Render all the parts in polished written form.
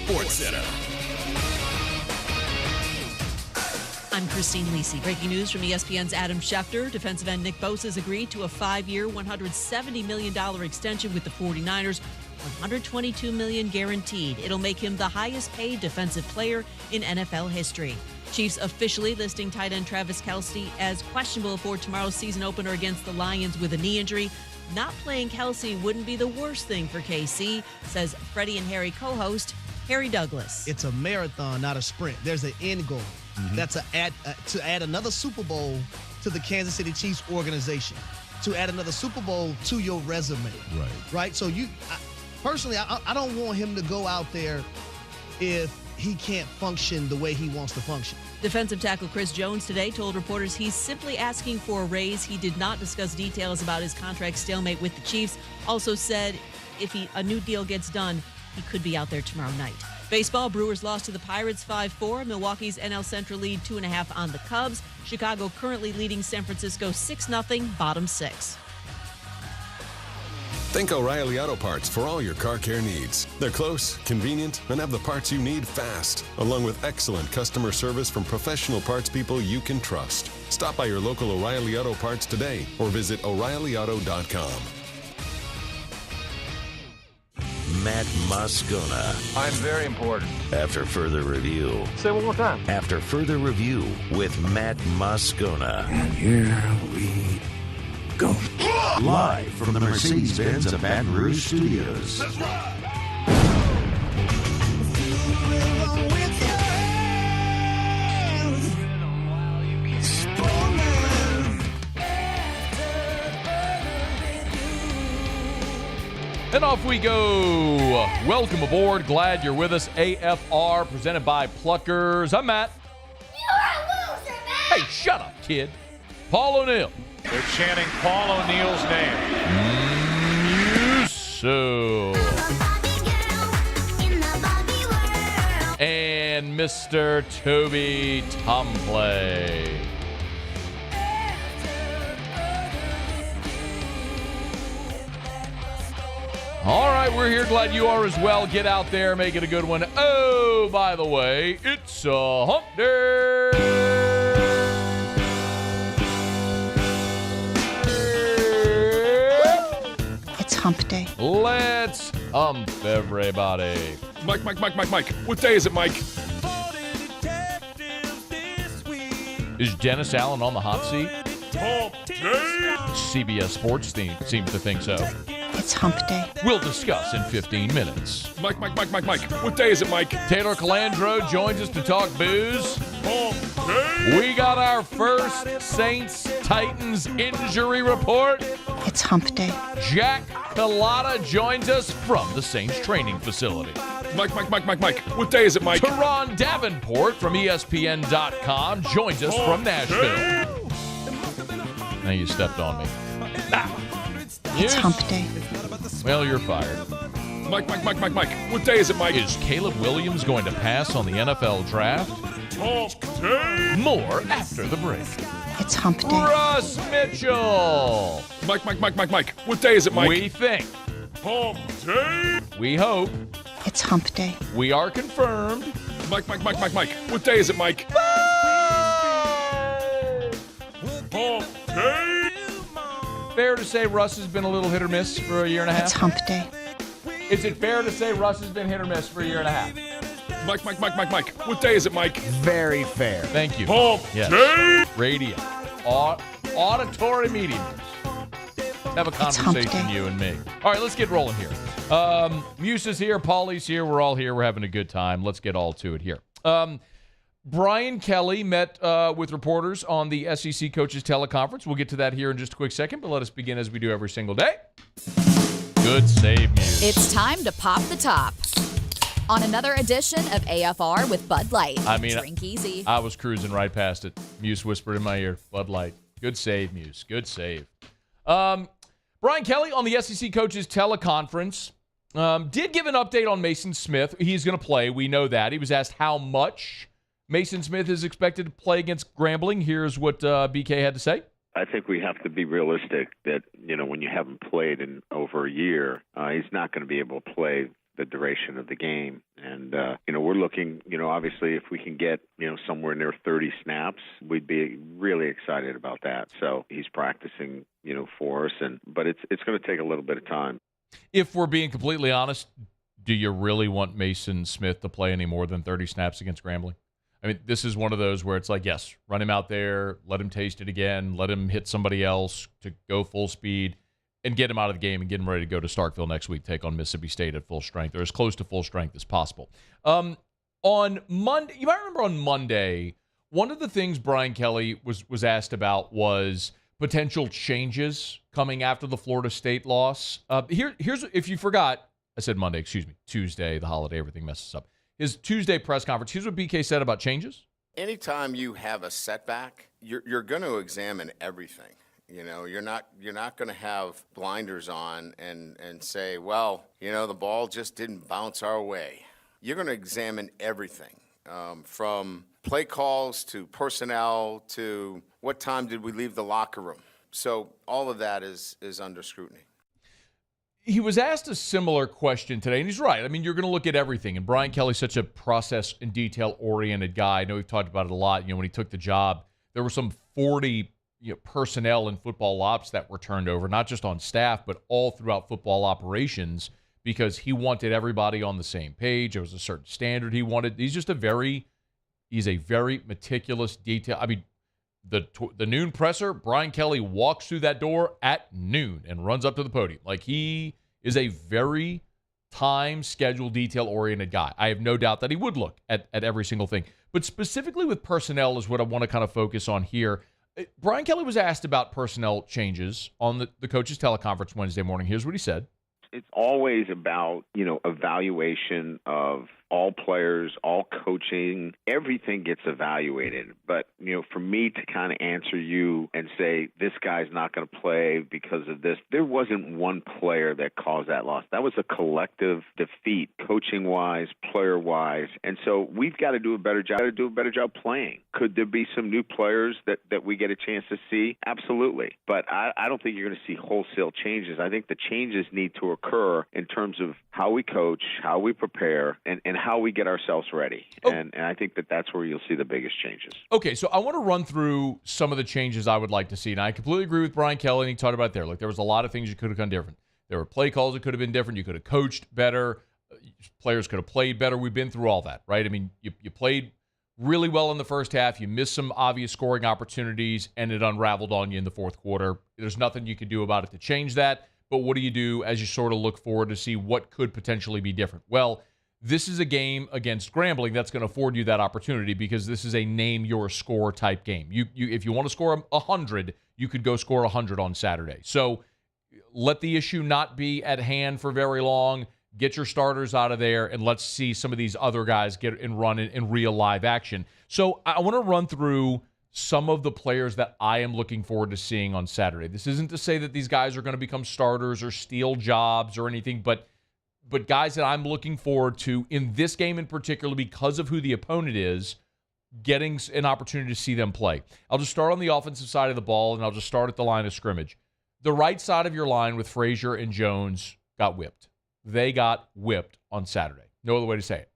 Sports Center. I'm Christine Lisi. Breaking news from ESPN's Adam Schefter. Defensive end Nick Bosa has agreed to a 5-year, $170 million extension with the 49ers, $122 million guaranteed. It'll make him the highest paid defensive player in NFL history. Chiefs officially listing tight end Travis Kelce as questionable for tomorrow's season opener against the Lions with a knee injury. Not playing Kelce wouldn't be the worst thing for KC, says Freddie and Harry co-host Harry Douglas. It's a marathon, not a sprint. There's an end goal. That's to add another Super Bowl to the Kansas City Chiefs organization, to add another Super Bowl to your resume. Right? So personally, I don't want him to go out there if he can't function the way he wants to function. Defensive tackle Chris Jones today told reporters he's simply asking for a raise. He did not discuss details about his contract stalemate with the Chiefs. Also said if a new deal gets done, he could be out there tomorrow night. Baseball, Brewers lost to the Pirates 5-4. Milwaukee's NL Central lead 2.5 on the Cubs. Chicago currently leading San Francisco 6-0, bottom 6. Think O'Reilly Auto Parts for all your car care needs. They're close, convenient, and have the parts you need fast, along with excellent customer service from professional parts people you can trust. Stop by your local O'Reilly Auto Parts today or visit O'ReillyAuto.com. Matt Moscona. I'm very important. After further review. Say it one more time. After further review with Matt Moscona. And here we go. Live from the Mercedes-Benz of Baton Rouge Studios. That's right. And off we go. Welcome aboard. Glad you're with us. AFR presented by Pluckers. I'm Matt. You're a loser, Matt. Hey, shut up, kid. Paul O'Neill. They're chanting Paul O'Neill's name. So. And Mr. Toby Tomplay. All right, we're here. Glad you are as well. Get out there, make it a good one. Oh, by the way, it's a hump day. It's hump day. Let's hump, everybody. Mike. What day is it, Mike? Is Dennis Allen on the hot seat? Hump day. CBS Sports team seems to think so. It's hump day. We'll discuss in 15 minutes. Mike. What day is it, Mike? Taylor Calandro joins us to talk booze. Hump day. We got our first Saints-Titans injury report. It's hump day. Jack Culotta joins us from the Saints training facility. Mike. What day is it, Mike? Turron Davenport from ESPN.com joins us from Nashville. Now you stepped on me. It's hump day. Well, you're fired. Mike. What day is it, Mike? Is Caleb Williams going to pass on the NFL draft? Hump day. More after the break. It's hump day. Russ Mitchell. Mike. What day is it, Mike? We think. Hump day. We hope. It's hump day. We are confirmed. Mike. What day is it, Mike? Hump day. Fair to say Russ has been a little hit or miss for a year and a half? It's hump day. Is it fair to say Russ has been hit or miss for a year and a half? Mike. What day is it, Mike? Very fair. Thank you. Hump day. Radio. Auditory medium. Have a conversation, you and me. All right, let's get rolling here. Muse is here. Paulie's here. We're all here. We're having a good time. Let's get all to it here. Brian Kelly met with reporters on the SEC Coaches Teleconference. We'll get to that here in just a quick second, but let us begin as we do every single day. Good save, Muse. It's time to pop the top on another edition of AFR with Bud Light. I mean, drink easy. I was cruising right past it. Muse whispered in my ear, Bud Light. Good save, Muse. Good save. Brian Kelly on the SEC Coaches Teleconference did give an update on Mason Smith. He's going to play. We know that. He was asked how much Mason Smith is expected to play against Grambling. Here's what BK had to say. I think we have to be realistic that, when you haven't played in over a year, he's not going to be able to play the duration of the game. And looking, obviously if we can get, somewhere near 30 snaps, we'd be really excited about that. So he's practicing, for us, but it's going to take a little bit of time. If we're being completely honest, do you really want Mason Smith to play any more than 30 snaps against Grambling? I mean, this is one of those where it's like, yes, run him out there, let him taste it again, let him hit somebody else to go full speed, and get him out of the game and get him ready to go to Starkville next week, take on Mississippi State at full strength, or as close to full strength as possible. On Monday, you might remember on Monday, one of the things Brian Kelly was asked about was potential changes coming after the Florida State loss. Here's, if you forgot, I said Monday, excuse me, Tuesday, the holiday, everything messes up. His Tuesday press conference, here's what BK said about changes. Anytime you have a setback, you're going to examine everything. You're not going to have blinders on and say, well, the ball just didn't bounce our way. You're going to examine everything, from play calls to personnel to what time did we leave the locker room. So all of that is under scrutiny. He was asked a similar question today, and he's right. I mean, you're going to look at everything, and Brian Kelly's such a process and detail-oriented guy. I know we've talked about it a lot. When he took the job, there were some 40 personnel in football ops that were turned over, not just on staff, but all throughout football operations, because he wanted everybody on the same page. There was a certain standard he wanted. He's a very meticulous detail. I mean, the noon presser, Brian Kelly walks through that door at noon and runs up to the podium. Like, he is a very time, schedule, detail-oriented guy. I have no doubt that he would look at every single thing. But specifically with personnel is what I want to kind of focus on here. Brian Kelly was asked about personnel changes on the coaches' teleconference Wednesday morning. Here's what he said. It's always about, evaluation of all players, all coaching, everything gets evaluated. But, for me to kind of answer you and say, this guy's not going to play because of this, there wasn't one player that caused that loss. That was a collective defeat, coaching-wise, player-wise. And so we've got to do a better job playing. Could there be some new players that we get a chance to see? Absolutely. But I don't think you're going to see wholesale changes. I think the changes need to occur in terms of how we coach, how we prepare, and how we get ourselves ready. Oh. And I think that's where you'll see the biggest changes. Okay, so I want to run through some of the changes I would like to see. And I completely agree with Brian Kelly, and he talked about it there. Like, there was a lot of things you could have done different. There were play calls that could have been different. You could have coached better. Players could have played better. We've been through all that, right? I mean, you played really well in the first half. You missed some obvious scoring opportunities, and it unraveled on you in the fourth quarter. There's nothing you could do about it to change that. But what do you do as you sort of look forward to see what could potentially be different? Well, this is a game against Grambling that's going to afford you that opportunity, because this is a name-your-score type game. You if you want to score 100, you could go score 100 on Saturday. So let the issue not be at hand for very long. Get your starters out of there, and let's see some of these other guys get and run in real live action. So I want to run through some of the players that I am looking forward to seeing on Saturday. This isn't to say that these guys are going to become starters or steal jobs or anything, but guys that I'm looking forward to in this game in particular, because of who the opponent is, getting an opportunity to see them play. I'll just start on the offensive side of the ball, and I'll just start at the line of scrimmage. The right side of your line with Frazier and Jones got whipped. They got whipped on Saturday. No other way to say it.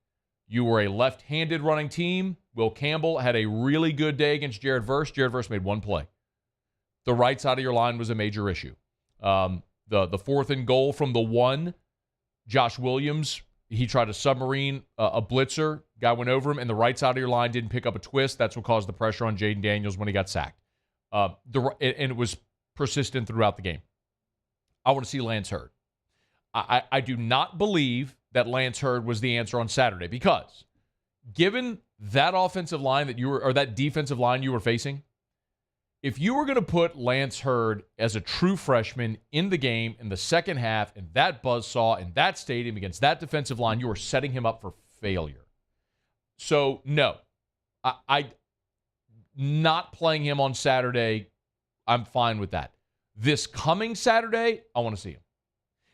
You were a left-handed running team. Will Campbell had a really good day against Jared Verse. Jared Verse made one play. The right side of your line was a major issue. The fourth and goal from the 1, Josh Williams, he tried to submarine a blitzer. Guy went over him, and the right side of your line didn't pick up a twist. That's what caused the pressure on Jaden Daniels when he got sacked. And it was persistent throughout the game. I want to see Lance Hurd. I do not believe that Lance Hurd was the answer on Saturday, because given that offensive line that defensive line you were facing, if you were going to put Lance Hurd as a true freshman in the game in the second half in that buzzsaw in that stadium against that defensive line, you were setting him up for failure. So, no. I not playing him on Saturday, I'm fine with that. This coming Saturday, I want to see him.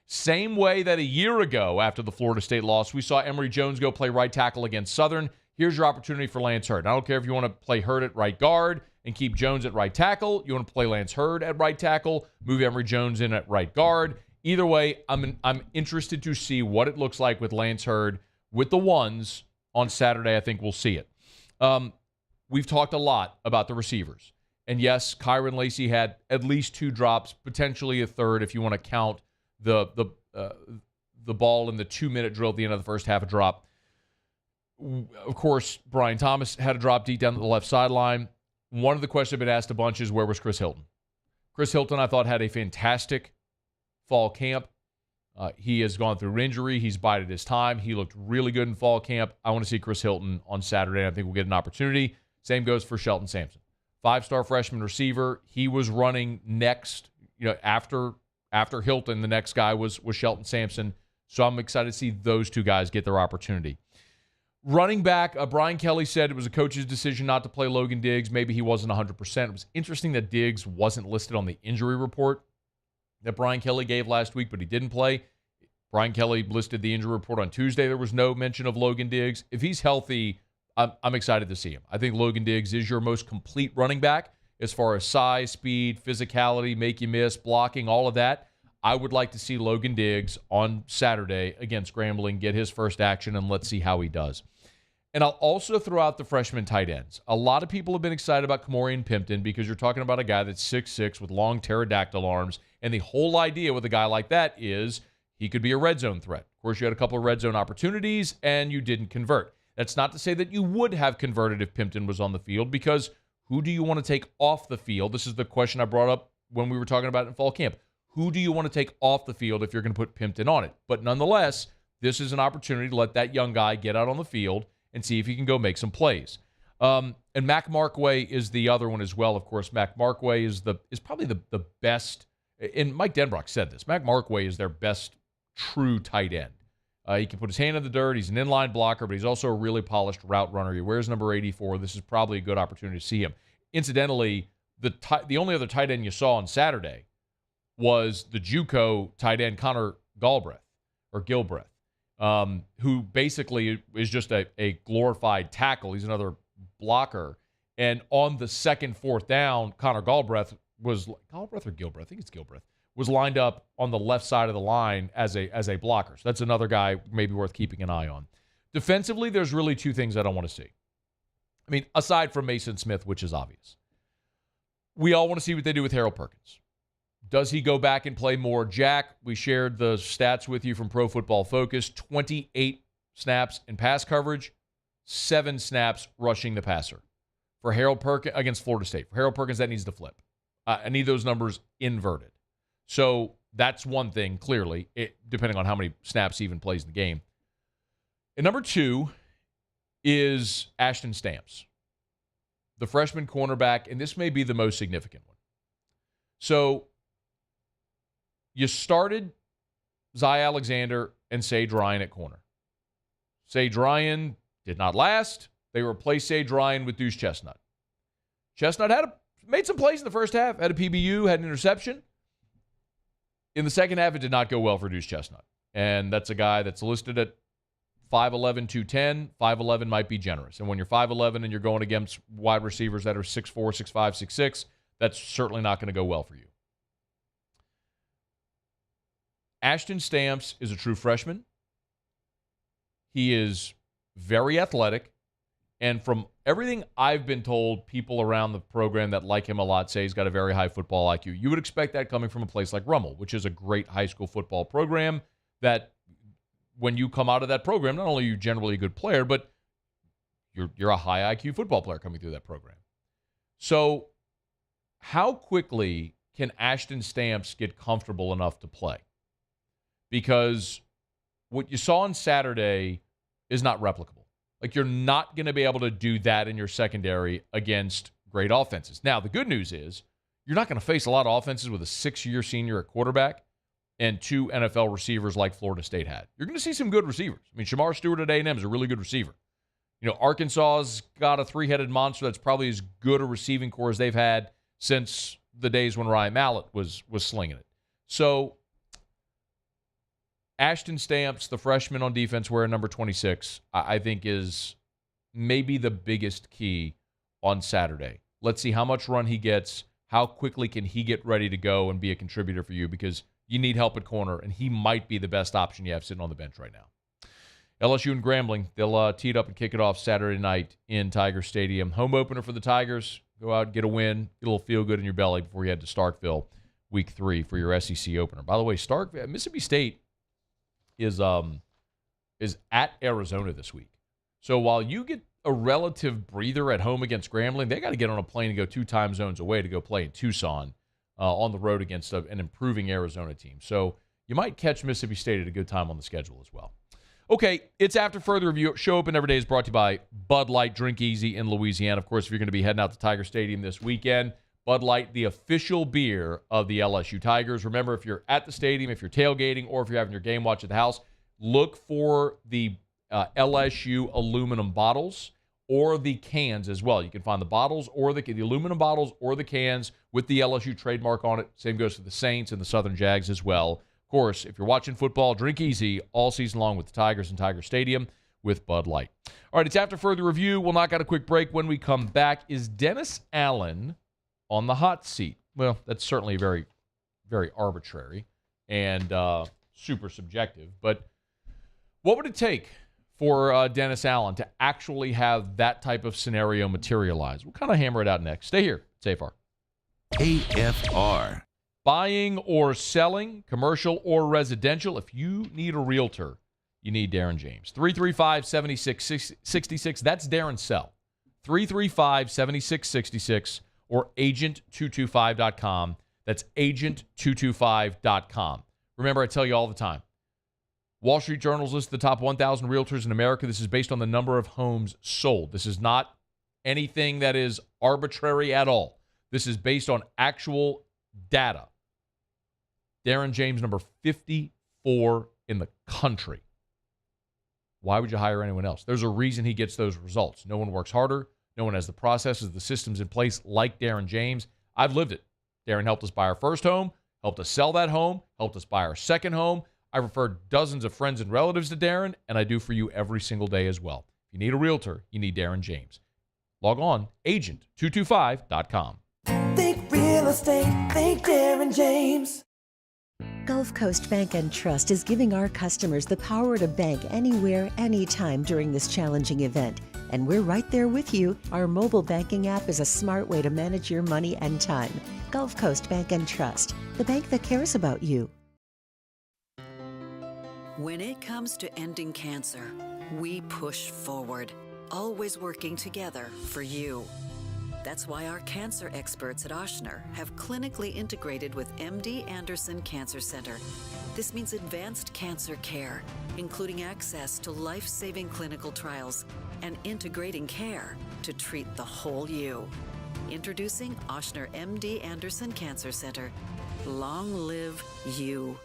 Same way that a year ago after the Florida State loss, we saw Emory Jones go play right tackle against Southern. Here's your opportunity for Lance Hurd. I don't care if you want to play Hurd at right guard and keep Jones at right tackle. You want to play Lance Hurd at right tackle, move Emory Jones in at right guard. Either way, I'm interested to see what it looks like with Lance Hurd with the ones on Saturday, I think we'll see it. We've talked a lot about the receivers. And yes, Kyron Lacy had at least 2 drops, potentially a third if you want to count the ball in the 2-minute drill at the end of the first half a drop. Of course, Brian Thomas had a drop deep down the left sideline. One of the questions I've been asked a bunch is, where was Chris Hilton? Chris Hilton, I thought, had a fantastic fall camp. He has gone through injury. He's bided his time. He looked really good in fall camp. I want to see Chris Hilton on Saturday. I think we'll get an opportunity. Same goes for Shelton Sampson. 5-star freshman receiver. He was running next, after Hilton, the next guy was Shelton Sampson. So I'm excited to see those 2 guys get their opportunity. Running back, Brian Kelly said it was a coach's decision not to play Logan Diggs. Maybe he wasn't 100%. It was interesting that Diggs wasn't listed on the injury report that Brian Kelly gave last week, but he didn't play. Brian Kelly listed the injury report on Tuesday. There was no mention of Logan Diggs. If he's healthy, I'm excited to see him. I think Logan Diggs is your most complete running back as far as size, speed, physicality, make you miss, blocking, all of that. I would like to see Logan Diggs on Saturday against Grambling get his first action, and let's see how he does. And I'll also throw out the freshman tight ends. A lot of people have been excited about Kamorian Pimpton because you're talking about a guy that's 6'6" with long pterodactyl arms, and the whole idea with a guy like that is he could be a red zone threat. Of course, you had a couple of red zone opportunities, and you didn't convert. That's not to say that you would have converted if Pimpton was on the field, because who do you want to take off the field? This is the question I brought up when we were talking about it in fall camp. Who do you want to take off the field if you're going to put Pimpton on it? But nonetheless, this is an opportunity to let that young guy get out on the field and see if he can go make some plays. And Mac Markway is the other one as well. Of course, Mac Markway is probably the best, and Mike Denbrock said this, Mac Markway is their best true tight end. He can put his hand in the dirt. He's an inline blocker, but he's also a really polished route runner. He wears number 84. This is probably a good opportunity to see him. Incidentally, the only other tight end you saw on Saturday was the JUCO tight end Connor Gilbreth, who basically is just a glorified tackle. He's another blocker. And on the second, 4th down, Connor Gilbreth was lined up on the left side of the line as a blocker. So that's another guy maybe worth keeping an eye on. Defensively, there's really 2 things I don't want to see. I mean, aside from Mason Smith, which is obvious. We all want to see what they do with Harold Perkins. Does he go back and play more Jack? We shared the stats with you from Pro Football Focus. 28 snaps in pass coverage, 7 snaps rushing the passer. For Harold Perkins against Florida State. For Harold Perkins, that needs to flip. I need those numbers inverted. So that's one thing, clearly, depending on how many snaps he even plays in the game. And number 2 is Ashton Stamps, the freshman cornerback, and this may be the most significant one. So you started Zy Alexander and Sage Ryan at corner. Sage Ryan did not last. They replaced Sage Ryan with Deuce Chestnut. Chestnut made some plays in the first half, had a PBU, had an interception. In the second half, it did not go well for Deuce Chestnut. And that's a guy that's listed at 5'11", 210. 5'11" might be generous. And when you're 5'11" and you're going against wide receivers that are 6'4", 6'5", 6'6", that's certainly not going to go well for you. Ashton Stamps is a true freshman. He is very athletic. And from everything I've been told, people around the program that like him a lot say he's got a very high football IQ. You would expect that coming from a place like Rummel, which is a great high school football program that when you come out of that program, not only are you generally a good player, but you're a high IQ football player coming through that program. So how quickly can Ashton Stamps get comfortable enough to play? Because what you saw on Saturday is not replicable. Like, you're not going to be able to do that in your secondary against great offenses. Now, the good news is you're not going to face a lot of offenses with a 6-year senior at quarterback and 2 NFL receivers like Florida State had. You're going to see some good receivers. I mean, Shamar Stewart at A&M is a really good receiver. You know, Arkansas's got a 3-headed monster that's probably as good a receiving core as they've had since the days when Ryan Mallett was slinging it. So Ashton Stamps, the freshman on defense wearing number 26, I think is maybe the biggest key on Saturday. Let's see how much run he gets. How quickly can he get ready to go and be a contributor for you, because you need help at corner, and he might be the best option you have sitting on the bench right now. LSU and Grambling, they'll tee it up and kick it off Saturday night in Tiger Stadium. Home opener for the Tigers. Go out, get a win, get a little feel-good in your belly before you head to Starkville week 3 for your SEC opener. By the way, Mississippi State is at Arizona this week. So while you get a relative breather at home against Grambling, they got to get on a plane and go 2 time zones away to go play in Tucson on the road against an improving Arizona team. So you might catch Mississippi State at a good time on the schedule as well. Okay, it's After Further Review. Show Open Every Day is brought to you by Bud Light. Drink easy in Louisiana. Of course, if you're going to be heading out to Tiger Stadium this weekend, Bud Light, the official beer of the LSU Tigers. Remember, if you're at the stadium, if you're tailgating, or if you're having your game watch at the house, look for the LSU aluminum bottles or the cans as well. You can find the bottles or the aluminum bottles or the cans with the LSU trademark on it. Same goes for the Saints and the Southern Jags as well. Of course, if you're watching football, drink easy all season long with the Tigers and Tiger Stadium with Bud Light. All right, it's After Further Review. We'll knock out a quick break. When we come back, is Dennis Allen on the hot seat? Well, that's certainly very, very arbitrary and super subjective. But what would it take for Dennis Allen to actually have that type of scenario materialize? We'll kind of hammer it out next. Stay here. It's AFR. AFR. Buying or selling, commercial or residential. If you need a realtor, you need Darren James. 335-7666. That's Darren's cell. 335-7666 or agent225.com. That's agent225.com. Remember, I tell you all the time, Wall Street Journal's list the top 1,000 realtors in America. This is based on the number of homes sold. This is not anything that is arbitrary at all. This is based on actual data. Darren James, number 54 in the country. Why would you hire anyone else? There's a reason he gets those results. No one works harder. No one has the processes, the systems in place like Darren James. I've lived it. Darren helped us buy our first home, helped us sell that home, helped us buy our second home. I've referred dozens of friends and relatives to Darren, and I do for you every single day as well. If you need a realtor, you need Darren James. Log on, agent225.com. Think real estate, think Darren James. Gulf Coast Bank and Trust is giving our customers the power to bank anywhere, anytime during this challenging event. And we're right there with you. Our mobile banking app is a smart way to manage your money and time. Gulf Coast Bank and Trust, the bank that cares about you. When it comes to ending cancer, we push forward, always working together for you. That's why our cancer experts at Ochsner have clinically integrated with MD Anderson Cancer Center. This means advanced cancer care, including access to life-saving clinical trials and integrating care to treat the whole you. Introducing Ochsner MD Anderson Cancer Center. Long live you.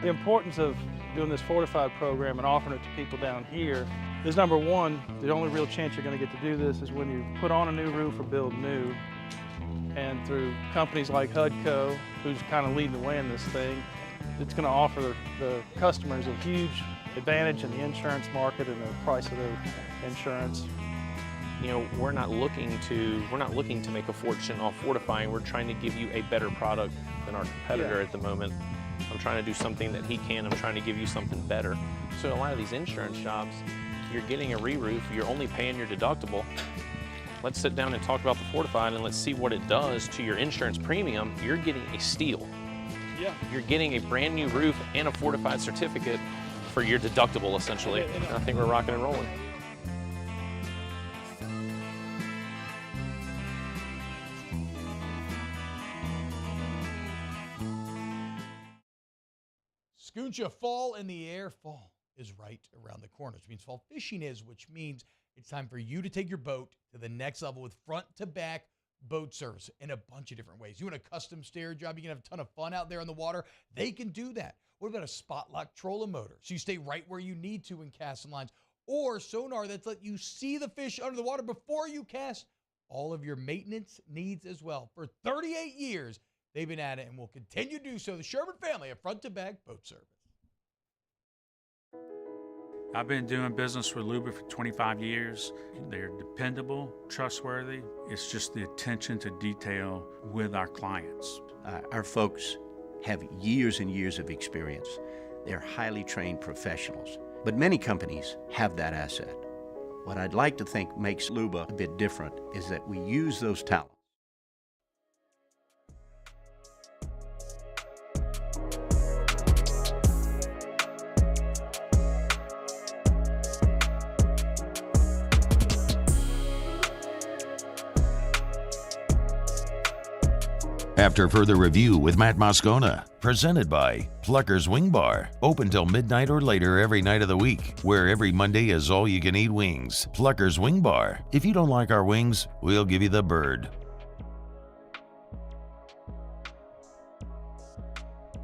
The importance of doing this fortified program and offering it to people down here is, number one, the only real chance you're going to get to do this is when you put on a new roof or build new. And through companies like HUDCO, who's kind of leading the way in this thing, it's going to offer the customers a huge advantage in the insurance market and the price of their insurance. You know, we're not looking to make a fortune off fortifying. We're trying to give you a better product than our competitor at the moment. I'm trying to do something that he can. I'm trying to give you something better. So a lot of these insurance shops, you're getting a re-roof, you're only paying your deductible. Let's sit down and talk about the fortified and let's see what it does to your insurance premium. You're getting a steal. Yeah. You're getting a brand new roof and a fortified certificate for your deductible, essentially. And I think we're rocking and rolling. Scooncha, fall in the air. Fall is right around the corner, which means fall fishing is, which means it's time for you to take your boat to the next level with front-to-back boat service in a bunch of different ways. You want a custom stair job, you can have a ton of fun out there on the water. They can do that. What about a spot lock trolling motor? So you stay right where you need to in casting lines. Or sonar that's let you see the fish under the water before you cast. All of your maintenance needs as well. For 38 years, They've been at it and will continue to do so. The Sherman family, a front-to-back boat service. I've been doing business with Luba for 25 years. They're dependable, trustworthy. It's just the attention to detail with our clients. Our folks have years and years of experience. They're highly trained professionals. But many companies have that asset. What I'd like to think makes Luba a bit different is that we use those talents. After further review with Matt Moscona, presented by Plucker's Wing Bar, open till midnight or later every night of the week, where every Monday is all-you-can-eat wings. Plucker's Wing Bar. If you don't like our wings, we'll give you the bird.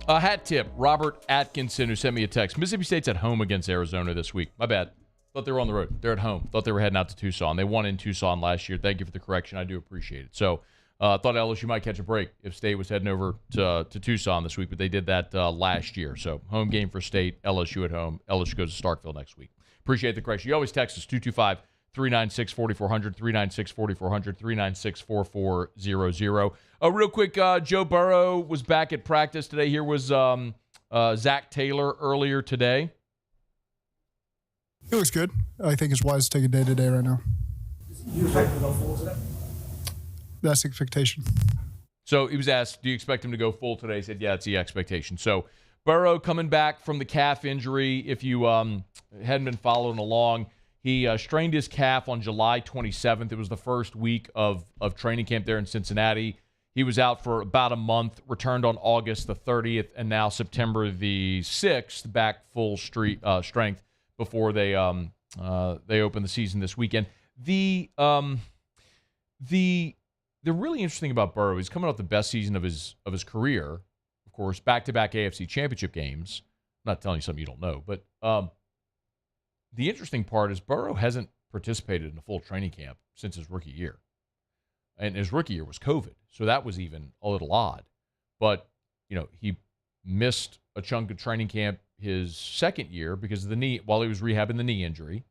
A hat tip, Robert Atkinson, who sent me a text. Mississippi State's at home against Arizona this week. My bad. Thought they were on the road. They're at home. Thought they were heading out to Tucson. They won in Tucson last year. Thank you for the correction. I do appreciate it. So, thought LSU might catch a break if State was heading over to Tucson this week, but they did that last year. So home game for State, LSU at home. LSU goes to Starkville next week. Appreciate the correction. You always text us, 225-396-4400, 396-4400, 396-4400. Real quick, Joe Burrow was back at practice today. Here was Zach Taylor earlier today. He looks good. I think it's wise to take a day-to-day right now. You expect him to go full today? That's the expectation. So he was asked, do you expect him to go full today? He said, yeah, it's the expectation. So Burrow coming back from the calf injury. If you hadn't been following along, he strained his calf on July 27th. It was the first week of training camp there in Cincinnati. He was out for about a month, returned on August the 30th, and now September the 6th, back full strength before they open the season this weekend. The really interesting about Burrow, he's coming off the best season of his career. Of course, back-to-back AFC championship games. I'm not telling you something you don't know, but the interesting part is Burrow hasn't participated in a full training camp since his rookie year. And his rookie year was COVID, so that was even a little odd. But, he missed a chunk of training camp his second year because of the knee, while he was rehabbing the knee injury.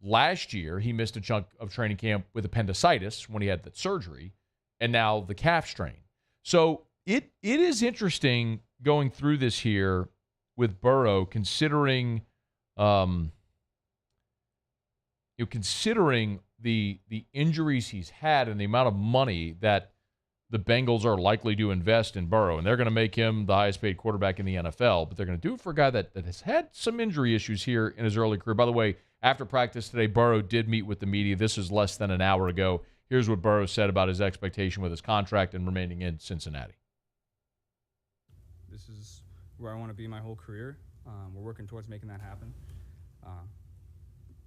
Last year, he missed a chunk of training camp with appendicitis when he had that surgery, and now the calf strain. So it is interesting going through this here with Burrow, considering considering the injuries he's had and the amount of money that the Bengals are likely to invest in Burrow. And they're going to make him the highest paid quarterback in the NFL, but they're going to do it for a guy that has had some injury issues here in his early career. By the way, after practice today, Burrow did meet with the media. This is less than an hour ago. Here's what Burrow said about his expectation with his contract and remaining in Cincinnati. This is where I want to be my whole career. We're working towards making that happen.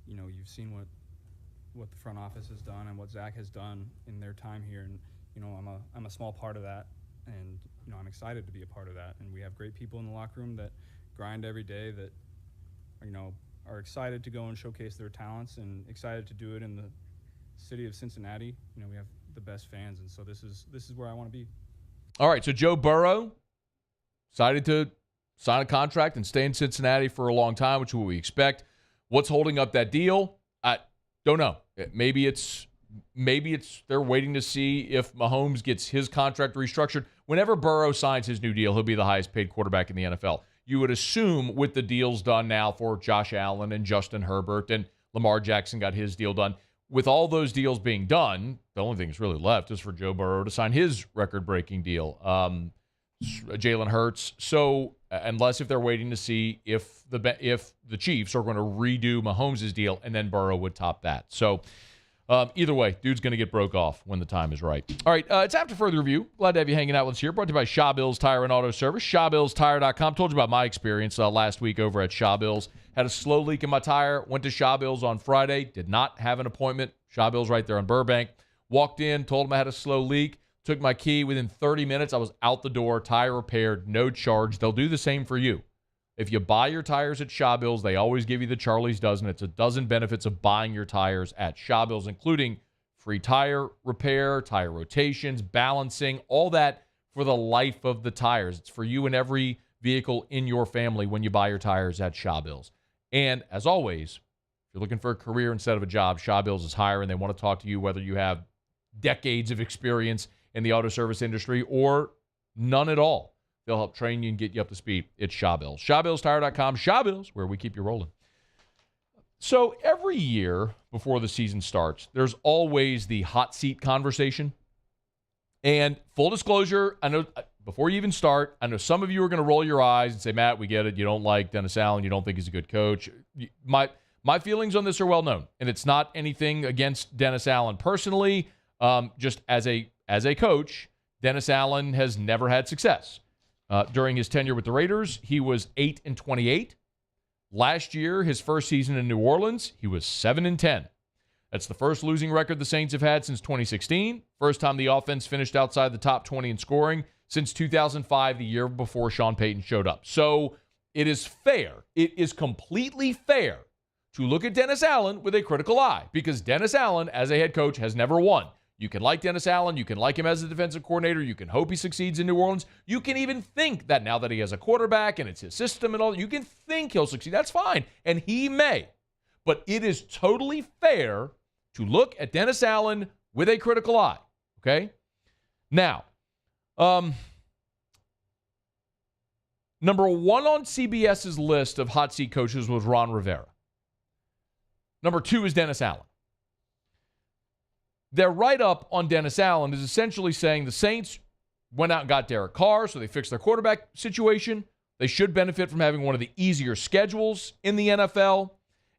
You've seen what the front office has done and what Zach has done in their time here, and I'm a small part of that, and I'm excited to be a part of that. And we have great people in the locker room that grind every day, that are excited to go and showcase their talents and excited to do it in the city of Cincinnati. We have the best fans, and so this is where I want to be. All right, so Joe Burrow decided to sign a contract and stay in Cincinnati for a long time, which is what we expect. What's holding up that deal? I don't know. Maybe it's they're waiting to see if Mahomes gets his contract restructured. Whenever Burrow signs his new deal, he'll be the highest paid quarterback in the NFL. You would assume with the deals done now for Josh Allen and Justin Herbert, and Lamar Jackson got his deal done. With all those deals being done, the only thing that's really left is for Joe Burrow to sign his record-breaking deal. Jalen Hurts. So unless if they're waiting to see if the Chiefs are going to redo Mahomes' deal, and then Burrow would top that. So either way, dude's going to get broke off when the time is right. All right, it's after further review. Glad to have you hanging out with us here. Brought to you by Shaw Bills Tire and Auto Service. ShawBillsTire.com. Told you about my experience last week over at Shaw Bills. Had a slow leak in my tire. Went to Shaw Bills on Friday. Did not have an appointment. Shaw Bills right there on Burbank. Walked in, told them I had a slow leak. Took my key. Within 30 minutes, I was out the door, tire repaired, no charge. They'll do the same for you. If you buy your tires at Shaw Bills, they always give you the Charlie's Dozen. It's a dozen benefits of buying your tires at Shaw Bills, including free tire repair, tire rotations, balancing, all that for the life of the tires. It's for you and every vehicle in your family when you buy your tires at Shaw Bills. And as always, if you're looking for a career instead of a job, Shaw Bills is hiring. They want to talk to you whether you have decades of experience in the auto service industry or none at all. They'll help train you and get you up to speed. It's Shaw Bills. ShawBillsTire.com. Shaw Bills, where we keep you rolling. So every year before the season starts, there's always the hot seat conversation. And full disclosure, I know before you even start, I know some of you are going to roll your eyes and say, Matt, we get it. You don't like Dennis Allen. You don't think he's a good coach. My feelings on this are well known, and it's not anything against Dennis Allen personally. Just as a coach, Dennis Allen has never had success. During his tenure with the Raiders, he was 8-28. Last year, his first season in New Orleans, he was 7-10. That's the first losing record the Saints have had since 2016. First time the offense finished outside the top 20 in scoring since 2005, the year before Sean Payton showed up. So it is fair. It is completely fair to look at Dennis Allen with a critical eye because Dennis Allen, as a head coach, has never won. You can like Dennis Allen. You can like him as a defensive coordinator. You can hope he succeeds in New Orleans. You can even think that now that he has a quarterback and it's his system and all, you can think he'll succeed. That's fine, and he may. But it is totally fair to look at Dennis Allen with a critical eye, okay? Now, number one on CBS's list of hot seat coaches was Ron Rivera. Number two is Dennis Allen. Their write-up on Dennis Allen is essentially saying the Saints went out and got Derek Carr, so they fixed their quarterback situation. They should benefit from having one of the easier schedules in the NFL.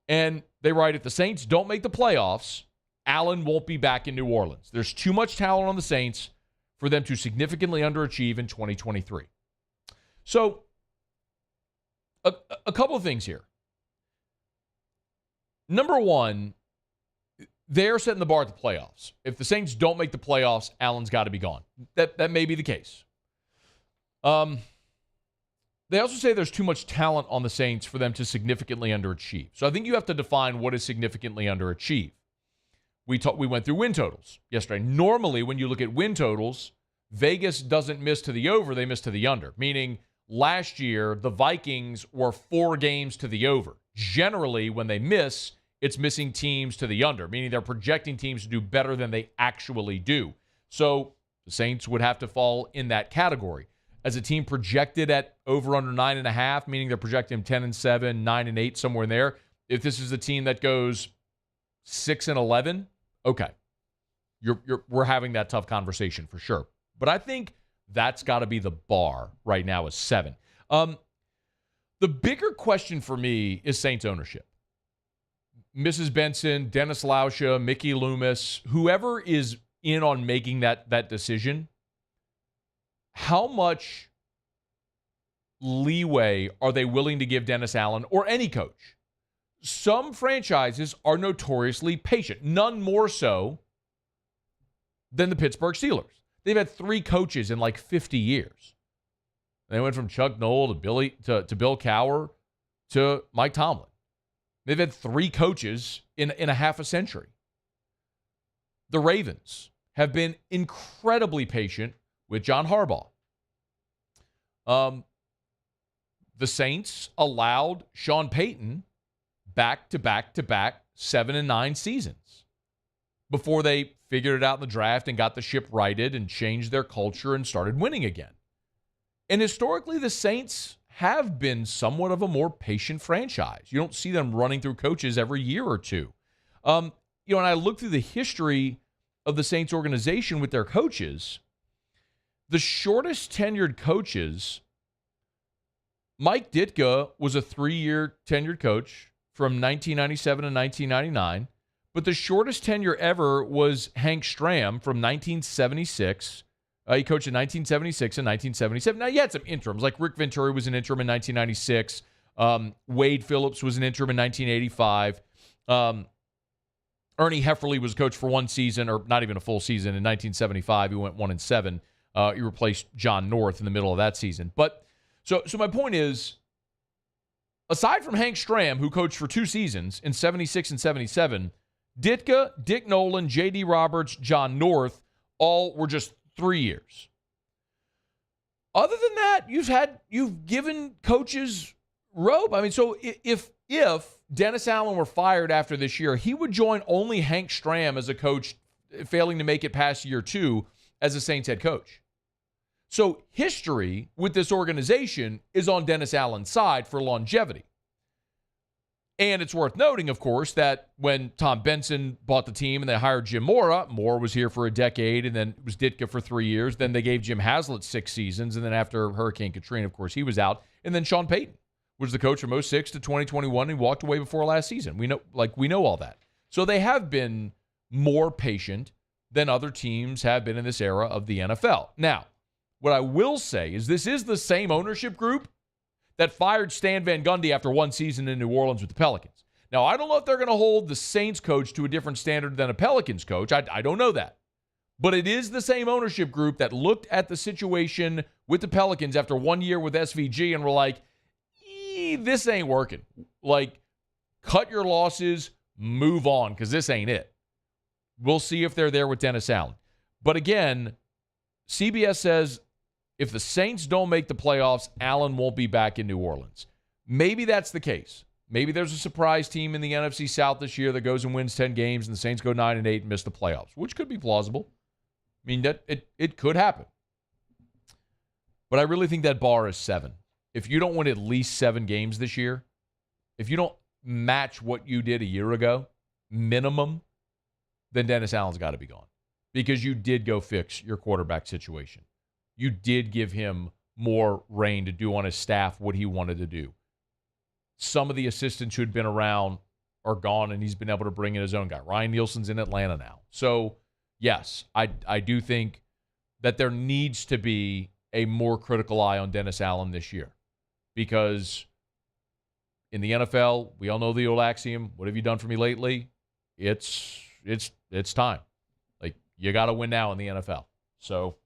And they write, if the Saints don't make the playoffs, Allen won't be back in New Orleans. There's too much talent on the Saints for them to significantly underachieve in 2023. So, a couple of things here. Number one, they're setting the bar at the playoffs. If the Saints don't make the playoffs, Allen's got to be gone. That may be the case. They also say there's too much talent on the Saints for them to significantly underachieve. So I think you have to define what is significantly underachieve. We went through win totals yesterday. Normally, when you look at win totals, Vegas doesn't miss to the over, they miss to the under. Meaning, last year, the Vikings were 4 games to the over. Generally, when they miss, it's missing teams to the under, meaning they're projecting teams to do better than they actually do. So the Saints would have to fall in that category. As a team projected at over under 9.5, meaning they're projecting 10-7, 9-8, somewhere in there. If this is a team that goes 6-11, okay. We're having that tough conversation for sure. But I think that's got to be the bar right now is 7. The bigger question for me is Saints ownership. Mrs. Benson, Dennis Lauscha, Mickey Loomis, whoever is in on making that decision, how much leeway are they willing to give Dennis Allen or any coach? Some franchises are notoriously patient, none more so than the Pittsburgh Steelers. They've had 3 coaches in like 50 years. They went from Chuck Noll to Bill Cowher to Mike Tomlin. They've had 3 coaches in a half a century. The Ravens have been incredibly patient with John Harbaugh. The Saints allowed Sean Payton back-to-back 7-9 seasons before they figured it out in the draft and got the ship righted and changed their culture and started winning again. And historically, the Saints have been somewhat of a more patient franchise. You don't see them running through coaches every year or two. And I look through the history of the Saints organization with their coaches. The shortest tenured coaches, Mike Ditka was a 3-year tenured coach from 1997 to 1999. But the shortest tenure ever was Hank Stram from 1976. He coached in 1976 and 1977. Now, he had some interims, like Rick Venturi was an interim in 1996. Wade Phillips was an interim in 1985. Ernie Hefferly was coach for 1 season, or not even a full season, in 1975. He went 1-7. He replaced John North in the middle of that season. But so my point is, aside from Hank Stram, who coached for 2 seasons in 76 and 77, Ditka, Dick Nolan, J.D. Roberts, John North, all were just 3 years. Other than that, you've given coaches rope. I mean, so if Dennis Allen were fired after this year, he would join only Hank Stram as a coach, failing to make it past year 2 as a Saints head coach. So history with this organization is on Dennis Allen's side for longevity. And it's worth noting, of course, that when Tom Benson bought the team and they hired Jim Mora, Moore was here for a decade, and then it was Ditka for 3 years. Then they gave Jim Haslett 6 seasons, and then after Hurricane Katrina, of course, he was out. And then Sean Payton was the coach from 06 to 2021, and he walked away before last season. We know all that. So they have been more patient than other teams have been in this era of the NFL. Now, what I will say is this is the same ownership group that fired Stan Van Gundy after 1 season in New Orleans with the Pelicans. Now, I don't know if they're going to hold the Saints coach to a different standard than a Pelicans coach. I don't know that. But it is the same ownership group that looked at the situation with the Pelicans after 1 year with SVG and were like, this ain't working. Like, cut your losses, move on, because this ain't it. We'll see if they're there with Dennis Allen. But again, CBS says if the Saints don't make the playoffs, Allen won't be back in New Orleans. Maybe that's the case. Maybe there's a surprise team in the NFC South this year that goes and wins 10 games and the Saints go 9-8 and miss the playoffs, which could be plausible. I mean, that it could happen. But I really think that bar is 7. If you don't win at least 7 games this year, if you don't match what you did a year ago, minimum, then Dennis Allen's got to be gone. Because you did go fix your quarterback situation. You did give him more reign to do on his staff what he wanted to do. Some of the assistants who had been around are gone, and he's been able to bring in his own guy. Ryan Nielsen's in Atlanta now. So, yes, I do think that there needs to be a more critical eye on Dennis Allen this year. Because in the NFL, we all know the old axiom, what have you done for me lately? It's time. Like, you got to win now in the NFL. So,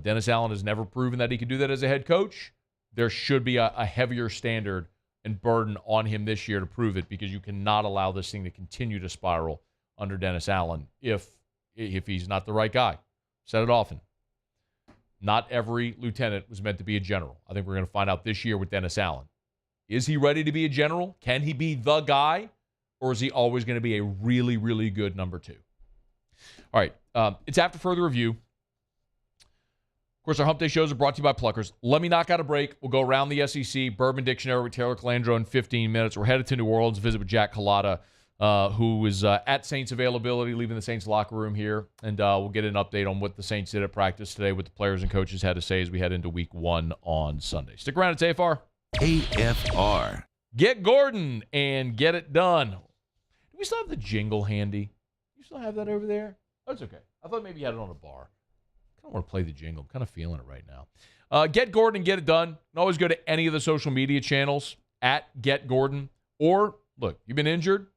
Dennis Allen has never proven that he could do that as a head coach. There should be a heavier standard and burden on him this year to prove it, because you cannot allow this thing to continue to spiral under Dennis Allen if he's not the right guy. Said it often. Not every lieutenant was meant to be a general. I think we're going to find out this year with Dennis Allen. Is he ready to be a general? Can he be the guy? Or is he always going to be a really, really good number 2? All right. It's after further review. Of course, our Hump Day shows are brought to you by Pluckers. Let me knock out a break. We'll go around the SEC, Bourbon Dictionary with Taylor Calandro in 15 minutes. We're headed to New Orleans to visit with Jack Culotta, who is at Saints availability, leaving the Saints locker room here. And we'll get an update on what the Saints did at practice today, what the players and coaches had to say as we head into week 1 on Sunday. Stick around. It's AFR. AFR. Get Gordon and get it done. Do we still have the jingle handy? You still have that over there? Oh, it's okay. I thought maybe you had it on a bar. I don't want to play the jingle. I'm kind of feeling it right now. Get Gordon and get it done. You can always go to any of the social media channels at Get Gordon. Or, look, you've been injured.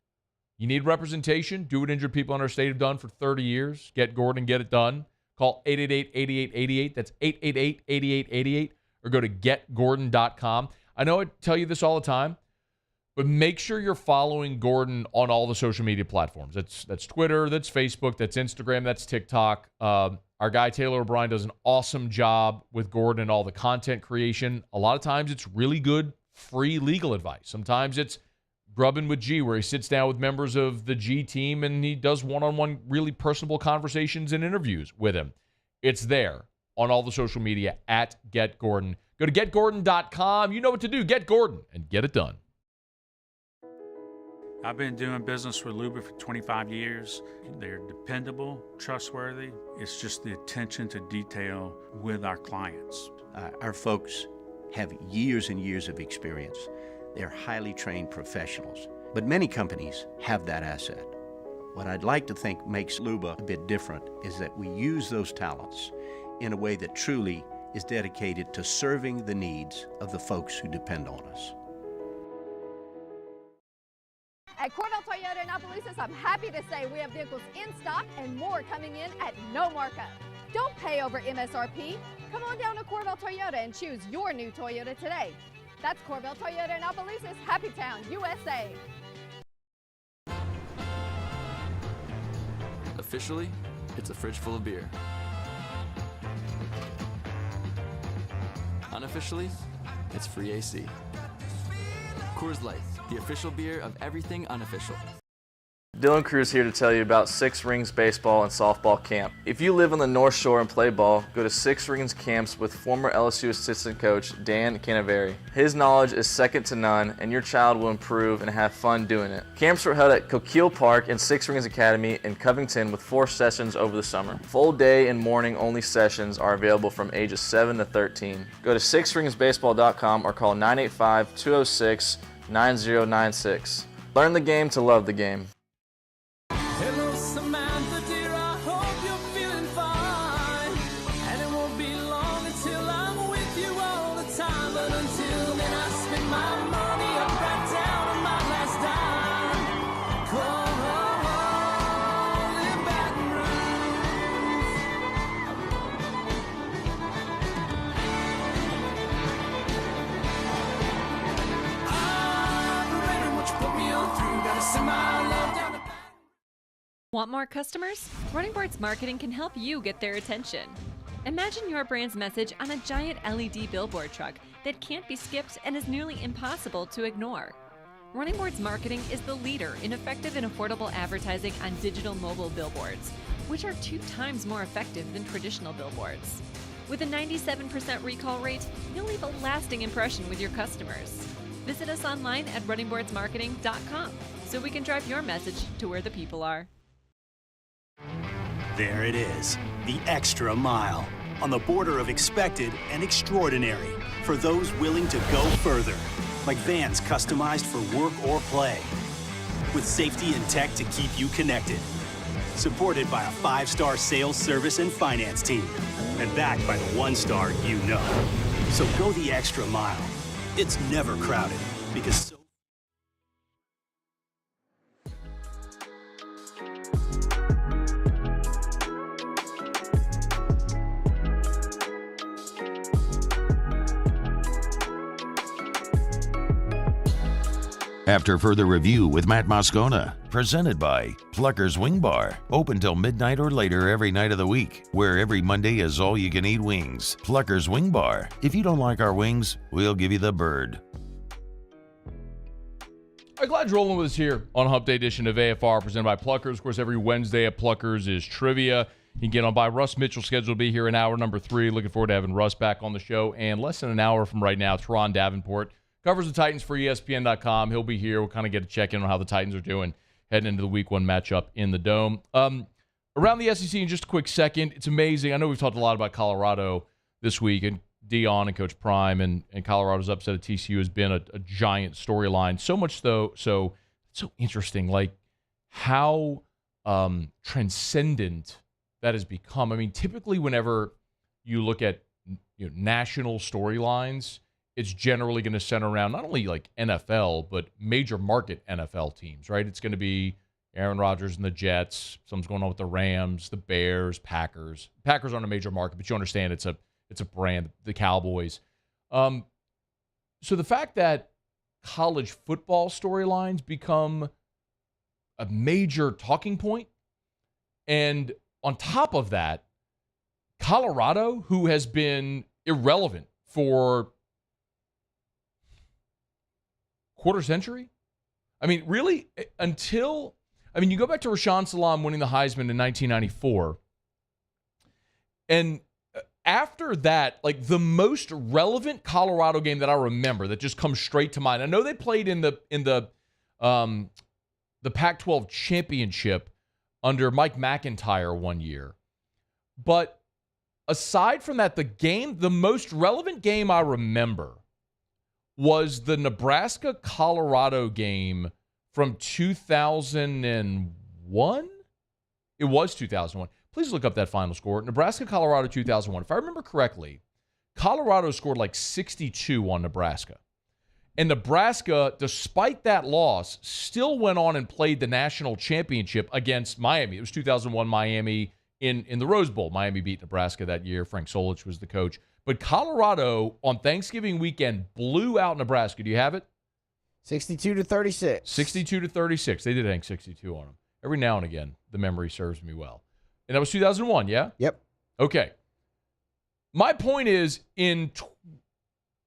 You need representation. Do what injured people in our state have done for 30 years. Get Gordon, get it done. Call 888-8888. That's 888-8888. Or go to getgordon.com. I know I tell you this all the time, but make sure you're following Gordon on all the social media platforms. That's Twitter, that's Facebook, that's Instagram, that's TikTok. Our guy Taylor O'Brien does an awesome job with Gordon and all the content creation. A lot of times it's really good free legal advice. Sometimes it's Grubbing with G, where he sits down with members of the G team and he does one-on-one really personable conversations and interviews with him. It's there on all the social media at Get Gordon. Go to getgordon.com. You know what to do. Get Gordon and get it done. I've been doing business with Luba for 25 years. They're dependable, trustworthy. It's just the attention to detail with our clients. Our folks have years and years of experience. They're highly trained professionals, but many companies have that asset. What I'd like to think makes Luba a bit different is that we use those talents in a way that truly is dedicated to serving the needs of the folks who depend on us. At Corvell Toyota in Opelousas, I'm happy to say we have vehicles in stock and more coming in at no markup. Don't pay over MSRP. Come on down to Corvell Toyota and choose your new Toyota today. That's Corvell Toyota in Opelousas, Happy Town, USA. Officially, it's a fridge full of beer. Unofficially, it's free AC. Coors Light, the official beer of everything unofficial. Dylan Cruz here to tell you about Six Rings Baseball and Softball Camp. If you live on the North Shore and play ball, go to Six Rings Camps with former LSU assistant coach Dan Canaveri. His knowledge is second to none, and your child will improve and have fun doing it. Camps were held at Coquille Park and Six Rings Academy in Covington with 4 sessions over the summer. Full day and morning only sessions are available from ages 7 to 13. Go to sixringsbaseball.com or call 985-206-9096. Learn the game to love the game. Hello, Samantha, dear, I hope you're feeling fine. And it won't be long until I'm with you all the time. But until then, I spend my money up right down on my last dime. Come on, in Baton Rouge. I'm remembering what you put me on through. Gotta send my love down the Want more customers? Running Boards Marketing can help you get their attention. Imagine your brand's message on a giant LED billboard truck that can't be skipped and is nearly impossible to ignore. Running Boards Marketing is the leader in effective and affordable advertising on digital mobile billboards, which are 2 times more effective than traditional billboards. With a 97% recall rate, you'll leave a lasting impression with your customers. Visit us online at runningboardsmarketing.com so we can drive your message to where the people are. There it is, the extra mile, on the border of expected and extraordinary for those willing to go further, like vans customized for work or play, with safety and tech to keep you connected, supported by a 5-star sales, service, and finance team, and backed by the 1-star you know. So go the extra mile. It's never crowded, because After further review with Matt Moscona, presented by Plucker's Wing Bar, open till midnight or later every night of the week, where every Monday is all-you-can-eat wings. Plucker's Wing Bar. If you don't like our wings, we'll give you the bird. I'm glad you're rolling with us here on Hump Day edition of AFR, presented by Pluckers. Of course, every Wednesday at Pluckers is trivia. You can get on by. Russ Mitchell scheduled to be here in hour number 3. Looking forward to having Russ back on the show. And less than an hour from right now, Turron Davenport covers the Titans for ESPN.com. He'll be here. We'll kind of get a check-in on how the Titans are doing heading into the Week 1 matchup in the Dome. Around the SEC in just a quick second, it's amazing. I know we've talked a lot about Colorado this week, and Dion and Coach Prime, and Colorado's upset at TCU has been a giant storyline. So much, though, so interesting, like how transcendent that has become. I mean, typically whenever you look at national storylines, it's generally going to center around not only like NFL, but major market NFL teams, right? It's going to be Aaron Rodgers and the Jets. Something's going on with the Rams, the Bears, Packers. Packers aren't a major market, but you understand it's a brand, the Cowboys. So the fact that college football storylines become a major talking point, and on top of that, Colorado, who has been irrelevant for quarter century? I mean, really, you go back to Rashaan Salam winning the Heisman in 1994, and after that, like the most relevant Colorado game that I remember that just comes straight to mind. I know they played in the Pac-12 championship under Mike McIntyre one year, but aside from that, the most relevant game I remember was the Nebraska-Colorado game from 2001? It was 2001. Please look up that final score. Nebraska-Colorado 2001. If I remember correctly, Colorado scored like 62 on Nebraska. And Nebraska, despite that loss, still went on and played the national championship against Miami. It was 2001 Miami in the Rose Bowl. Miami beat Nebraska that year. Frank Solich was the coach. But Colorado on Thanksgiving weekend blew out Nebraska. Do you have it? 62-36. 62-36. They did hang 62 on them. Every now and again, the memory serves me well. And that was 2001, yeah? Yep. Okay. My point is, in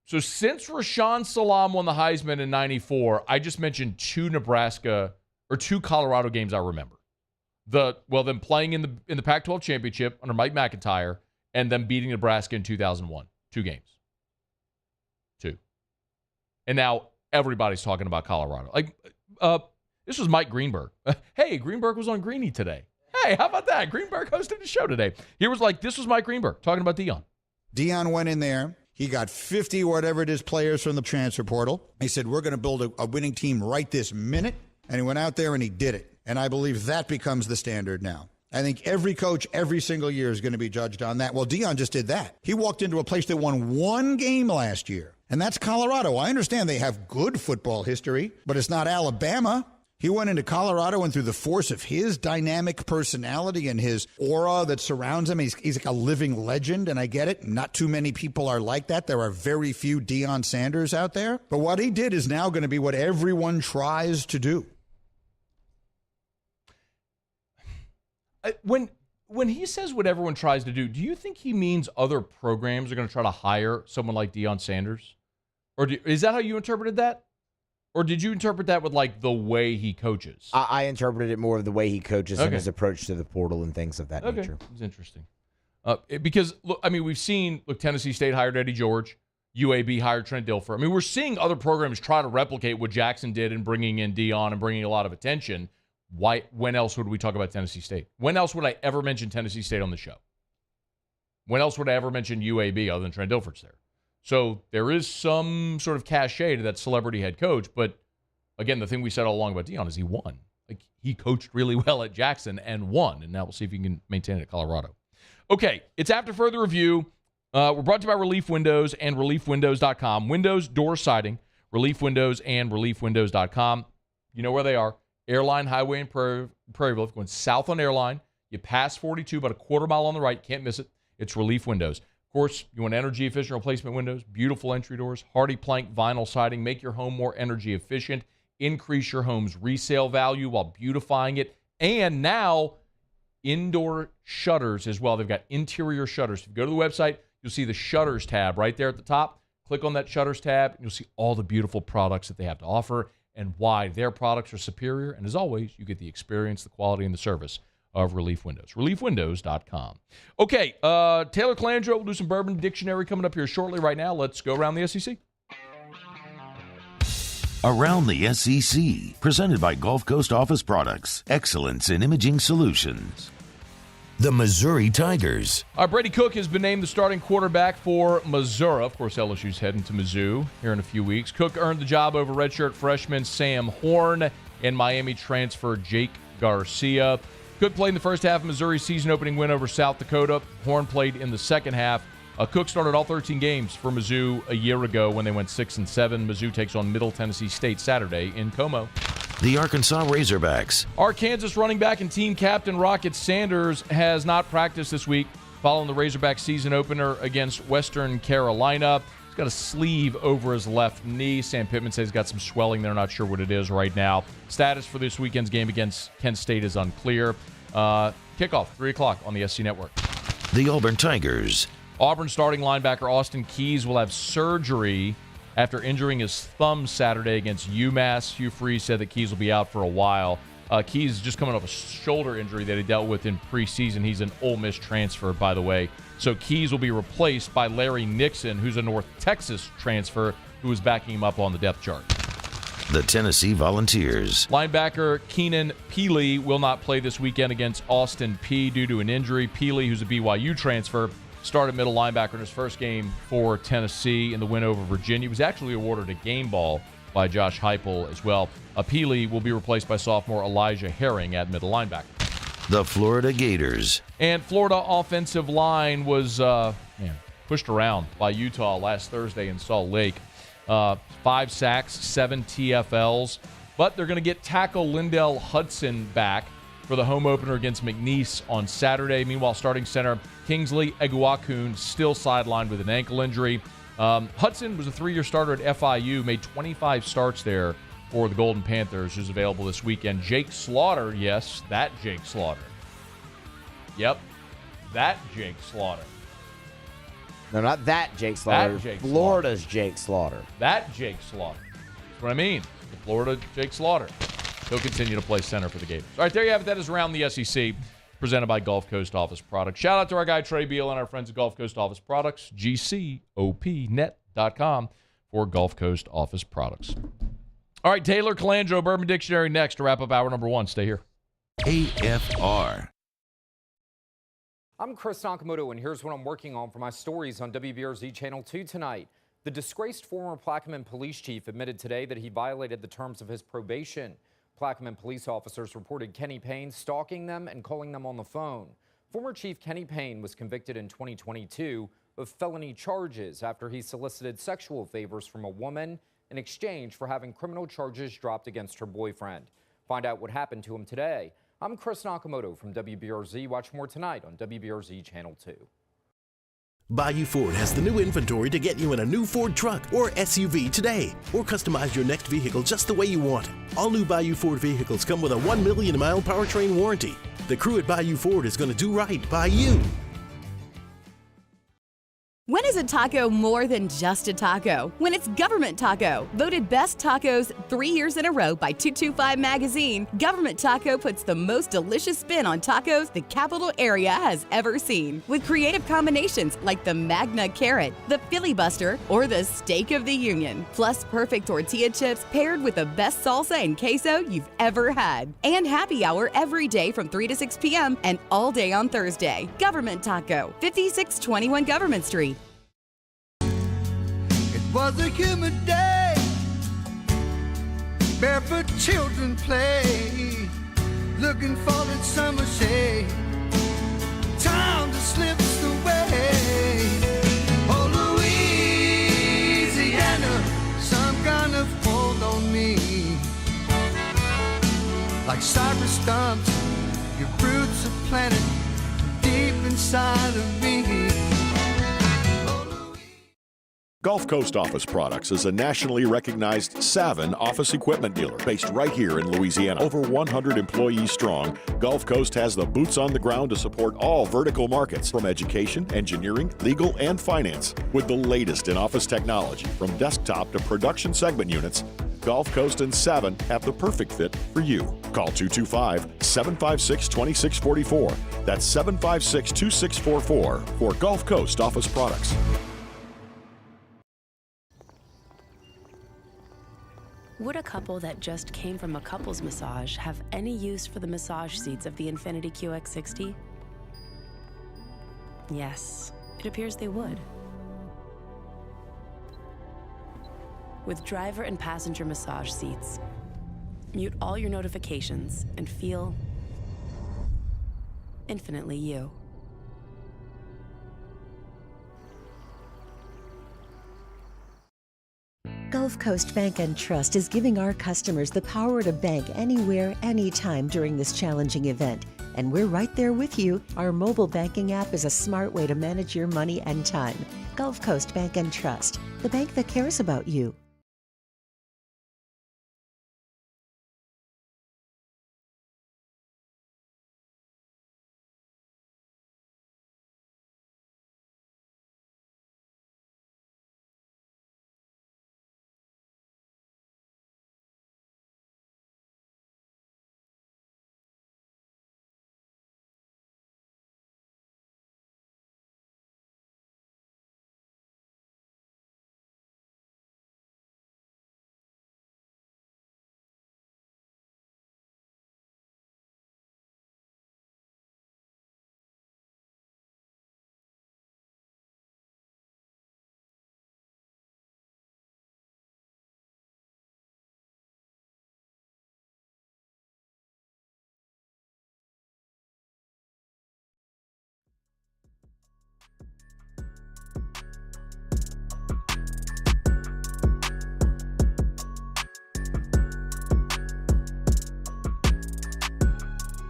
So since Rashaan Salam won the Heisman in 94, I just mentioned two Colorado games I remember. Them playing in the Pac-12 championship under Mike McIntyre and them beating Nebraska in 2001. 2 games. 2. And now everybody's talking about Colorado. This was Mike Greenberg. Hey, Greenberg was on Greeny today. Hey, how about that? Greenberg hosted the show today. This was Mike Greenberg talking about Deion. Deion went in there. He got 50, whatever it is, players from the transfer portal. He said, we're going to build a winning team right this minute. And he went out there and he did it. And I believe that becomes the standard now. I think every coach every single year is going to be judged on that. Well, Deion just did that. He walked into a place that won 1 game last year, and that's Colorado. I understand they have good football history, but it's not Alabama. He went into Colorado, and through the force of his dynamic personality and his aura that surrounds him, he's like a living legend, and I get it. Not too many people are like that. There are very few Deion Sanders out there. But what he did is now going to be what everyone tries to do. When he says what everyone tries to do you think he means other programs are going to try to hire someone like Deion Sanders? Or is that how you interpreted that? Or did you interpret that with, the way he coaches? I interpreted it more of the way he coaches and his approach to the portal and things of that nature. It's interesting. Because, we've seen, Tennessee State hired Eddie George. UAB hired Trent Dilfer. We're seeing other programs try to replicate what Jackson did in bringing in Deion and bringing a lot of attention. When else would we talk about Tennessee State? When else would I ever mention Tennessee State on the show? When else would I ever mention UAB other than Trent Dilfer's there? So there is some sort of cachet to that celebrity head coach, but again, the thing we said all along about Deion is he won. He coached really well at Jackson and won, and now we'll see if he can maintain it at Colorado. Okay, it's After Further Review. We're brought to you by Relief Windows and ReliefWindows.com. Windows, door siding, Relief Windows and ReliefWindows.com. You know where they are. Airline Highway in Prairieville. Going south on Airline, you pass 42, about a quarter mile on the right. Can't miss it. It's Relief Windows. Of course, you want energy efficient replacement windows, beautiful entry doors, hardy plank vinyl siding. Make your home more energy efficient. Increase your home's resale value while beautifying it. And now, indoor shutters as well. They've got interior shutters. If you go to the website, you'll see the shutters tab right there at the top. Click on that shutters tab, and you'll see all the beautiful products that they have to offer and why their products are superior. And as always, you get the experience, the quality, and the service of Relief Windows. ReliefWindows.com. Okay, Taylor Calandro will do some Bourbon Dictionary coming up here shortly. Right now, let's go around the SEC. Around the SEC, presented by Gulf Coast Office Products, excellence in imaging solutions. The Missouri Tigers. Brady Cook has been named the starting quarterback for Missouri. Of course, LSU's heading to Mizzou here in a few weeks. Cook earned the job over redshirt freshman Sam Horn and Miami transfer Jake Garcia. Cook played in the first half of Missouri's season-opening win over South Dakota. Horn played in the second half. Cook started all 13 games for Mizzou a year ago when they went 6-7. Mizzou takes on Middle Tennessee State Saturday in Como. The Arkansas Razorbacks. Arkansas running back and team captain Rocket Sanders has not practiced this week following the Razorbacks season opener against Western Carolina. He's got a sleeve over his left knee. Sam Pittman says he's got some swelling. They're not sure what it is right now. Status for this weekend's game against Kent State is unclear. Kickoff, 3 o'clock on the SC Network. The Auburn Tigers. Auburn starting linebacker Austin Keys will have surgery after injuring his thumb Saturday against UMass. Hugh Freeze said that Keys will be out for a while. Keys is just coming off a shoulder injury that he dealt with in preseason. He's an Ole Miss transfer, by the way. So Keys will be replaced by Larry Nixon, who's a North Texas transfer, who is backing him up on the depth chart. The Tennessee Volunteers. Linebacker Keenan Peely will not play this weekend against Austin Peay due to an injury. Peely, who's a BYU transfer, started middle linebacker in his first game for Tennessee in the win over Virginia. He was actually awarded a game ball by Josh Heupel as well. Peely will be replaced by sophomore Elijah Herring at middle linebacker. The Florida Gators. And Florida offensive line was pushed around by Utah last Thursday in Salt Lake. 5 sacks, 7 TFLs. But they're going to get tackle Lindell Hudson back for the home opener against McNeese on Saturday. Meanwhile, starting center Kingsley Eguakun still sidelined with an ankle injury. Hudson was a 3-year starter at FIU, made 25 starts there for the Golden Panthers, who's available this weekend. Jake Slaughter, yes, that Jake Slaughter. Yep, that Jake Slaughter No, not that Jake Slaughter. That Jake Florida's Jake Slaughter. That Jake Slaughter. That's what I mean. The Florida Jake Slaughter. He'll continue to play center for the Gators. All right, there you have it. That is Around the SEC, presented by Gulf Coast Office Products. Shout out to our guy Trey Beal and our friends at Gulf Coast Office Products, gcopnet.com for Gulf Coast Office Products. All right, Taylor Calandro, Bourbon Dictionary next to wrap up hour number 1. Stay here. AFR. I'm Chris Nakamoto, and here's what I'm working on for my stories on WBRZ Channel 2 tonight. The disgraced former Plaquemine police chief admitted today that he violated the terms of his probation. Plaquemine police officers reported Kenny Payne stalking them and calling them on the phone. Former Chief Kenny Payne was convicted in 2022 of felony charges after he solicited sexual favors from a woman in exchange for having criminal charges dropped against her boyfriend. Find out what happened to him today. I'm Chris Nakamoto from WBRZ. Watch more tonight on WBRZ Channel 2. Bayou Ford has the new inventory to get you in a new Ford truck or SUV today, or customize your next vehicle just the way you want. All new Bayou Ford vehicles come with a 1 million mile powertrain warranty. The crew at Bayou Ford is going to do right by you. When is a taco more than just a taco? When it's Government Taco. Voted best tacos 3 years in a row by 225 Magazine, Government Taco puts the most delicious spin on tacos the capital area has ever seen. With creative combinations like the Magna Carrot, the Filibuster, or the Steak of the Union. Plus perfect tortilla chips paired with the best salsa and queso you've ever had. And happy hour every day from 3 to 6 p.m. and all day on Thursday. Government Taco, 5621 Government Street. Was a humid day, barefoot children play, looking for that summer shade. Time just slips away. Oh, Louisiana, some kind of hold on me. Like cypress stumps, your roots are planted deep inside of me. Gulf Coast Office Products is a nationally recognized Savin office equipment dealer based right here in Louisiana. Over 100 employees strong, Gulf Coast has the boots on the ground to support all vertical markets, from education, engineering, legal, and finance. With the latest in office technology, from desktop to production segment units, Gulf Coast and Savin have the perfect fit for you. Call 225-756-2644. That's 756-2644 for Gulf Coast Office Products. Would a couple that just came from a couples massage have any use for the massage seats of the Infiniti QX60? Yes, it appears they would. With driver and passenger massage seats, mute all your notifications and feel infinitely you. Gulf Coast Bank and Trust is giving our customers the power to bank anywhere, anytime during this challenging event. And we're right there with you. Our mobile banking app is a smart way to manage your money and time. Gulf Coast Bank and Trust, the bank that cares about you.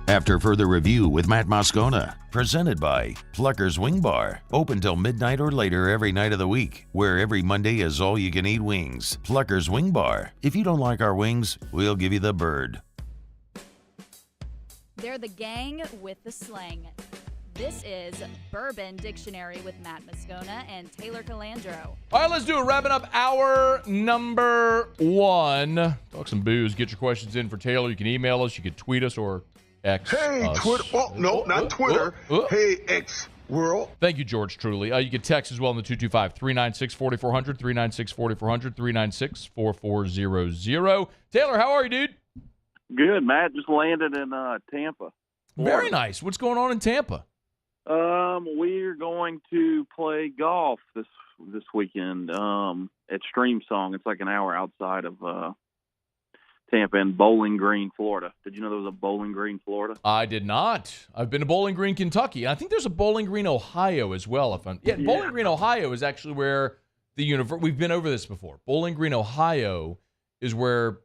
After further review with Matt Moscona, presented by Plucker's Wing Bar, open till midnight or later every night of the week, where every Monday is all-you-can-eat wings. Plucker's Wing Bar. If you don't like our wings, we'll give you the bird. They're the gang with the slang. This is Bourbon Dictionary with Matt Moscona and Taylor Calandro. All right, let's do it. Wrapping up hour number 1. Talk some booze. Get your questions in for Taylor. You can email us. You can tweet us or X us. Twitter. Oh, no, not Twitter. Hey, X world. Thank you, George, truly. You can text as well in the 225-396-4400, 396-4400, 396-4400. Taylor, how are you, dude? Good, Matt. Just landed in Tampa. Very nice. What's going on in Tampa? We're going to play golf this weekend at Stream Song. It's like an hour outside of Tampa in Bowling Green, Florida. Did you know there was a Bowling Green, Florida? I did not. I've been to Bowling Green, Kentucky. I think there's a Bowling Green, Ohio as well. Bowling Green, Ohio is actually where we've been over this before. Bowling Green, Ohio is where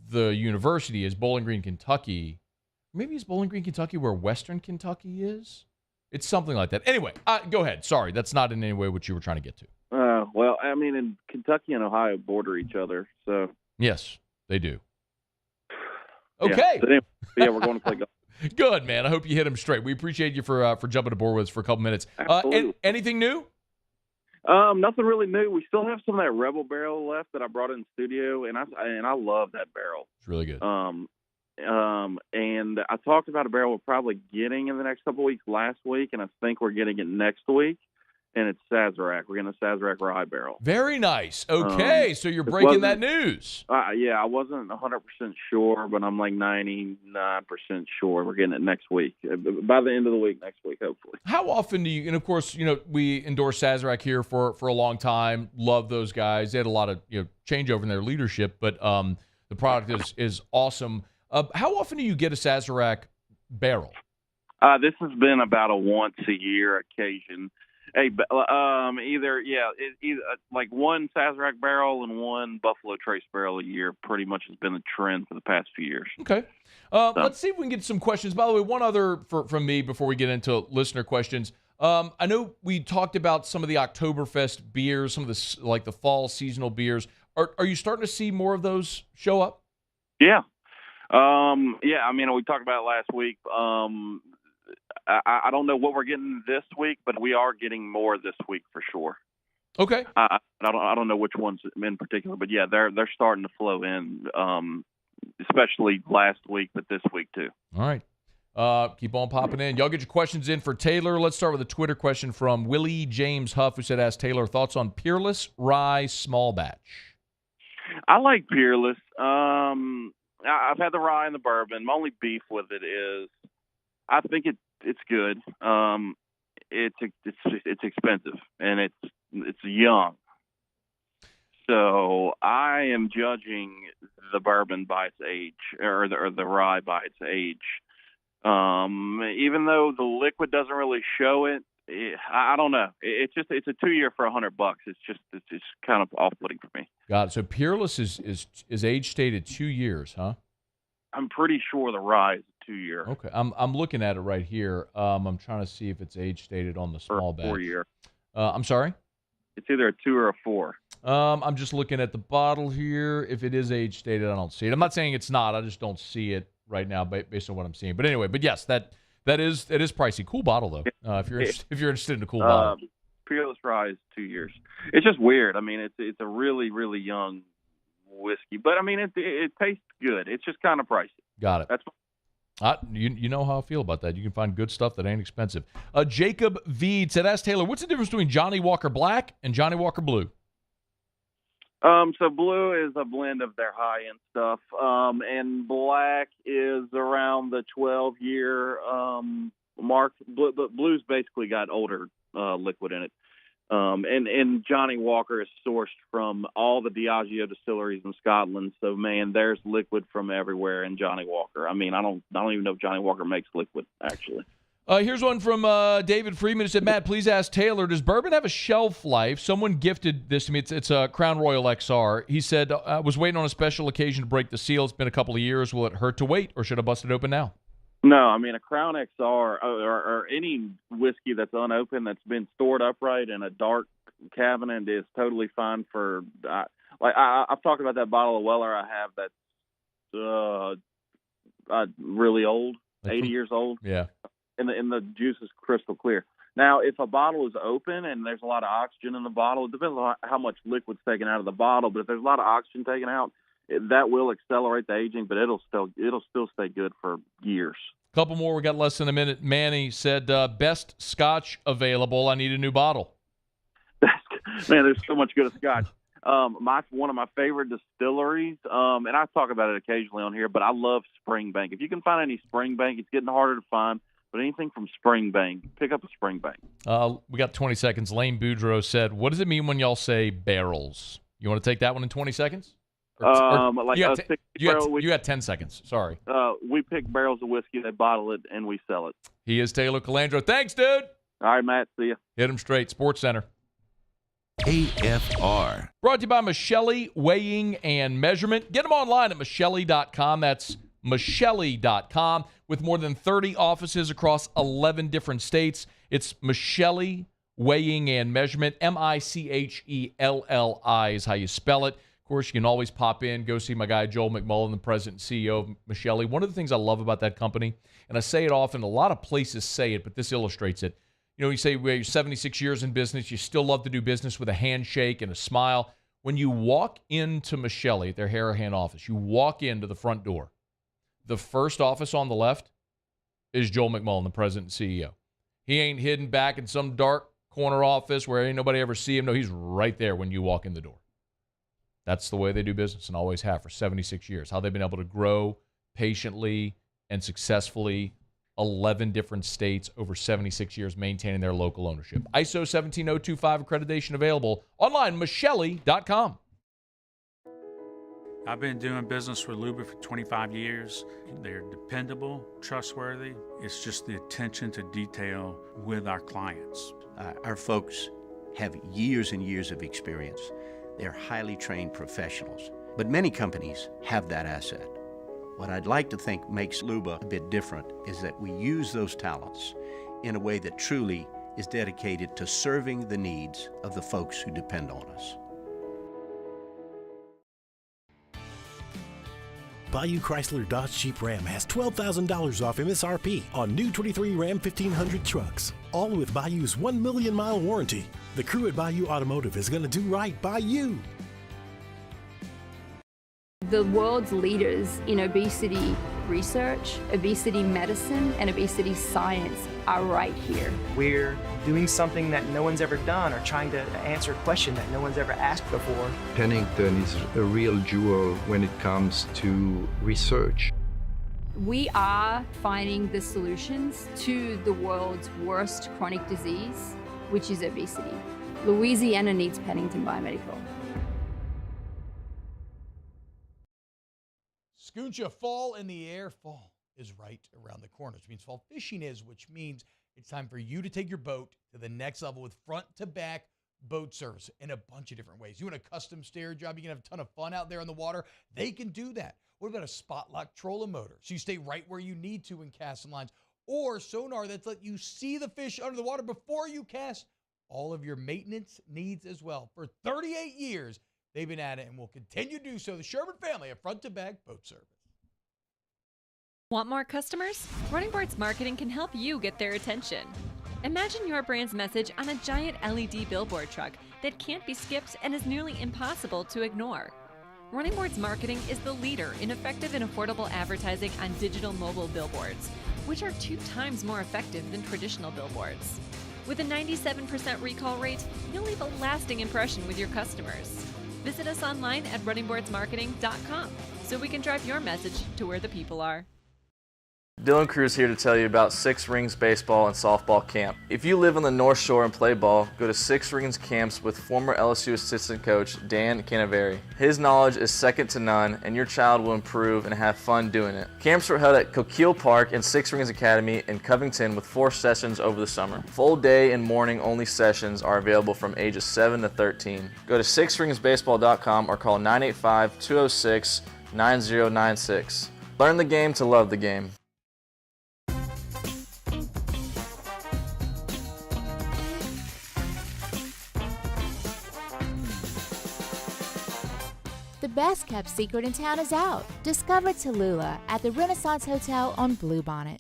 the university is. Bowling Green, Kentucky. Maybe it's Bowling Green, Kentucky where Western Kentucky is? It's something like that. Anyway, go ahead. Sorry, that's not in any way what you were trying to get to. Well, I mean, in Kentucky and Ohio border each other, so. Yes, they do. Okay. Yeah, we're going to play golf. Good, man. I hope you hit them straight. We appreciate you for jumping aboard with us for a couple minutes. Anything new? Nothing really new. We still have some of that Rebel barrel left that I brought in the studio, and I love that barrel. It's really good. And I talked about a barrel we're probably getting in the next couple of weeks last week, and I think we're getting it next week. And it's Sazerac. We're getting a Sazerac rye barrel. Very nice. Okay, so you're breaking that news. Yeah, I wasn't 100% sure, but I'm like 99% sure we're getting it next week. By the end of the week next week, hopefully. How often do you, and of course, we endorse Sazerac here for a long time. Love those guys. They had a lot of changeover in their leadership, but the product is awesome. How often do you get a Sazerac barrel? This has been about a once a year occasion. Hey, either like one Sazerac barrel and one Buffalo Trace barrel a year pretty much has been the trend for the past few years. Okay. Let's see if we can get some questions. By the way, one other from me before we get into listener questions. I know we talked about some of the Oktoberfest beers, some of the fall seasonal beers. Are you starting to see more of those show up? Yeah. I mean, we talked about it last week. I don't know what we're getting this week, but we are getting more this week for sure. Okay. I don't know which ones in particular, but yeah, they're starting to flow in, especially last week, but this week too. All right. Keep on popping in. Y'all get your questions in for Taylor. Let's start with a Twitter question from Willie James Huff, who said, ask Taylor thoughts on Peerless Rye Small Batch. I like Peerless. I've had the rye and the bourbon. My only beef with it is I think it's good. It's expensive and it's young. So I am judging the bourbon by its age, or the rye by its age. Even though the liquid doesn't really show it, I don't know. It's a 2-year for $100. It's kind of off-putting for me. Got it. So Peerless is age stated 2 years, huh? I'm pretty sure the rye is 2-year. Okay, I'm looking at it right here. I'm trying to see if it's age stated on the small batch. 4-year. I'm sorry? It's either a 2 or a 4. I'm just looking at the bottle here. If it is age stated, I don't see it. I'm not saying it's not. I just don't see it right now based on what I'm seeing. But anyway, yes, that is pricey. Cool bottle though. If you're interested in a cool bottle. Peerless rye is 2 years. It's just weird. I mean, it's a really, really young whiskey, but I mean, it tastes good. It's just kind of pricey. Got it. That's you know how I feel about that. You can find good stuff that ain't expensive. Jacob V said, ask Taylor, what's the difference between Johnny Walker Black and Johnny Walker Blue? So blue is a blend of their high-end stuff, and black is around the 12-year mark. Blue's basically got older liquid in it. And Johnny Walker is sourced from all the Diageo distilleries in Scotland. So, man, there's liquid from everywhere in Johnny Walker. I mean, I don't even know if Johnny Walker makes liquid, actually. Here's one from David Freeman who said, Matt, please ask Taylor, does bourbon have a shelf life? Someone gifted this to me. It's a Crown Royal XR. He said, I was waiting on a special occasion to break the seal. It's been a couple of years. Will it hurt to wait, or should I bust it open now? No, I mean, a Crown XR or any whiskey that's unopened that's been stored upright in a dark cabinet is totally fine for I've talked about that bottle of Weller I have that's really old, 80 years old. Yeah. and the juice is crystal clear. Now, if a bottle is open and there's a lot of oxygen in the bottle, it depends on how much liquid's taken out of the bottle. But if there's a lot of oxygen taken out, that will accelerate the aging, but it'll still stay good for years. Couple more. We got less than a minute. Manny said, best scotch available. I need a new bottle. Man, there's so much good scotch. One of my favorite distilleries, and I talk about it occasionally on here, but I love Springbank. If you can find any Springbank, it's getting harder to find, but anything from Springbank, pick up a Springbank. We got 20 seconds. Lane Boudreau said, what does it mean when y'all say barrels? You want to take that one in 20 seconds? You had 10 seconds. Sorry. We pick barrels of whiskey, they bottle it, and we sell it. He is Taylor Calandro. Thanks, dude. All right, Matt. See ya. Hit him straight. Sports Center. AFR. Brought to you by Michelli Weighing and Measurement. Get them online at Michelli.com. That's Michelli.com. With more than 30 offices across 11 different states. It's Michelli Weighing and Measurement. Michelli is how you spell it. Of course, you can always pop in, go see my guy Joel McMullen, the president and CEO of Michelli. One of the things I love about that company, and I say it often, a lot of places say it, but this illustrates it. You know, you say, well, you're 76 years in business, you still love to do business with a handshake and a smile. When you walk into Michelli, their Harahan office, you walk into the front door. The first office on the left is Joel McMullen, the president and CEO. He ain't hidden back in some dark corner office where ain't nobody ever see him. No, he's right there when you walk in the door. That's the way they do business and always have for 76 years. How they've been able to grow patiently and successfully 11 different states over 76 years, maintaining their local ownership. ISO 17025 accreditation available online, Michelli.com. I've been doing business with Luba for 25 years. They're dependable, trustworthy. It's just the attention to detail with our clients. Our folks have years and years of experience. They're highly trained professionals, but many companies have that asset. What I'd like to think makes Luba a bit different is that we use those talents in a way that truly is dedicated to serving the needs of the folks who depend on us. Bayou Chrysler Dodge Jeep Ram has $12,000 off MSRP on new 23 Ram 1500 trucks, all with Bayou's 1 million mile warranty. The crew at Bayou Automotive is going to do right by you. The world's leaders in obesity research, obesity medicine, and obesity science are right here. We're doing something that no one's ever done or trying to answer a question that no one's ever asked before. Pennington is a real jewel when it comes to research. We are finding the solutions to the world's worst chronic disease, which is obesity. Louisiana needs Pennington Biomedical. Scooncha, fall in the air. Fall is right around the corner, which means fall fishing is, which means it's time for you to take your boat to the next level with front-to-back boat service in a bunch of different ways. You want a custom stair job, you can have a ton of fun out there on the water. They can do that. What about a spot lock trolling motor? So you stay right where you need to in casting lines. Or sonar that's let you see the fish under the water before you cast. All of your maintenance needs as well. For 38 years, they've been at it and will continue to do so. The Sherman family of front-to-back boat service. Want more customers? Running Boards Marketing can help you get their attention. Imagine your brand's message on a giant LED billboard truck that can't be skipped and is nearly impossible to ignore. Running Boards Marketing is the leader in effective and affordable advertising on digital mobile billboards, which are 2 times more effective than traditional billboards. With a 97% recall rate, you'll leave a lasting impression with your customers. Visit us online at runningboardsmarketing.com so we can drive your message to where the people are. Dylan Cruz here to tell you about Six Rings Baseball and Softball Camp. If you live on the North Shore and play ball, go to Six Rings Camps with former LSU assistant coach Dan Canaveri. His knowledge is second to none, and your child will improve and have fun doing it. Camps were held at Coquille Park and Six Rings Academy in Covington with 4 sessions over the summer. Full day and morning only sessions are available from ages 7 to 13. Go to sixringsbaseball.com or call 985-206-9096. Learn the game to love the game. The best kept secret in town is out. Discover Tallulah at the Renaissance Hotel on Bluebonnet.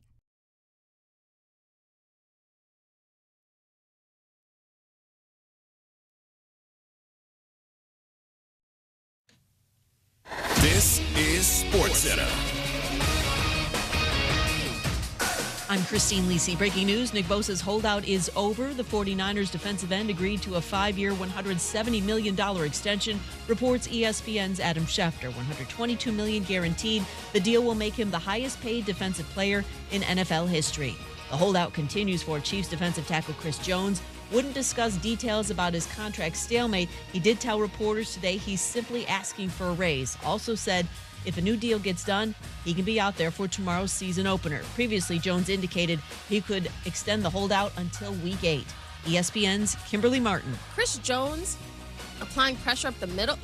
Sports Center. I'm Christine Lisi. Breaking news, Nick Bosa's holdout is over. The 49ers defensive end agreed to a 5-year, $170 million extension, reports ESPN's Adam Schefter. $122 million guaranteed. The deal will make him the highest paid defensive player in NFL history. The holdout continues for Chiefs defensive tackle Chris Jones. Wouldn't discuss details about his contract stalemate. He did tell reporters today he's simply asking for a raise. Also said if a new deal gets done, he can be out there for tomorrow's season opener. Previously, Jones indicated he could extend the holdout until Week 8. ESPN's Kimberly Martin. Chris Jones applying pressure up the middle,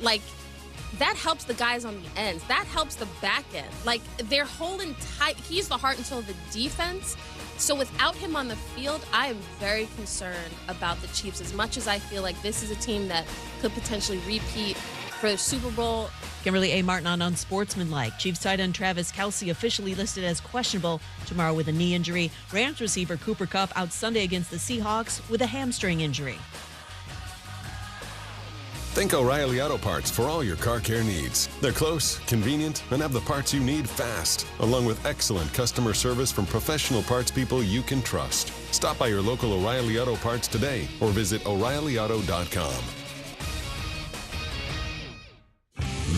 that helps the guys on the ends. That helps the back end. They're holding tight. He's the heart and soul of the defense. So without him on the field, I am very concerned about the Chiefs, as much as I feel like this is a team that could potentially repeat for the Super Bowl. Kimberly A. Martin on Unsportsmanlike. Chiefs tight end Travis Kelce officially listed as questionable tomorrow with a knee injury. Rams receiver Cooper Kupp out Sunday against the Seahawks with a hamstring injury. Think O'Reilly Auto Parts for all your car care needs. They're close, convenient, and have the parts you need fast, along with excellent customer service from professional parts people you can trust. Stop by your local O'Reilly Auto Parts today or visit O'ReillyAuto.com.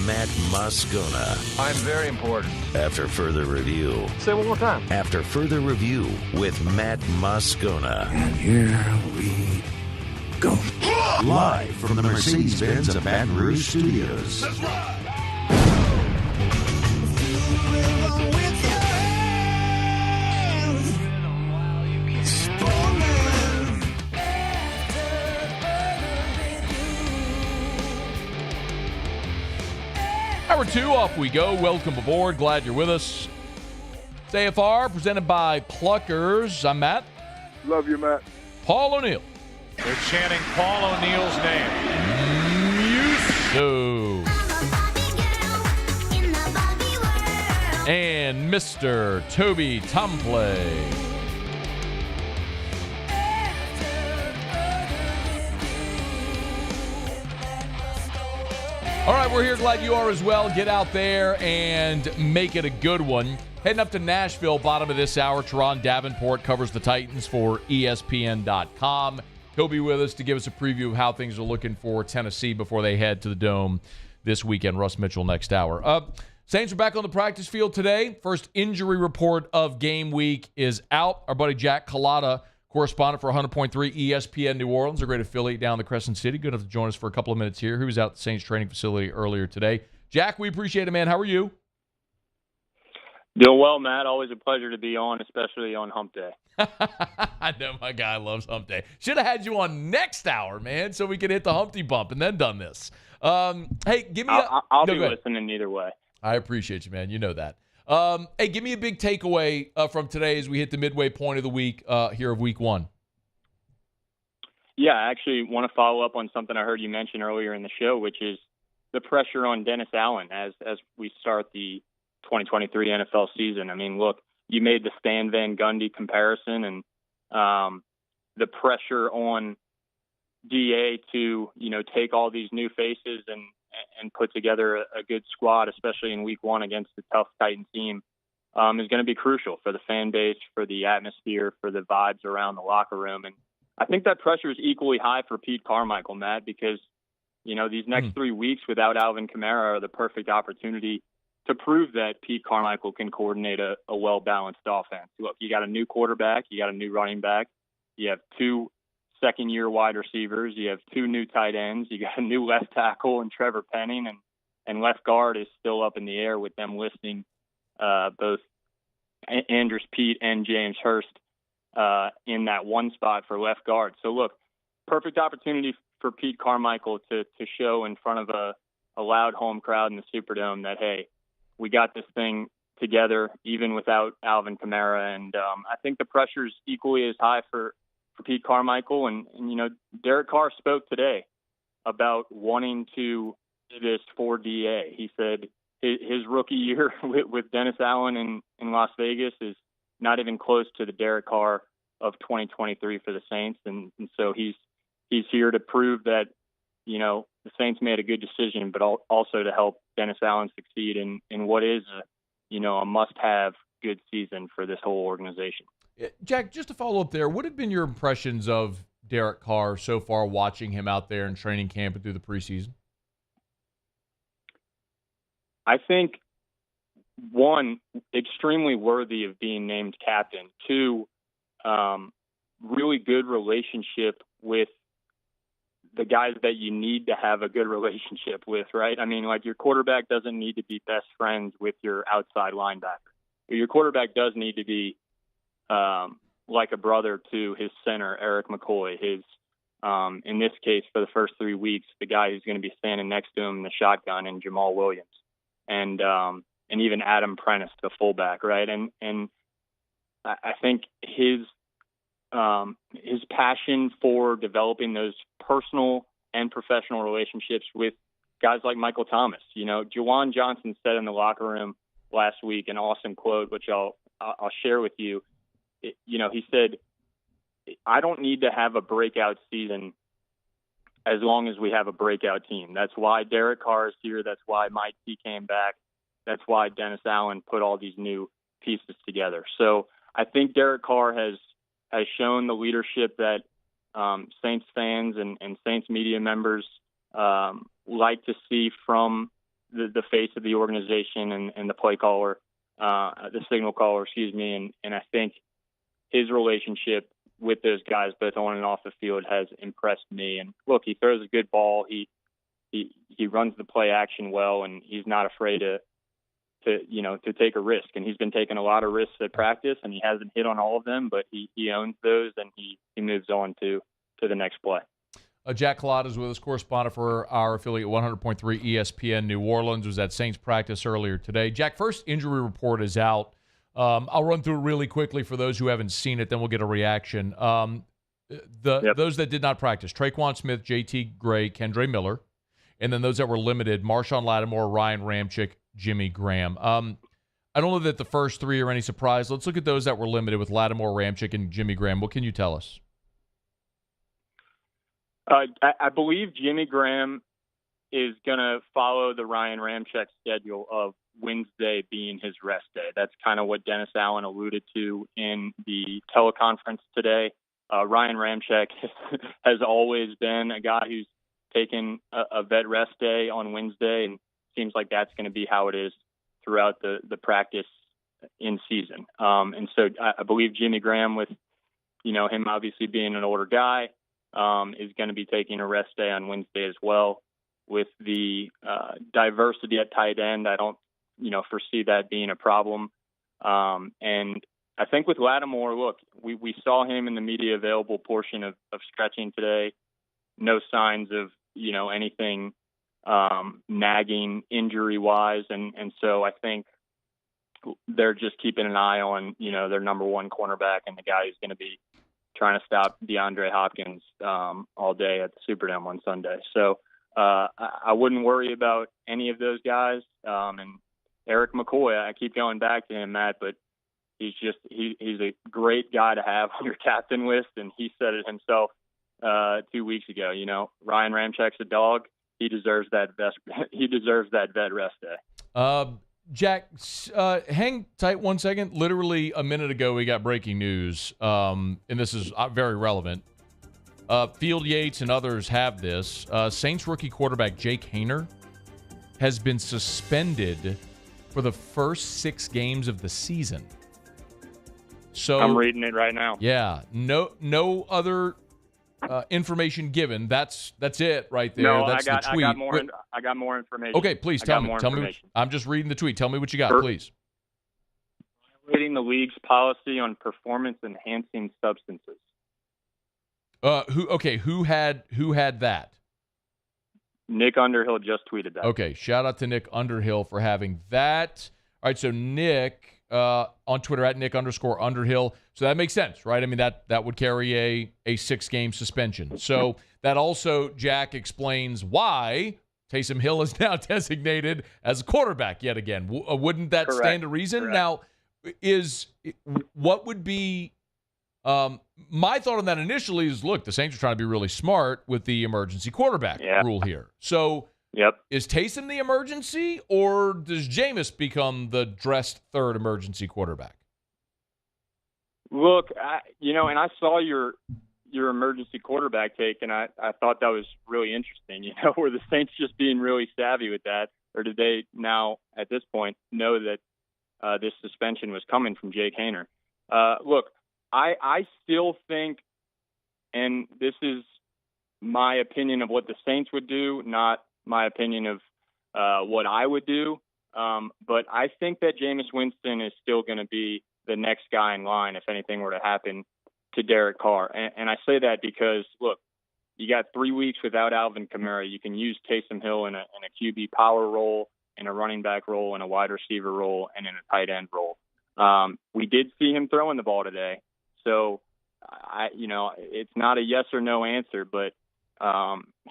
Matt Moscona. I'm very important. After further review. Say it one more time. After further review with Matt Moscona. And here we go. Live from the Mercedes-Benz of Baton Rouge Studios. That's right. Hour 2, off we go. Welcome aboard. Glad you're with us. It's AFR, presented by Pluckers. I'm Matt. Love you, Matt. Paul O'Neill. They're chanting Paul O'Neill's name. Musso. And Mr. Toby Tomplay. All right, we're here. Glad you are as well. Get out there and make it a good one. Heading up to Nashville, bottom of this hour. Turron Davenport covers the Titans for ESPN.com. He'll be with us to give us a preview of how things are looking for Tennessee before they head to the Dome this weekend. Russ Mitchell next hour. Saints are back on the practice field today. First injury report of game week is out. Our buddy Jack Culotta, correspondent for 100.3 ESPN New Orleans, a great affiliate down in the Crescent City. Good enough to join us for a couple of minutes here. He was out at the Saints training facility earlier today. Jack, we appreciate it, man. How are you? Doing well, Matt. Always a pleasure to be on, especially on Hump Day. I know my guy loves Hump Day. Should have had you on next hour, man, so we could hit the Humpty Bump and then done this. Hey, give me I'll be listening either way. I appreciate you, man. You know that. Hey, give me a big takeaway from today as we hit the midway point of the week here of week 1. Yeah, I actually want to follow up on something I heard you mention earlier in the show, which is the pressure on Dennis Allen as we start the 2023 NFL season. I mean, look, you made the Stan Van Gundy comparison, and the pressure on DA to, take all these new faces and put together a good squad, especially in week 1 against the tough Titan team, is going to be crucial for the fan base, for the atmosphere, for the vibes around the locker room. And I think that pressure is equally high for Pete Carmichael, Matt, because, these next 3 weeks without Alvin Kamara are the perfect opportunity to prove that Pete Carmichael can coordinate a well-balanced offense. Look, you got a new quarterback, you got a new running back, you have 2 second-year wide receivers, you have 2 new tight ends, you got a new left tackle and Trevor Penning, and left guard is still up in the air with them listing both Andrews Pete and James Hurst in that one spot for left guard. So look, perfect opportunity for Pete Carmichael to show in front of a loud home crowd in the Superdome that, hey, we got this thing together even without Alvin Kamara. And I think the pressure is equally as high for Pete Carmichael. And Derek Carr spoke today about wanting to do this for DA. He said his rookie year with Dennis Allen in Las Vegas is not even close to the Derek Carr of 2023 for the Saints. And so he's here to prove that, the Saints made a good decision, but also to help Dennis Allen succeed in what is, a must-have good season for this whole organization. Jack, just to follow up there, what have been your impressions of Derek Carr so far, watching him out there in training camp and through the preseason? I think, one, extremely worthy of being named captain. Two, really good relationship with the guys that you need to have a good relationship with, right? I mean, like, your quarterback doesn't need to be best friends with your outside linebacker. Your quarterback does need to be like a brother to his center, Eric McCoy, his, in this case, for the first 3 weeks, the guy who's going to be standing next to him in the shotgun, and Jamal Williams, and even Adam Prentice, the fullback, right? And I think his passion for developing those personal and professional relationships with guys like Michael Thomas. Juwan Johnson said in the locker room last week, an awesome quote, which I'll share with you. He said, "I don't need to have a breakout season as long as we have a breakout team. That's why Derek Carr is here. That's why Mike T came back. That's why Dennis Allen put all these new pieces together." So I think Derek Carr has shown the leadership that Saints fans and Saints media members like to see from the face of the organization and the play caller, the signal caller, and I think his relationship with those guys, both on and off the field, has impressed me. And look, he throws a good ball. He runs the play action well, and he's not afraid to take a risk. And he's been taking a lot of risks at practice, and he hasn't hit on all of them, but he owns those, and he moves on to the next play. Jack Culotta is with us, correspondent for our affiliate 100.3 ESPN New Orleans, was at Saints practice earlier today. Jack, first injury report is out. I'll run through it really quickly for those who haven't seen it, then we'll get a reaction. Those that did not practice: Traquan Smith, J.T. Gray, Kendre Miller, and then those that were limited: Marshawn Lattimore, Ryan Ramczyk, Jimmy Graham. I don't know that the first three are any surprise. Let's look at those that were limited with Lattimore, Ramczyk, and Jimmy Graham. What can you tell us? I believe Jimmy Graham is going to follow the Ryan Ramczyk schedule of Wednesday being his rest day. That's kind of what Dennis Allen alluded to in the teleconference today. Ryan Ramczyk has always been a guy who's taken a vet rest day on Wednesday, and seems like that's going to be how it is throughout the practice in season. And so I believe Jimmy Graham, with him obviously being an older guy, is going to be taking a rest day on Wednesday as well. With the diversity at tight end, I don't foresee that being a problem. And I think with Lattimore, look, we saw him in the media available portion of stretching today. No signs of anything nagging injury-wise, and so I think they're just keeping an eye on their number one cornerback and the guy who's going to be trying to stop DeAndre Hopkins all day at the Superdome on Sunday. So I wouldn't worry about any of those guys. And Eric McCoy, I keep going back to him, Matt, but he's a great guy to have on your captain list, and he said it himself 2 weeks ago. Ryan Ramczyk's a dog. He deserves that vet rest day. Jack, hang tight 1 second. Literally a minute ago, we got breaking news, and this is very relevant. Field Yates and others have this. Saints rookie quarterback Jake Haener has been suspended for the first 6 games of the season. So I'm reading it right now. Yeah, no other information given. That's it right there. No, that's the tweet. I got more information. Okay, please tell me. Tell me. I'm just reading the tweet. Tell me what you got, please. Violating the league's policy on performance-enhancing substances. Who had that? Nick Underhill just tweeted that. Okay, shout out to Nick Underhill for having that. All right, so Nick on Twitter at Nick_Underhill. So that makes sense, right? I mean, that would carry a 6-game suspension. So that also, Jack, explains why Taysom Hill is now designated as a quarterback yet again. Wouldn't that stand to reason? Correct. Now, what would be My thought on that initially is, look, the Saints are trying to be really smart with the emergency quarterback rule here. So is Taysom the emergency, or does Jameis become the dressed third emergency quarterback? Look, and I saw your emergency quarterback take, and I thought that was really interesting. Were the Saints just being really savvy with that, or did they now, at this point, know that this suspension was coming from Jake Haener? Look, I still think, and this is my opinion of what the Saints would do, not my opinion of what I would do, but I think that Jameis Winston is still going to be the next guy in line if anything were to happen to Derek Carr. And I say that because, look, you got 3 weeks without Alvin Kamara. You can use Taysom Hill in a QB power role, in a running back role, in a wide receiver role, and in a tight end role. We did see him throwing the ball today. So, it's not a yes or no answer, but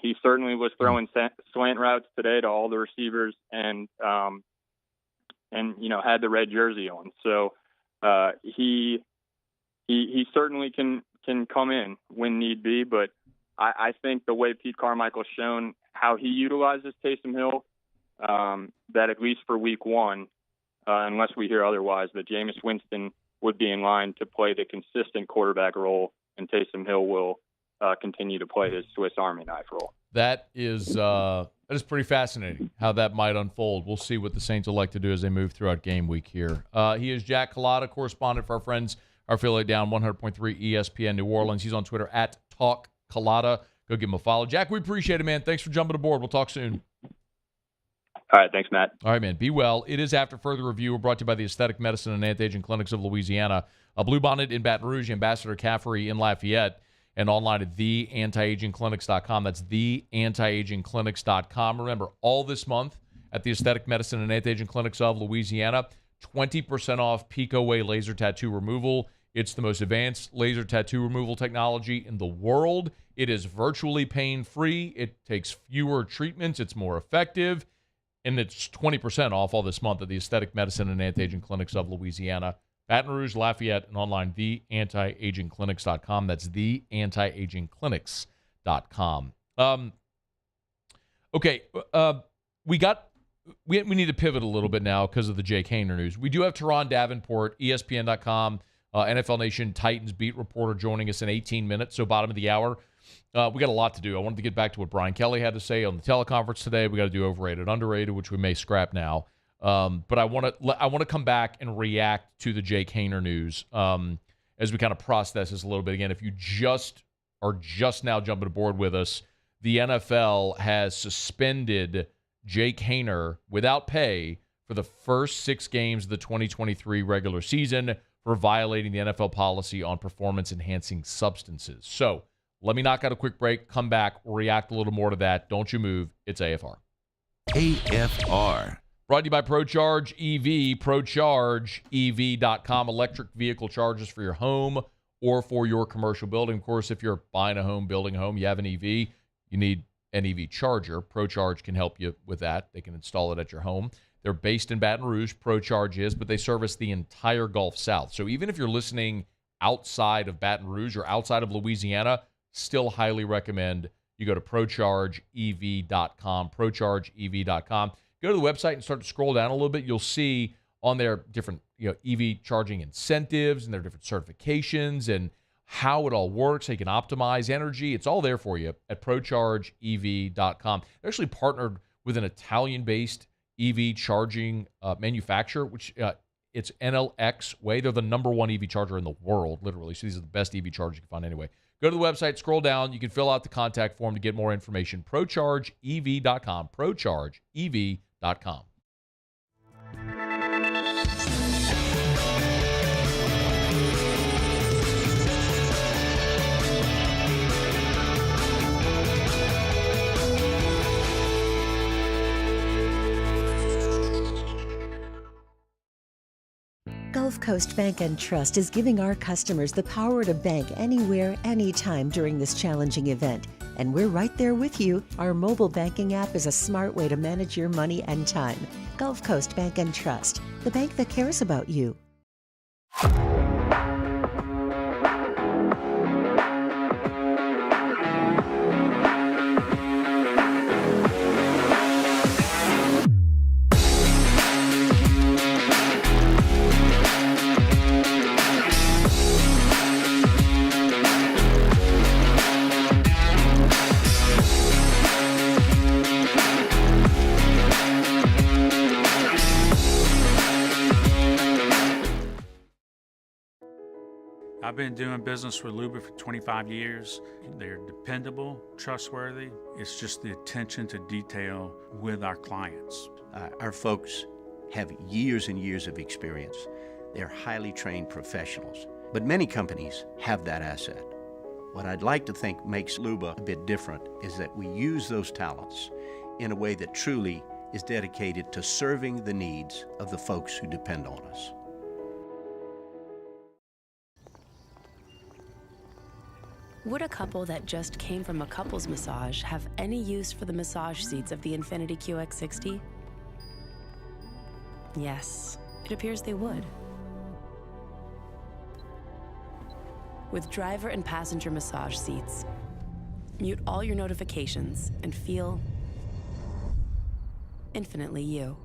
he certainly was throwing slant routes today to all the receivers and had the red jersey on. So he certainly can come in when need be, but I think the way Pete Carmichael's shown how he utilizes Taysom Hill, that at least for week one, unless we hear otherwise, that Jameis Winston would be in line to play the consistent quarterback role, and Taysom Hill will continue to play his Swiss Army knife role. That is pretty fascinating how that might unfold. We'll see what the Saints will like to do as they move throughout game week here. He is Jack Culotta, correspondent for our friends, our affiliate down 100.3 ESPN New Orleans. He's on Twitter at Talk Culotta. Go give him a follow. Jack, we appreciate it, man. Thanks for jumping aboard. We'll talk soon. All right, thanks, Matt. All right, man. Be well. It is After Further Review. We're brought to you by the Aesthetic Medicine and Anti-Aging Clinics of Louisiana, a Bluebonnet in Baton Rouge, Ambassador Caffrey in Lafayette, and online at theantiagingclinics.com. That's theantiagingclinics.com. Remember, all this month at the Aesthetic Medicine and Anti-Aging Clinics of Louisiana, 20% off Pico Way laser tattoo removal. It's the most advanced laser tattoo removal technology in the world. It is virtually pain-free. It takes fewer treatments. It's more effective. And it's 20% off all this month at the Aesthetic Medicine and Anti-Aging Clinics of Louisiana. Baton Rouge, Lafayette, and online, theantiagingclinics.com. That's theantiagingclinics.com. Okay, we need to pivot a little bit now because of the Jake Haener news. We do have Turron Davenport, ESPN.com, NFL Nation Titans beat reporter joining us in 18 minutes, so bottom of the hour. We got a lot to do. I wanted to get back to what Brian Kelly had to say on the teleconference today. We got to do overrated, underrated, which we may scrap now. But I want to come back and react to the Jake Haener news as we kind of process this a little bit. Again, if you are just now jumping aboard with us, the NFL has suspended Jake Haener without pay for the first 6 games of the 2023 regular season for violating the NFL policy on performance-enhancing substances. So let me knock out a quick break, come back, react a little more to that. Don't you move. It's AFR. AFR. Brought to you by ProCharge EV, ProChargeEV.com. Electric vehicle chargers for your home or for your commercial building. Of course, if you're buying a home, building a home, you have an EV, you need an EV charger. ProCharge can help you with that. They can install it at your home. They're based in Baton Rouge, ProCharge is, but they service the entire Gulf South. So even if you're listening outside of Baton Rouge or outside of Louisiana, still highly recommend you go to ProChargeEV.com, ProChargeEV.com. Go to the website and start to scroll down a little bit. You'll see on there different EV charging incentives and their different certifications and how it all works. How you can optimize energy. It's all there for you at ProChargeEV.com. They're actually partnered with an Italian-based EV charging manufacturer, which it's NLX Way. They're the #1 EV charger in the world, literally. So these are the best EV chargers you can find anyway. Go to the website, scroll down. You can fill out the contact form to get more information. ProChargeEV.com. ProChargeEV.com. Gulf Coast Bank and Trust is giving our customers the power to bank anywhere, anytime during this challenging event. And we're right there with you. Our mobile banking app is a smart way to manage your money and time. Gulf Coast Bank and Trust, the bank that cares about you. I've been doing business with Luba for 25 years. They're dependable, trustworthy. It's just the attention to detail with our clients. Our folks have years and years of experience. They're highly trained professionals. But many companies have that asset. What I'd like to think makes Luba a bit different is that we use those talents in a way that truly is dedicated to serving the needs of the folks who depend on us. Would a couple that just came from a couples massage have any use for the massage seats of the Infiniti QX60? Yes, it appears they would. With driver and passenger massage seats, mute all your notifications and feel infinitely you.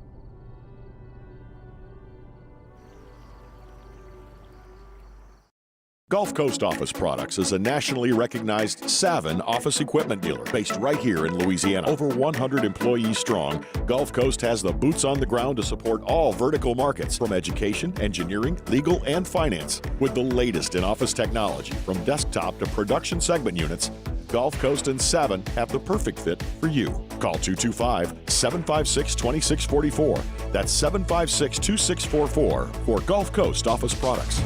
Gulf Coast Office Products is a nationally recognized Savin office equipment dealer based right here in Louisiana. Over 100 employees strong, Gulf Coast has the boots on the ground to support all vertical markets from education, engineering, legal, and finance. With the latest in office technology from desktop to production segment units, Gulf Coast and Savin have the perfect fit for you. Call 225-756-2644. That's 756-2644 for Gulf Coast Office Products.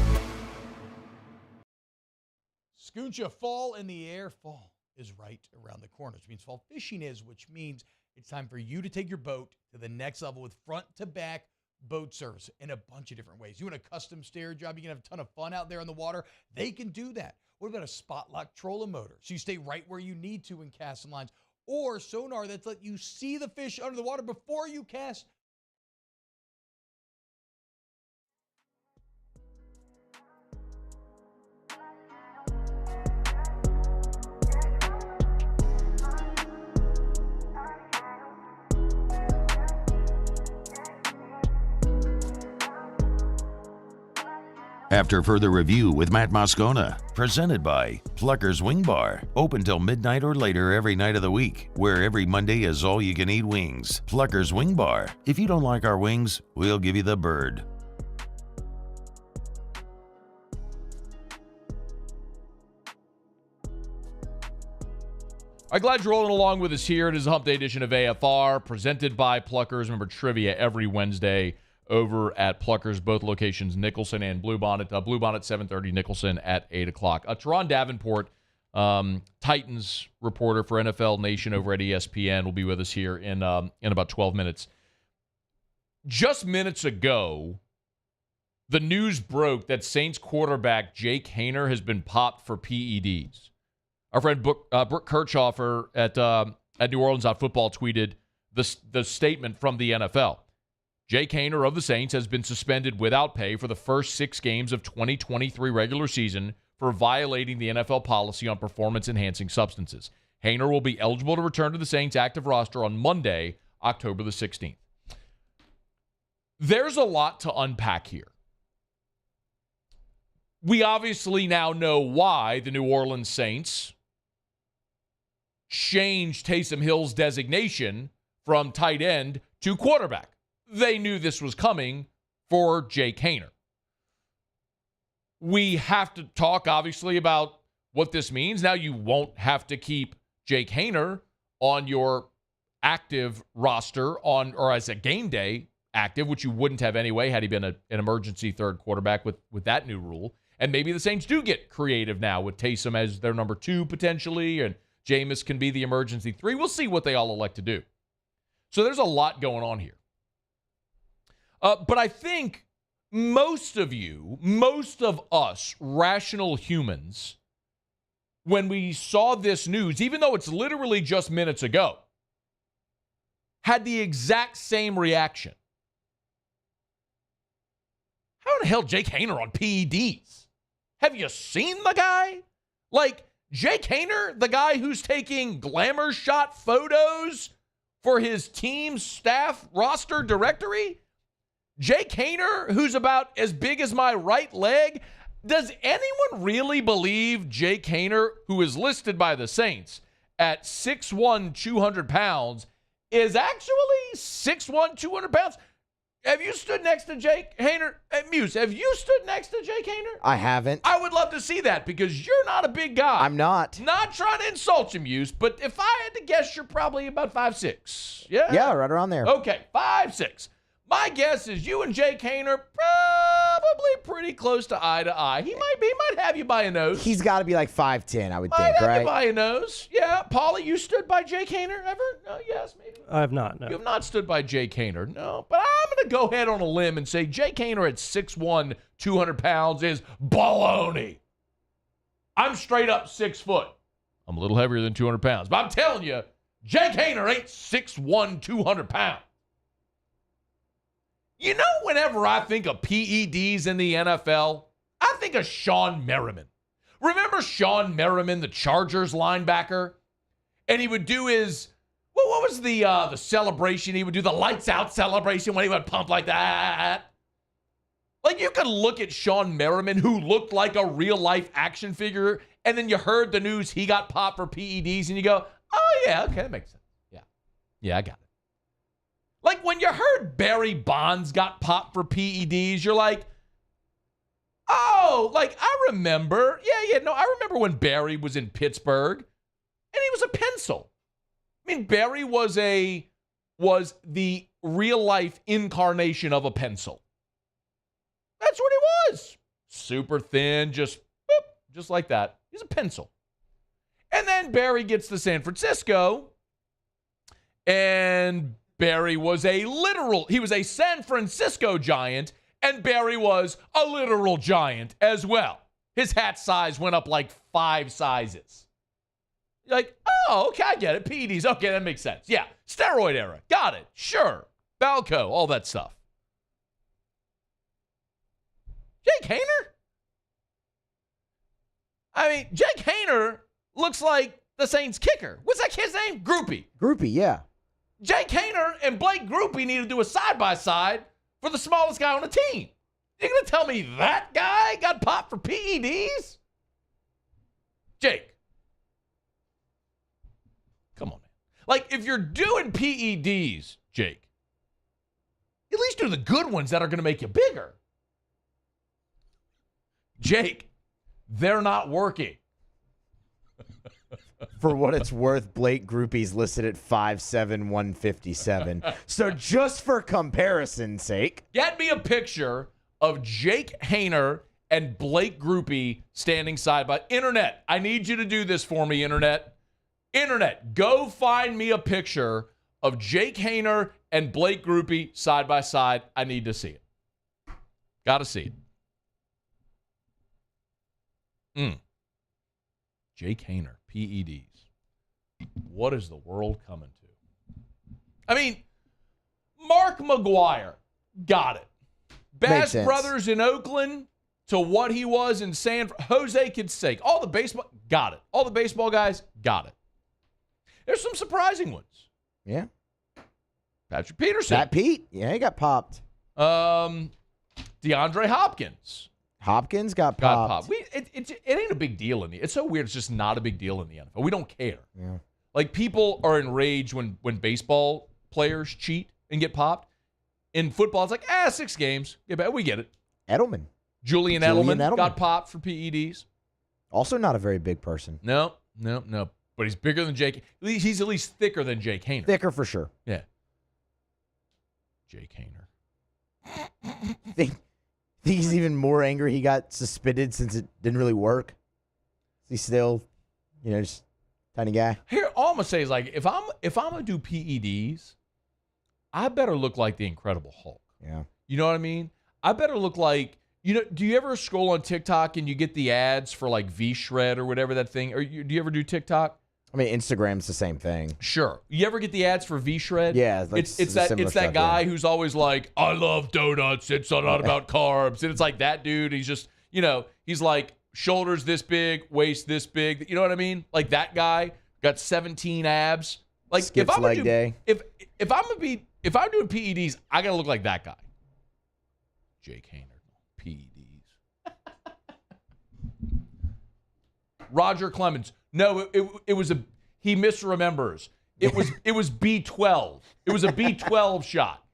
Scooncha, fall in the air. Fall is right around the corner, which means fall fishing is, which means it's time for you to take your boat to the next level with front-to-back boat service in a bunch of different ways. You want a custom stair job, you can have a ton of fun out there in the water. They can do that. What about a spot lock trolling motor? So you stay right where you need to in casting lines. Or sonar that's let you see the fish under the water before you cast. After further review with Matt Moscona, presented by Plucker's Wing Bar, open till midnight or later every night of the week, where every Monday is all-you-can-eat wings. Plucker's Wing Bar. If you don't like our wings, we'll give you the bird. I'm glad you're rolling along with us here. It is a Hump Day edition of AFR, presented by Pluckers. Remember, trivia every Wednesday over at Pluckers, both locations, Nicholson and Bluebonnet. Bluebonnet 7:30, Nicholson at 8 o'clock. Turron Davenport, Titans reporter for NFL Nation over at ESPN, will be with us here in about 12 minutes. Just minutes ago, the news broke that Saints quarterback Jake Haener has been popped for PEDs. Our friend Brooke Kirchhoffer at New Orleans Football tweeted the statement from the NFL. Jake Haener of the Saints has been suspended without pay for the first 6 games of 2023 regular season for violating the NFL policy on performance-enhancing substances. Haener will be eligible to return to the Saints' active roster on Monday, October the 16th. There's a lot to unpack here. We obviously now know why the New Orleans Saints changed Taysom Hill's designation from tight end to quarterback. They knew this was coming for Jake Haener. We have to talk, obviously, about what this means. Now, you won't have to keep Jake Haener on your active roster or as a game day active, which you wouldn't have anyway had he been an emergency third quarterback with that new rule. And maybe the Saints do get creative now with Taysom as their number 2 potentially, and Jameis can be the emergency 3. We'll see what they all elect to do. So there's a lot going on here. But I think most of us rational humans, when we saw this news, even though it's literally just minutes ago, had the exact same reaction. How in the hell Jake Haener on PEDs? Have you seen the guy? Like, Jake Haener, the guy who's taking glamour shot photos for his team's staff roster directory? Jake Haener, who's about as big as my right leg? Does anyone really believe Jake Haener, who is listed by the Saints at 6'1", 200 pounds, is actually 6'1", 200 pounds? Have you stood next to Jake Haener? Muse, have you stood next to Jake Haener? I haven't. I would love to see that because you're not a big guy. I'm not. Not trying to insult you, Muse, but if I had to guess, you're probably about 5'6". Yeah? Yeah, right around there. Okay, 5'6". My guess is you and Jake Haener probably pretty close to eye. He might have you by a nose. He's got to be like 5'10", I would Might think, have right? you by a nose. Yeah. Paulie, you stood by Jake Haener ever? No, yes, maybe. I have not, no. You have not stood by Jake Haener, no. But I'm going to go ahead on a limb and say Jake Haener at 6'1", 200 pounds is baloney. I'm straight up 6 foot. I'm a little heavier than 200 pounds. But I'm telling you, Jake Haener ain't 6'1", 200 pounds. You know, whenever I think of PEDs in the NFL, I think of Sean Merriman. Remember Sean Merriman, the Chargers linebacker? And he would do his, what was the celebration? He would do the lights out celebration when he would pump like that. Like, you could look at Sean Merriman, who looked like a real-life action figure, and then you heard the news he got popped for PEDs, and you go, oh, yeah, okay, that makes sense. Yeah, I got it. Like, when you heard Barry Bonds got popped for PEDs, you're like, oh, like, I remember. I remember when Barry was in Pittsburgh, and he was a pencil. I mean, Barry was the real-life incarnation of a pencil. That's what he was. Super thin, just like that. He's a pencil. And then Barry gets to San Francisco, and Barry was he was a San Francisco Giant, and Barry was a literal giant as well. His hat size went up like 5 sizes. You're like, oh, okay, I get it. PEDs, okay, that makes sense. Yeah, steroid era, got it, sure. Balco, all that stuff. Jake Haener? I mean, Jake Haener looks like the Saints kicker. What's that kid's name? Groupie, yeah. Jake Haener and Blake Groupie need to do a side-by-side for the smallest guy on the team. You're going to tell me that guy got popped for PEDs? Jake. Come on, man. Like, if you're doing PEDs, Jake, at least do the good ones that are going to make you bigger. Jake, they're not working. For what it's worth, Blake Groupie's listed at 5'7", 157. So just for comparison's sake. Get me a picture of Jake Haener and Blake Groupie standing side by. Internet, I need you to do this for me, Internet. Internet, go find me a picture of Jake Haener and Blake Groupie side by side. I need to see it. Got to see it. Jake Haener, PEDs. What is the world coming to? I mean, Mark McGuire, got it. Bass Brothers in Oakland to what he was in Jose Canseco. All the baseball, got it. All the baseball guys, got it. There's some surprising ones. Yeah. Patrick Peterson. That Pete, yeah, he got popped. DeAndre Hopkins. Hopkins got popped. It ain't a big deal in the. It's so weird. It's just not a big deal in the NFL. We don't care. Yeah. Like, people are enraged when baseball players cheat and get popped. In football, it's like 6 games. Yeah, we get it. Edelman. Julian Edelman got popped for PEDs. Also not a very big person. No. But he's bigger than Jake. He's at least thicker than Jake Haener. Thicker for sure. Yeah. Jake Haener. Think he's even more angry he got suspended since it didn't really work. He's still, just tiny guy. Here, all I'm gonna say is, like, if I'm gonna do PEDs, I better look like the Incredible Hulk. Yeah. You know what I mean? I better look like, do you ever scroll on TikTok and you get the ads for like V-Shred or whatever that thing? Or do you ever do TikTok? I mean, Instagram's the same thing. Sure. You ever get the ads for V-Shred? Yeah. It's that guy who's always like, I love donuts. It's not about carbs. And it's like that dude. He's just, he's like shoulders this big, waist this big. You know what I mean? Like that guy got 17 abs. Like, Skips leg day. If I'm doing PEDs, I gotta look like that guy. Jake Haener, PEDs. Roger Clemens. No, it was he misremembers. It was B12. It was a B12 shot.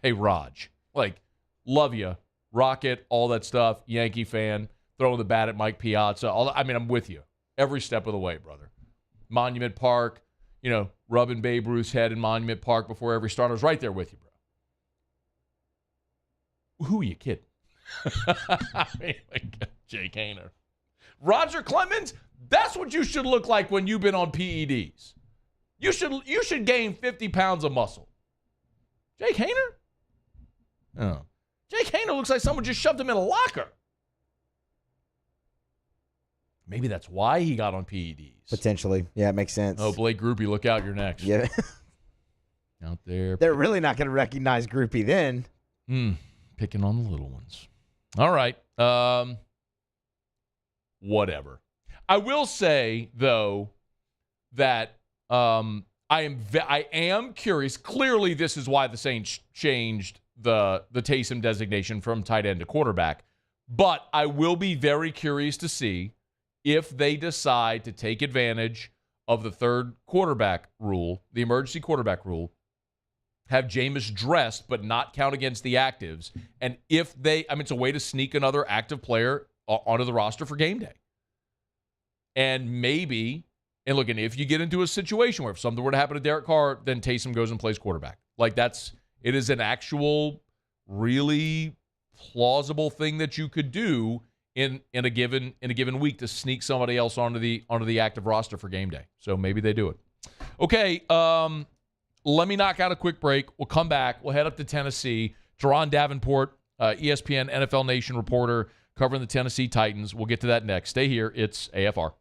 hey, Raj, like, love you, Rocket, all that stuff, Yankee fan, throwing the bat at Mike Piazza. I'm with you every step of the way, brother. Monument Park, rubbing Babe Ruth's head in Monument Park before every start. I was right there with you, bro. Who are you kidding? Jake Haener. Roger Clemens, that's what you should look like when you've been on PEDs. You should gain 50 pounds of muscle. Jake Haener? Oh. Jake Haener looks like someone just shoved him in a locker. Maybe that's why he got on PEDs. Potentially. Yeah, it makes sense. Oh, Blake Groupie, look out, you're next. Yeah. Out there. They're really not going to recognize Groupie then. Picking on the little ones. All right. Whatever. I will say, though, that I am curious. Clearly, this is why the Saints changed the Taysom designation from tight end to quarterback. But I will be very curious to see if they decide to take advantage of the third quarterback rule, the emergency quarterback rule, have Jameis dressed but not count against the actives. And if it's a way to sneak another active player onto the roster for game day. And maybe, and look, if you get into a situation where if something were to happen to Derek Carr, then Taysom goes and plays quarterback. Like it is an actual, really plausible thing that you could do in a given week to sneak somebody else onto the active roster for game day. So maybe they do it. Okay, let me knock out a quick break. We'll come back. We'll head up to Tennessee. Turron Davenport, ESPN NFL Nation reporter covering the Tennessee Titans. We'll get to that next. Stay here. It's AFR.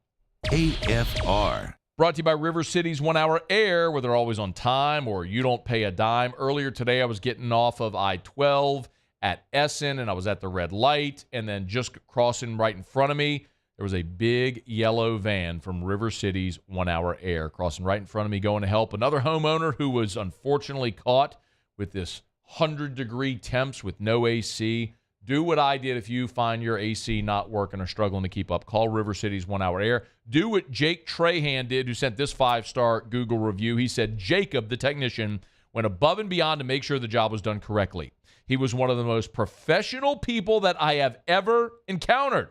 AFR. Brought to you by River City's 1 Hour Air, where they're always on time or you don't pay a dime. Earlier today, I was getting off of I-12 at Essen, and I was at the red light, and then just crossing right in front of me, there was a big yellow van from River City's 1 Hour Air crossing right in front of me, going to help another homeowner who was unfortunately caught with this 100-degree temps with no AC. Do what I did if you find your AC not working or struggling to keep up. Call River City's 1 Hour Air. Do what Jake Trahan did, who sent this 5-star Google review. He said, Jacob, the technician, went above and beyond to make sure the job was done correctly. He was one of the most professional people that I have ever encountered.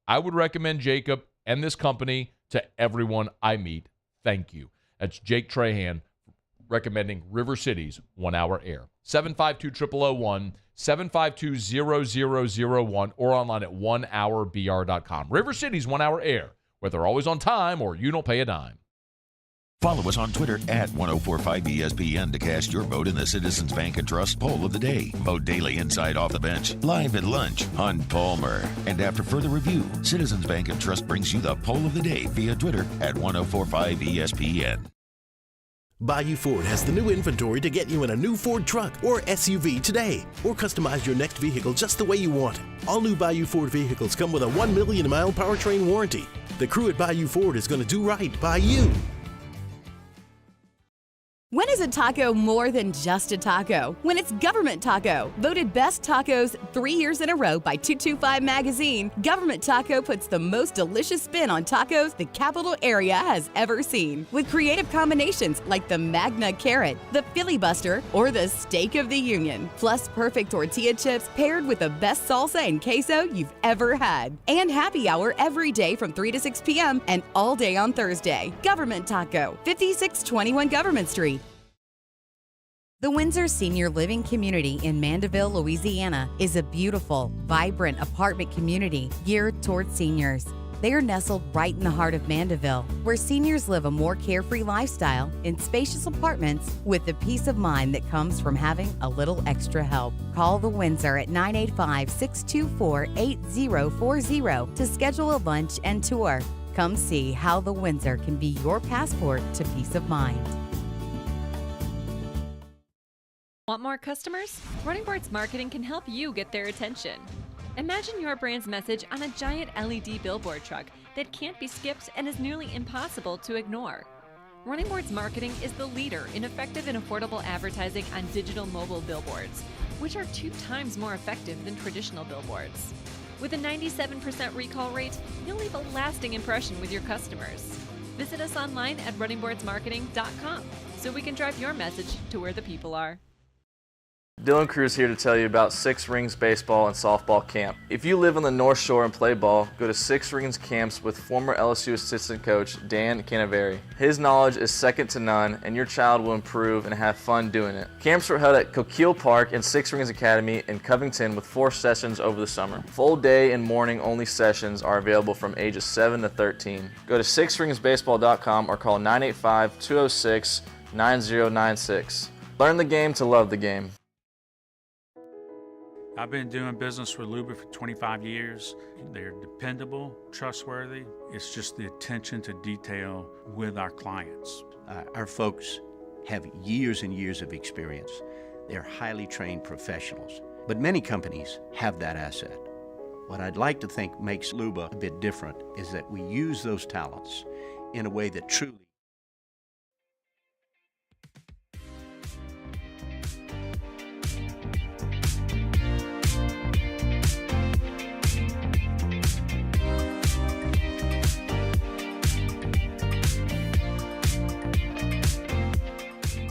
I would recommend Jacob and this company to everyone I meet. Thank you. That's Jake Trahan recommending River City's 1 Hour Air. 752-0001, 752-0001, or online at onehourbr.com. River City's 1 Hour Air, where they're always on time or you don't pay a dime. Follow us on Twitter at 1045ESPN to cast your vote in the Citizens Bank and Trust Poll of the Day. Vote daily inside Off the Bench, live at lunch on Palmer. And after further review, Citizens Bank and Trust brings you the Poll of the Day via Twitter at 1045ESPN. Bayou Ford has the new inventory to get you in a new Ford truck or SUV today, or customize your next vehicle just the way you want it. All new Bayou Ford vehicles come with a 1 million mile powertrain warranty. The crew at Bayou Ford is going to do right by you. When is a taco more than just a taco? When it's Government Taco. Voted best tacos 3 years in a row by 225 Magazine, Government Taco puts the most delicious spin on tacos the capital area has ever seen. With creative combinations like the Magna Carrot, the Filibuster, or the Steak of the Union. Plus perfect tortilla chips paired with the best salsa and queso you've ever had. And happy hour every day from 3 to 6 p.m. and all day on Thursday. Government Taco, 5621 Government Street. The Windsor Senior Living Community in Mandeville, Louisiana is a beautiful, vibrant apartment community geared towards seniors. They are nestled right in the heart of Mandeville, where seniors live a more carefree lifestyle in spacious apartments with the peace of mind that comes from having a little extra help. Call the Windsor at 985-624-8040 to schedule a lunch and tour. Come see how the Windsor can be your passport to peace of mind. Want more customers? Running Boards Marketing can help you get their attention. Imagine your brand's message on a giant LED billboard truck that can't be skipped and is nearly impossible to ignore. Running Boards Marketing is the leader in effective and affordable advertising on digital mobile billboards, which are 2 times more effective than traditional billboards. With a 97% recall rate, you'll leave a lasting impression with your customers. Visit us online at runningboardsmarketing.com so we can drive your message to where the people are. Dylan Cruz here to tell you about Six Rings Baseball and Softball Camp. If you live on the North Shore and play ball, go to Six Rings Camps with former LSU assistant coach Dan Canaveri. His knowledge is second to none, and your child will improve and have fun doing it. Camps were held at Coquille Park and Six Rings Academy in Covington with 4 sessions over the summer. Full day and morning only sessions are available from ages 7 to 13. Go to sixringsbaseball.com or call 985-206-9096. Learn the game to love the game. I've been doing business with Luba for 25 years. They're dependable, trustworthy. It's just the attention to detail with our clients. Our folks have years and years of experience. They're highly trained professionals. But many companies have that asset. What I'd like to think makes Luba a bit different is that we use those talents in a way that truly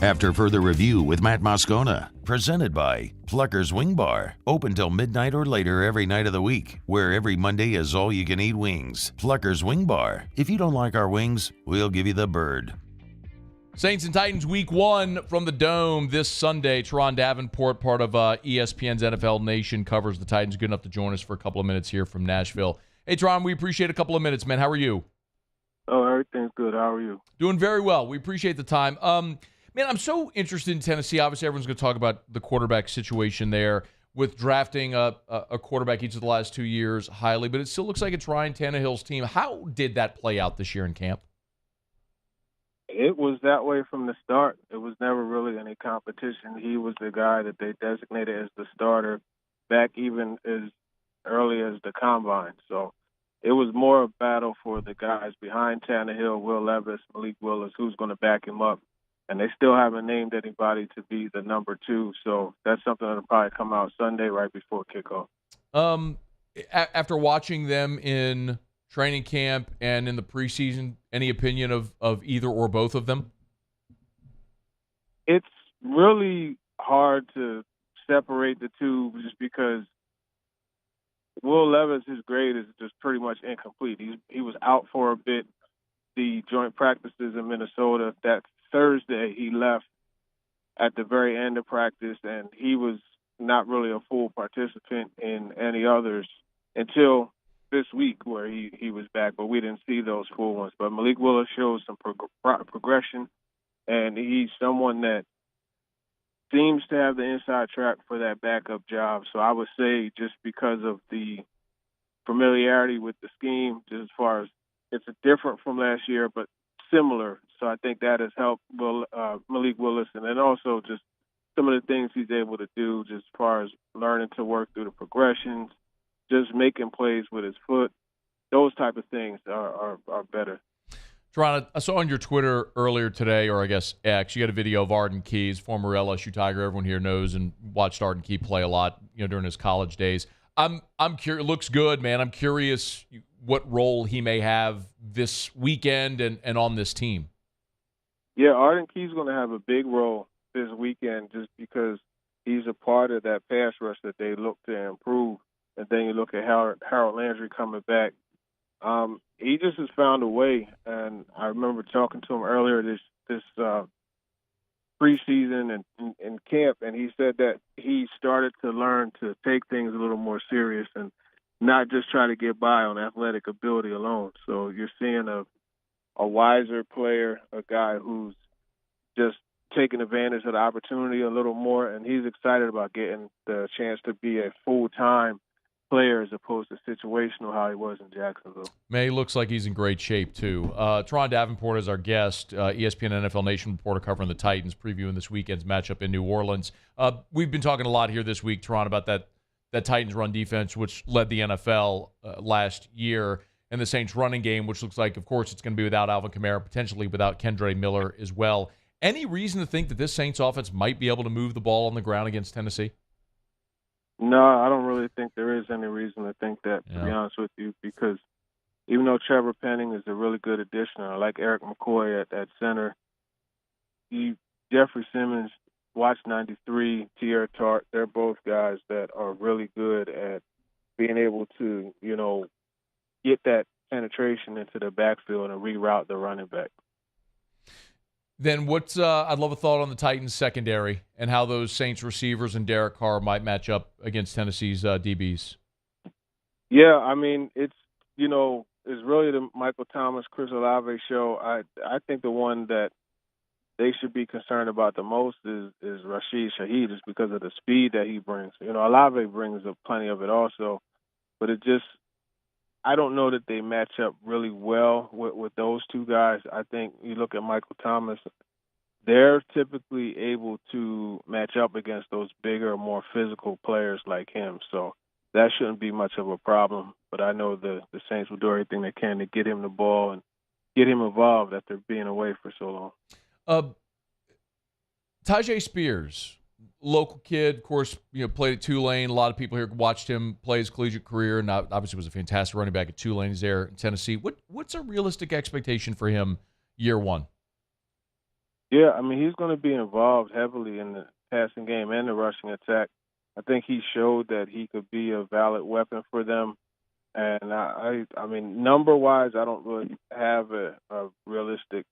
After further review with Matt Moscona, presented by Plucker's Wing Bar, open till midnight or later every night of the week, where every Monday is all you can eat wings. Plucker's Wing Bar. If you don't like our wings, we'll give you the bird. Saints and Titans week 1 from the Dome this Sunday. Turron Davenport, part of ESPN's NFL Nation, covers the Titans. Good enough to join us for a couple of minutes here from Nashville. Hey, Turron, we appreciate a couple of minutes, man. How are you? Oh, everything's good. How are you? Doing very well. We appreciate the time. Man, I'm so interested in Tennessee. Obviously, everyone's going to talk about the quarterback situation there with drafting a quarterback each of the last 2 years highly, but it still looks like it's Ryan Tannehill's team. How did that play out this year in camp? It was that way from the start. It was never really any competition. He was the guy that they designated as the starter back even as early as the combine. So it was more a battle for the guys behind Tannehill, Will Levis, Malik Willis, who's going to back him up. And they still haven't named anybody to be the number 2. So that's something that'll probably come out Sunday right before kickoff. After watching them in training camp and in the preseason, any opinion of either or both of them? It's really hard to separate the two just because Will Levis' grade is just pretty much incomplete. He was out for a bit. The joint practices in Minnesota, that Thursday he left at the very end of practice, and he was not really a full participant in any others until this week where he was back, but we didn't see those full ones. But Malik Willis shows some progression, and he's someone that seems to have the inside track for that backup job. So I would say just because of the familiarity with the scheme, just as far as it's different from last year, but similar. So I think that has helped Malik Willis, and then also just some of the things he's able to do just as far as learning to work through the progressions, just making plays with his foot. Those type of things are better. Turron, I saw on your Twitter earlier today, or I guess X, you got a video of Arden Keyes, former LSU Tiger. Everyone here knows and watched Arden Key play a lot, during his college days. I'm curious. Looks good, man. I'm curious what role he may have this weekend and on this team. Yeah, Arden Key's going to have a big role this weekend just because he's a part of that pass rush that they look to improve. And then you look at Harold Landry coming back. He just has found a way, and I remember talking to him earlier this preseason and in camp, and he said that he started to learn to take things a little more serious and not just try to get by on athletic ability alone. So you're seeing a wiser player, a guy who's just taking advantage of the opportunity a little more, and he's excited about getting the chance to be a full-time player as opposed to situational how he was in Jacksonville. May looks like he's in great shape, too. Turron Davenport is our guest, ESPN NFL Nation reporter covering the Titans, previewing this weekend's matchup in New Orleans. We've been talking a lot here this week, Turron, about that Titans run defense, which led the NFL last year, and the Saints running game, which looks like, of course, it's going to be without Alvin Kamara, potentially without Kendre Miller as well. Any reason to think that this Saints offense might be able to move the ball on the ground against Tennessee? No, I don't really think there is any reason to think that, to be honest with you, because even though Trevor Penning is a really good addition, I like Eric McCoy at center, Jeffrey Simmons watch 93, Tierra Tart. They're both guys that are really good at being able to, get that penetration into the backfield and reroute the running back. Then I'd love a thought on the Titans secondary and how those Saints receivers and Derek Carr might match up against Tennessee's DBs. Yeah, I mean, it's really the Michael Thomas, Chris Olave show. I think the one that they should be concerned about the most is Rashid Shaheed, just because of the speed that he brings. Olave brings up plenty of it also, but I don't know that they match up really well with those two guys. I think you look at Michael Thomas, they're typically able to match up against those bigger, more physical players like him. So that shouldn't be much of a problem. But I know the Saints will do everything they can to get him the ball and get him involved after being away for so long. Tyjae Spears, local kid, of course, played at Tulane. A lot of people here watched him play his collegiate career, and obviously was a fantastic running back at Tulane. He's there in Tennessee. What's a realistic expectation for him year one? Yeah, I mean, he's going to be involved heavily in the passing game and the rushing attack. I think he showed that he could be a valid weapon for them. And I mean, number-wise, I don't really have a realistic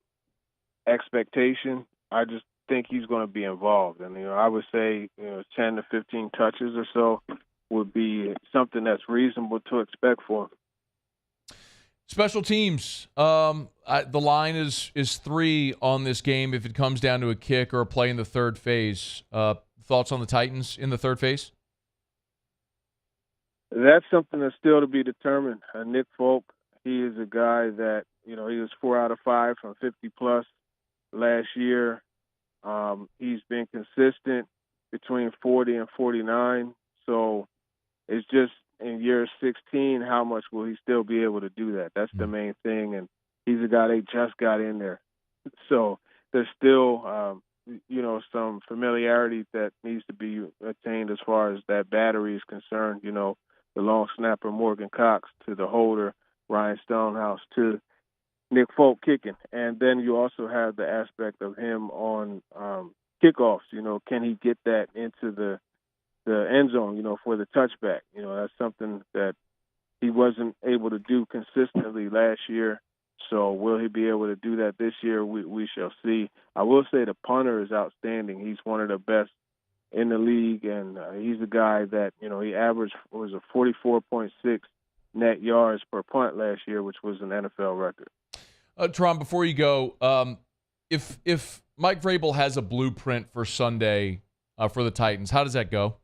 expectation. I just think he's going to be involved. And, I would say, 10 to 15 touches or so would be something that's reasonable to expect for him. Special teams. The line is 3 on this game if it comes down to a kick or a play in the third phase. Thoughts on the Titans in the third phase? That's something that's still to be determined. Nick Folk, he is a guy that, he was 4 out of 5 from 50-plus last year. He's been consistent between 40 and 49. So it's just in year 16, how much will he still be able to do that? That's the main thing. And he's a guy they just got in there. So there's still, some familiarity that needs to be attained as far as that battery is concerned. The long snapper Morgan Cox to the holder Ryan Stonehouse to Nick Folk kicking. And then you also have the aspect of him on kickoffs. Can he get that into the end zone, for the touchback? That's something that he wasn't able to do consistently last year. So will he be able to do that this year? We shall see. I will say the punter is outstanding. He's one of the best in the league, and he's a guy that, he averaged, was a 44.6 net yards per punt last year, which was an NFL record. Turron, before you go, if Mike Vrabel has a blueprint for Sunday for the Titans, how does that go?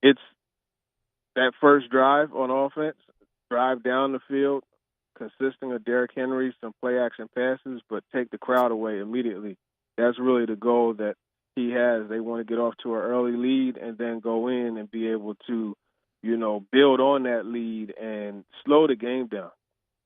It's that first drive on offense, drive down the field, consisting of Derrick Henry, some play-action passes, but take the crowd away immediately. That's really the goal that he has. They want to get off to an early lead and then go in and be able to, build on that lead and slow the game down.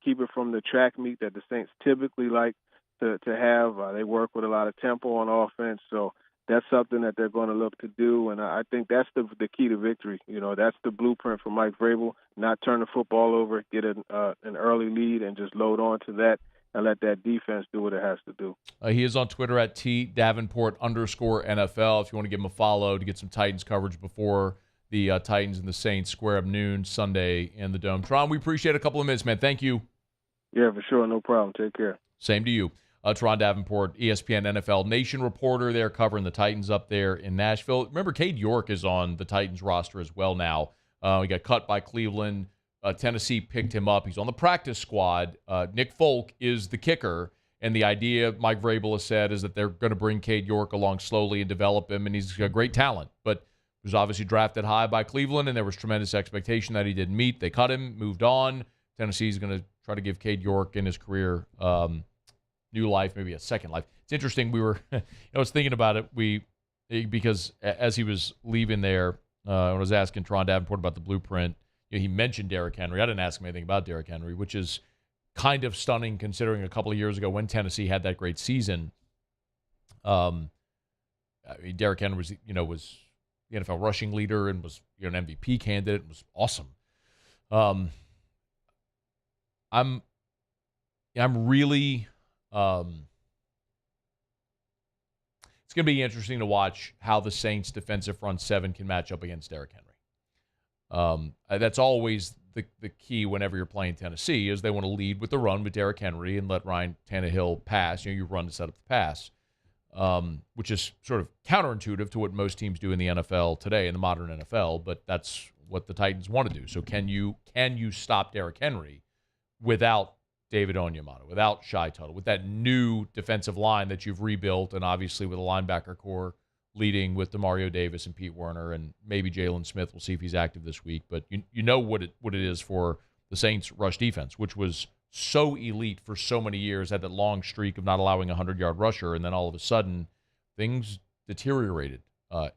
Keep it from the track meet that the Saints typically like to have. They work with a lot of tempo on offense, so that's something that they're going to look to do, and I think that's the key to victory. That's the blueprint for Mike Vrabel, not turn the football over, get an early lead, and just load on to that and let that defense do what it has to do. He is on Twitter at @Davenport_NFL if you want to give him a follow to get some Titans coverage before the Titans and the Saints square up noon Sunday in the Dome. Turron, we appreciate a couple of minutes, man. Thank you. Yeah, for sure. No problem. Take care. Same to you. Turron Davenport, ESPN NFL Nation reporter there covering the Titans up there in Nashville. Remember, Cade York is on the Titans roster as well now. He got cut by Cleveland. Tennessee picked him up. He's on the practice squad. Nick Folk is the kicker, and the idea, Mike Vrabel has said, is that they're going to bring Cade York along slowly and develop him, and he's a great talent. But he was obviously drafted high by Cleveland, and there was tremendous expectation that he didn't meet. They cut him, moved on. Tennessee's going to try to give Cade York in his career new life, maybe a second life. It's interesting. I was thinking about it. Because as he was leaving there, when I was asking Turron Davenport about the blueprint, he mentioned Derrick Henry. I didn't ask him anything about Derrick Henry, which is kind of stunning considering a couple of years ago when Tennessee had that great season. Derrick Henry was the NFL rushing leader and was an MVP candidate. It was awesome. I'm really. It's it's going to be interesting to watch how the Saints' defensive front seven can match up against Derrick Henry. That's always the key whenever you're playing Tennessee, is they want to lead with the run with Derrick Henry and let Ryan Tannehill pass. You run to set up the pass, which is sort of counterintuitive to what most teams do in the NFL today, in the modern NFL, but that's what the Titans want to do. So can you stop Derrick Henry without David Onyemata, without Shai Tuttle, with that new defensive line that you've rebuilt, and obviously with a linebacker core leading with DeMario Davis and Pete Werner, and maybe Jalen Smith. We'll see if he's active this week. But you know what it is for the Saints' rush defense, which was so elite for so many years, had that long streak of not allowing a 100-yard rusher, and then all of a sudden things deteriorated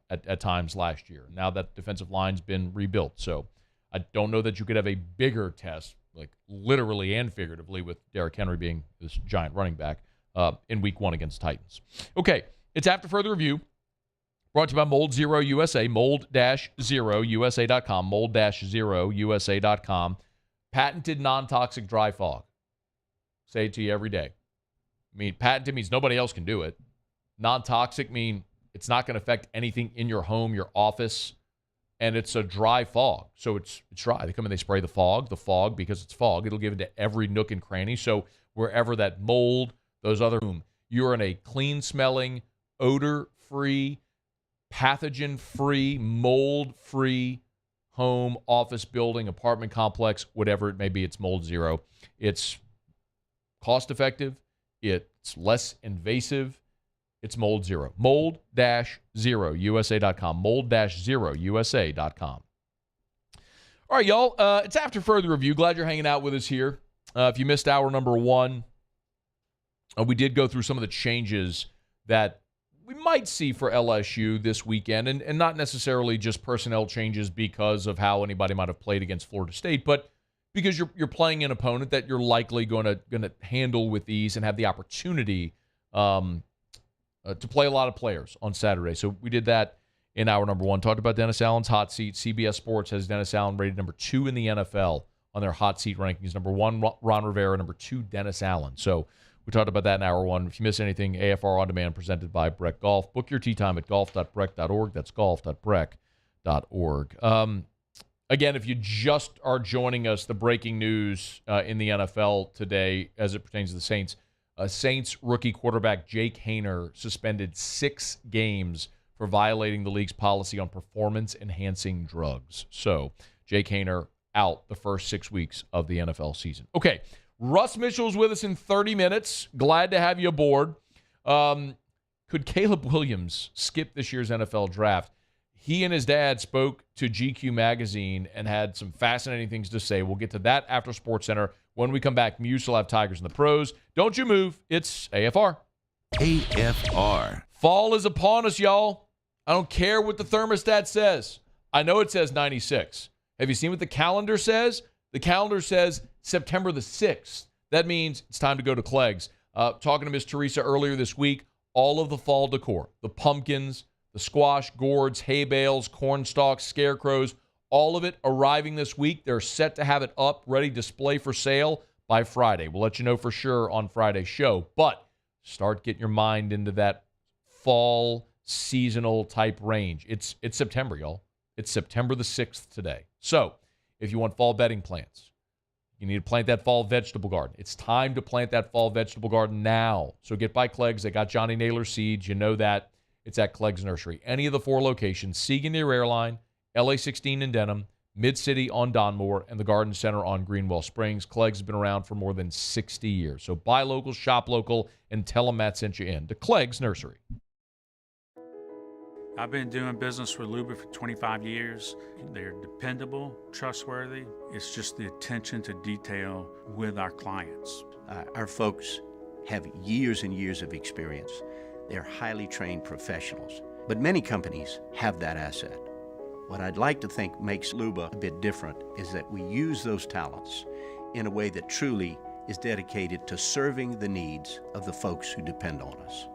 at times last year. Now that defensive line's been rebuilt. So I don't know that you could have a bigger test, like literally and figuratively, with Derrick Henry being this giant running back in week 1 against Titans. Okay, it's After Further Review, brought to you by Mold Zero USA, mold-0usa.com, mold-0usa.com. Patented non-toxic dry fog. Say it to you every day. I mean, patented means nobody else can do it. Non-toxic mean it's not going to affect anything in your home, your office, and it's a dry fog. So it's dry. They come in, they spray the fog, because it's fog, it'll give it to every nook and cranny. So wherever that mold, those other, you're in a clean-smelling, odor-free, pathogen-free, mold-free home, office building, apartment complex, whatever it may be. It's Mold Zero. It's cost-effective. It's less invasive. It's Mold Zero. Mold-0usa.com. Mold-0usa.com. All right, y'all. It's After Further Review. Glad you're hanging out with us here. If you missed hour number 1, we did go through some of the changes that we might see for LSU this weekend, and not necessarily just personnel changes because of how anybody might have played against Florida State, but because you're playing an opponent that you're likely going to handle with ease and have the opportunity to play a lot of players on Saturday. So we did that in hour number 1. Talked about Dennis Allen's hot seat. CBS Sports has Dennis Allen rated number 2 in the NFL on their hot seat rankings. Number 1, Ron Rivera. Number 2, Dennis Allen. So we talked about that in hour 1. If you miss anything, AFR On Demand presented by Breck Golf. Book your tee time at golf.breck.org. That's golf.breck.org. Again, if you just are joining us, the breaking news in the NFL today as it pertains to the Saints. Saints rookie quarterback Jake Haener suspended 6 games for violating the league's policy on performance-enhancing drugs. So Jake Haener out the first 6 weeks of the NFL season. Okay, Russ Mitchell's with us in 30 minutes. Glad to have you aboard. Could Caleb Williams skip this year's NFL draft? He and his dad spoke to GQ Magazine and had some fascinating things to say. We'll get to that after SportsCenter. When we come back, Muse will have Tigers in the pros. Don't you move. It's AFR. AFR. Fall is upon us, y'all. I don't care what the thermostat says. I know it says 96. Have you seen what the calendar says? The calendar says September the 6th. That means it's time to go to Clegg's. Talking to Miss Teresa earlier this week, all of the fall decor, the pumpkins, the squash, gourds, hay bales, corn stalks, scarecrows, all of it arriving this week. They're set to have it up, ready to display for sale by Friday. We'll let you know for sure on Friday's show. But start getting your mind into that fall seasonal type range. It's September, y'all. It's September the 6th today. So if you want fall bedding plants, you need to plant that fall vegetable garden. It's time to plant that fall vegetable garden now. So get by Clegg's. They got Johnny Naylor seeds. You know that. It's at Clegg's Nursery. Any of the 4 locations, Siegen near Airline, LA16 in Denham, Mid-City on Donmore, and the Garden Center on Greenwell Springs. Clegg's has been around for more than 60 years. So buy local, shop local, and tell them Matt sent you in to Clegg's Nursery. I've been doing business with Luba for 25 years. They're dependable, trustworthy. It's just the attention to detail with our clients. Our folks have years and years of experience. They're highly trained professionals, but many companies have that asset. What I'd like to think makes Luba a bit different is that we use those talents in a way that truly is dedicated to serving the needs of the folks who depend on us.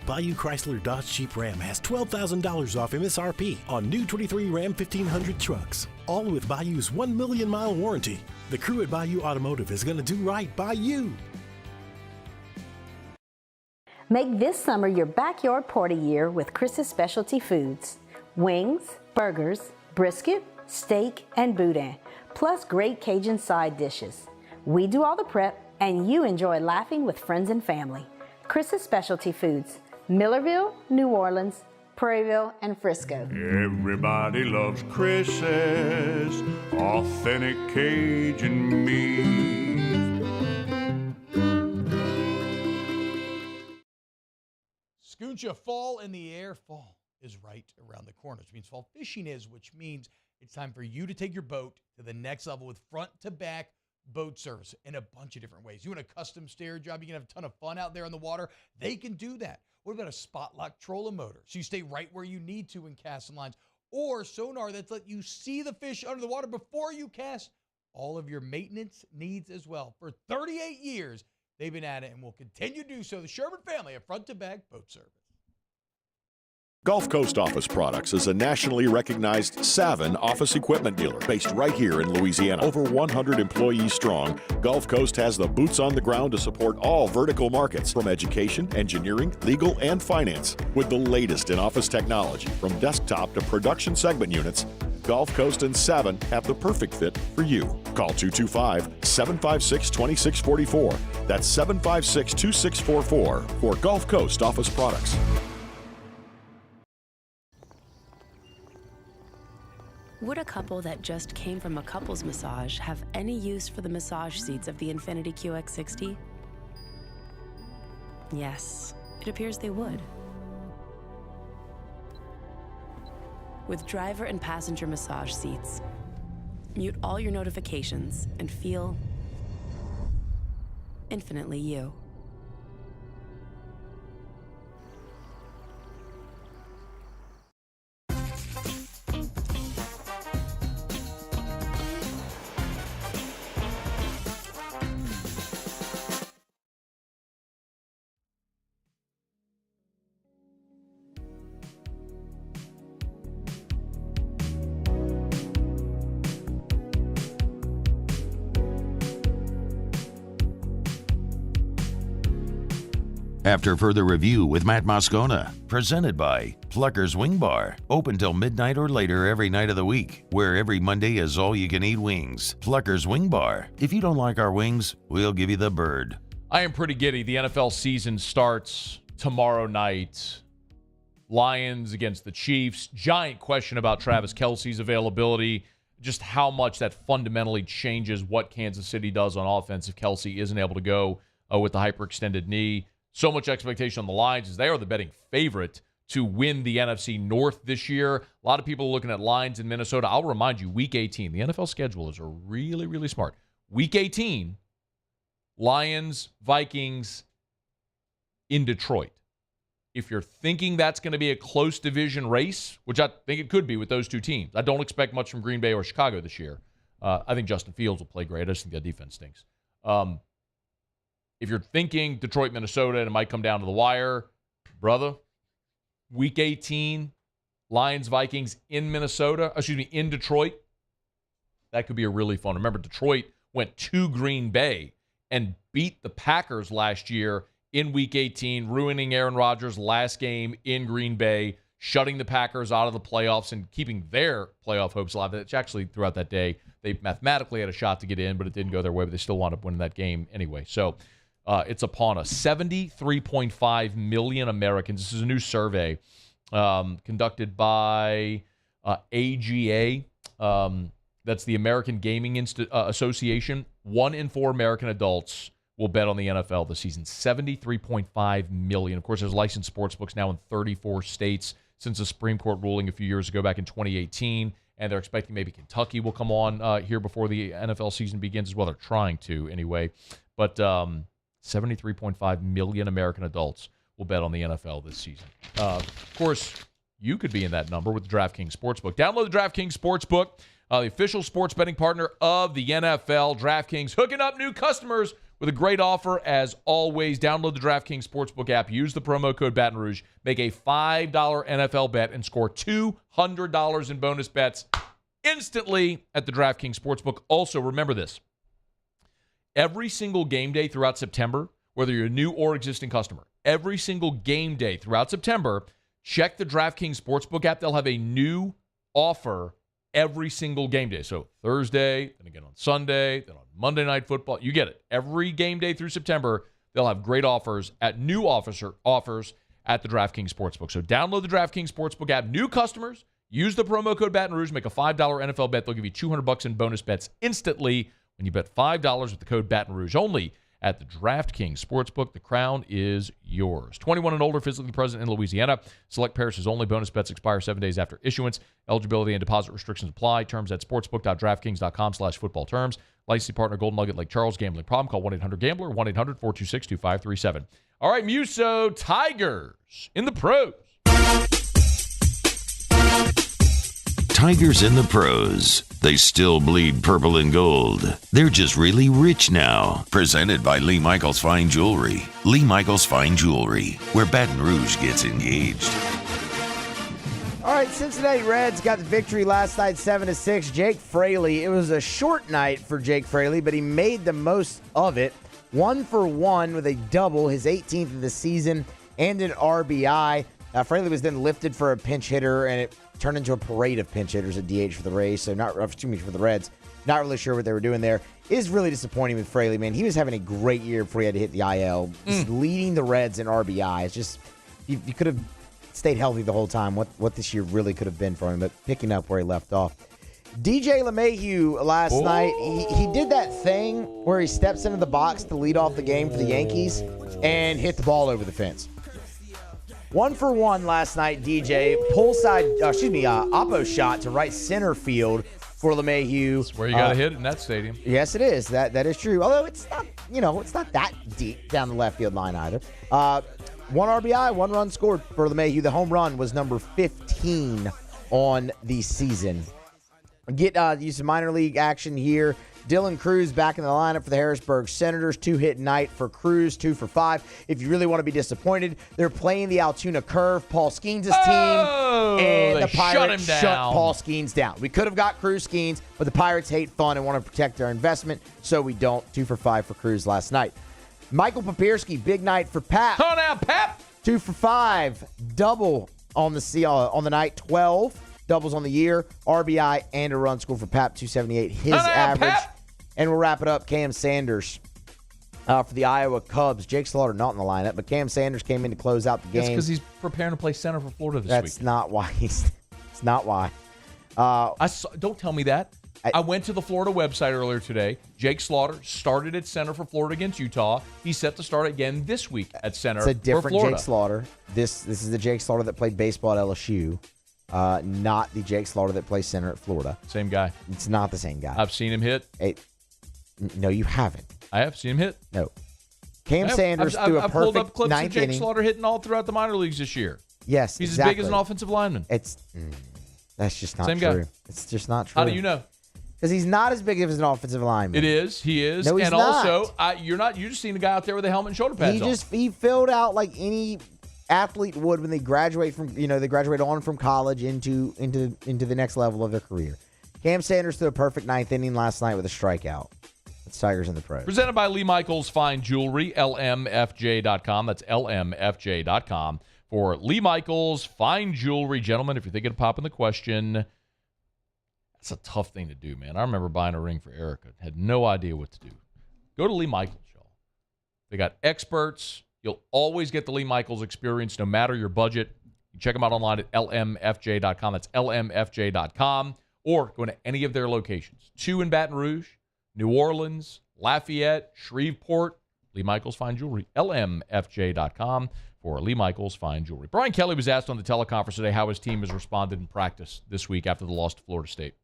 Bayou Chrysler Dodge Jeep Ram has $12,000 off MSRP on new 23 Ram 1500 trucks, all with Bayou's 1 million mile warranty. The crew at Bayou Automotive is going to do right by you. Make this summer your backyard party year with Chris's Specialty Foods. Wings, burgers, brisket, steak, and boudin, plus great Cajun side dishes. We do all the prep, and you enjoy laughing with friends and family. Chris's Specialty Foods, Millerville, New Orleans, Prairieville, and Frisco. Everybody loves Chris's authentic Cajun meat. Scooncha, fall in the air. Fall is right around the corner, which means fall fishing is, which means it's time for you to take your boat to the next level with front-to-back boat service in a bunch of different ways. You want a custom stair job, you can have a ton of fun out there on the water. They can do that. What about a spot lock trolling motor? So you stay right where you need to in casting lines. Or sonar that's let you see the fish under the water before you cast. All of your maintenance needs as well. For 38 years, they've been at it and will continue to do so. The Sherman family of front-to-back boat service. Gulf Coast Office Products is a nationally recognized Savin office equipment dealer based right here in Louisiana. Over 100 employees strong, Gulf Coast has the boots on the ground to support all vertical markets, from education, engineering, legal, and finance. With the latest in office technology, from desktop to production segment units, Gulf Coast and Savin have the perfect fit for you. Call 225-756-2644. That's 756-2644 for Gulf Coast Office Products. Would a couple that just came from a couples massage have any use for the massage seats of the Infiniti QX60? Yes, it appears they would. With driver and passenger massage seats, mute all your notifications and feel infinitely you. After further review with Matt Moscona, presented by Plucker's Wing Bar, open till midnight or later every night of the week, where every Monday is all-you-can-eat wings. Plucker's Wing Bar. If you don't like our wings, we'll give you the bird. I am pretty giddy. The NFL season starts tomorrow night. Lions against the Chiefs. Giant question about Travis Kelce's availability, just how much that fundamentally changes what Kansas City does on offense if Kelce isn't able to go with the hyperextended knee. So much expectation on the Lions as they are the betting favorite to win the NFC North this year. A lot of people are looking at lines in Minnesota. I'll remind you, Week 18, the NFL schedulers are really, really smart. Week 18, Lions, Vikings in Detroit. If you're thinking that's going to be a close division race, which I think it could be with those two teams, I don't expect much from Green Bay or Chicago this year. I think Justin Fields will play great. I just think that defense stinks. If you're thinking Detroit, Minnesota, and it might come down to the wire, brother, Week 18, Lions, Vikings in Detroit, that could be a really fun. Remember, Detroit went to Green Bay and beat the Packers last year in Week 18, ruining Aaron Rodgers' last game in Green Bay, shutting the Packers out of the playoffs and keeping their playoff hopes alive. It's actually, throughout that day, they mathematically had a shot to get in, but it didn't go their way, but they still wound up winning that game anyway. So, it's upon us. 73.5 million Americans. This is a new survey conducted by AGA. That's the American Gaming Association. 1 in 4 American adults will bet on the NFL this season. 73.5 million. Of course, there's licensed sportsbooks now in 34 states since the Supreme Court ruling a few years ago back in 2018. And they're expecting maybe Kentucky will come on here before the NFL season begins as well. They're trying to anyway. But 73.5 million American adults will bet on the NFL this season. Of course, you could be in that number with the DraftKings Sportsbook. Download the DraftKings Sportsbook, the official sports betting partner of the NFL. DraftKings hooking up new customers with a great offer as always. Download the DraftKings Sportsbook app. Use the promo code Baton Rouge. Make a $5 NFL bet and score $200 in bonus bets instantly at the DraftKings Sportsbook. Also, remember this. Every single game day throughout September, whether you're a new or existing customer, every single game day throughout September, check the DraftKings Sportsbook app. They'll have a new offer every single game day. So Thursday, then again on Sunday, then on Monday Night Football. You get it. Every game day through September, they'll have great offers at offers at the DraftKings Sportsbook. So download the DraftKings Sportsbook app. New customers, use the promo code Baton Rouge, make a $5 NFL bet. They'll give you $200 in bonus bets instantly when you bet $5 with the code Baton Rouge only at the DraftKings Sportsbook. The crown is yours. 21 and older, physically present in Louisiana. Select parishes only. Bonus bets expire 7 days after issuance. Eligibility and deposit restrictions apply. Terms at sportsbook.draftkings.com/football terms. Licensing partner Golden Nugget Lake Charles. Gambling problem? Call 1-800-GAMBLER, 1-800-426-2537. All right, Muso, Tigers in the pros. Tigers in the pros. They still bleed purple and gold. They're just really rich now. Presented by Lee Michaels Fine Jewelry. Lee Michaels Fine Jewelry, where Baton Rouge gets engaged. All right, Cincinnati Reds got the victory last night, 7-6. Jake Fraley. It was a short night for Jake Fraley, but he made the most of it. 1 for 1 with a double, his 18th of the season, and an RBI. Fraley was then lifted for a pinch hitter, and it turned into a parade of pinch hitters at DH for the Rays, so for the Reds. Not really sure what they were doing there. It is really disappointing with Fraley, man. He was having a great year before he had to hit the IL. Just leading the Reds in RBI. It's just, you could have stayed healthy the whole time. What this year really could have been for him, but picking up where he left off. DJ LeMahieu last night, he did that thing where he steps into the box to lead off the game for the Yankees and hit the ball over the fence. 1 for 1 last night, DJ. Oppo shot to right center field for LeMahieu. That's where you got to hit it in that stadium. Yes, it is. That is true. Although it's not, it's not that deep down the left field line either. 1 RBI, 1 run scored for LeMahieu. The home run was number 15 on the season. Use some minor league action here. Dylan Cruz back in the lineup for the Harrisburg Senators. 2-hit night for Cruz, 2 for 5. If you really want to be disappointed, they're playing the Altoona Curve, Paul Skeens' team, and the Pirates shut Paul Skeens down. We could have got Cruz Skeens, but the Pirates hate fun and want to protect their investment, so we don't. 2 for 5 for Cruz last night. Michael Papierski, big night for Pap. Come on now, Pap. 2 for 5, double on the night, 12. Doubles on the year, RBI, and a run score for Pap, 278, his average. Pap. And we'll wrap it up. Cam Sanders for the Iowa Cubs. Jake Slaughter not in the lineup, but Cam Sanders came in to close out the game. That's because he's preparing to play center for Florida this week. That's not why. It's not why. Don't tell me that. I went to the Florida website earlier today. Jake Slaughter started at center for Florida against Utah. He's set to start again this week at center for Florida. It's a different Jake Slaughter. This is the Jake Slaughter that played baseball at LSU. Not the Jake Slaughter that plays center at Florida. Same guy. It's not the same guy. I've seen him hit. No, you haven't. I have seen him hit. No. Cam Sanders threw a perfect pulled up clips ninth of Jake inning. Slaughter hitting all throughout the minor leagues this year. Yes, he's exactly. as big as an offensive lineman. That's just not Same true. Guy. It's just not true. How do you know? Because he's not as big as an offensive lineman. It is. He is. No, he's and not. Also, you just seen a guy out there with a helmet and shoulder pads on. He filled out like any athlete would when they graduate on from college into the next level of their career. Cam Sanders threw a perfect ninth inning last night with a strikeout. It's Tigers in the pros. Presented by Lee Michaels Fine Jewelry, lmfj.com. That's lmfj.com for Lee Michaels Fine Jewelry. Gentlemen, if you're thinking of popping the question, that's a tough thing to do, man. I remember buying a ring for Erica. Had no idea what to do. Go to Lee Michaels, y'all. They got experts. You'll always get the Lee Michaels experience no matter your budget. You check them out online at lmfj.com. That's lmfj.com. Or go to any of their locations. 2 in Baton Rouge, New Orleans, Lafayette, Shreveport. Lee Michaels Fine Jewelry. lmfj.com for Lee Michaels Fine Jewelry. Brian Kelly was asked on the teleconference today how his team has responded in practice this week after the loss to Florida State.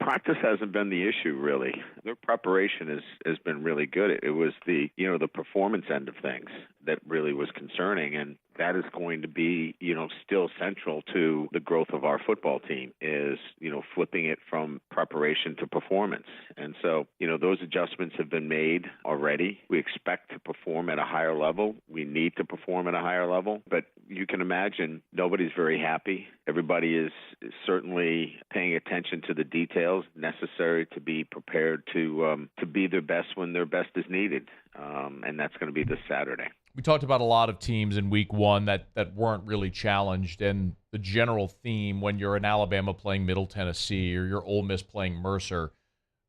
Practice hasn't been the issue, really. Their preparation has been really good. It was the performance end of things that really was concerning, and that is going to be, still central to the growth of our football team is, flipping it from preparation to performance. And so, those adjustments have been made already. We expect to perform at a higher level. We need to perform at a higher level, but you can imagine nobody's very happy. Everybody is certainly paying attention to the details necessary to be prepared to be their best when their best is needed. and that's going to be this Saturday. We talked about a lot of teams in week one that weren't really challenged, and the general theme when you're in Alabama playing Middle Tennessee or you're Ole Miss playing Mercer,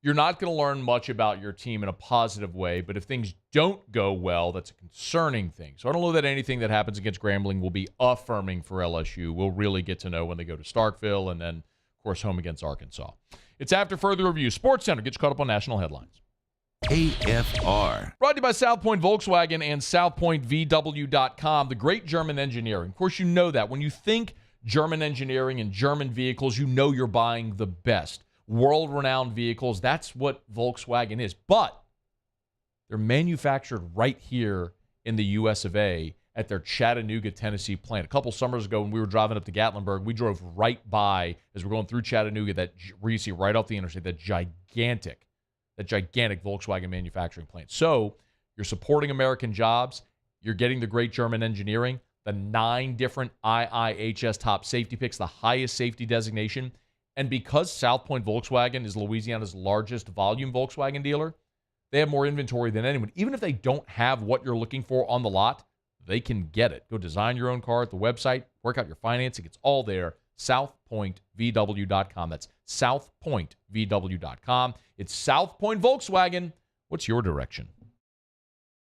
you're not going to learn much about your team in a positive way, but if things don't go well, that's a concerning thing. So I don't know that anything that happens against Grambling will be affirming for LSU. We'll really get to know when they go to Starkville and then, of course, home against Arkansas. It's After Further Review. SportsCenter gets caught up on national headlines. AFR. Brought to you by South Point Volkswagen and SouthPointVW.com, the great German engineering. Of course, you know that. When you think German engineering and German vehicles, you know you're buying the best. World-renowned vehicles, that's what Volkswagen is. But they're manufactured right here in the U.S. of A. at their Chattanooga, Tennessee plant. A couple summers ago when we were driving up to Gatlinburg, we drove right by, as we're going through Chattanooga, where you see right off the interstate, that gigantic Volkswagen manufacturing plant. So you're supporting American jobs. You're getting the great German engineering, the 9 different IIHS top safety picks, the highest safety designation. And because South Point Volkswagen is Louisiana's largest volume Volkswagen dealer, they have more inventory than anyone. Even if they don't have what you're looking for on the lot, they can get it. Go design your own car at the website, work out your financing. It's all there. SouthPointVW.com. That's SouthPointVW.com. It's South Point Volkswagen. What's your direction?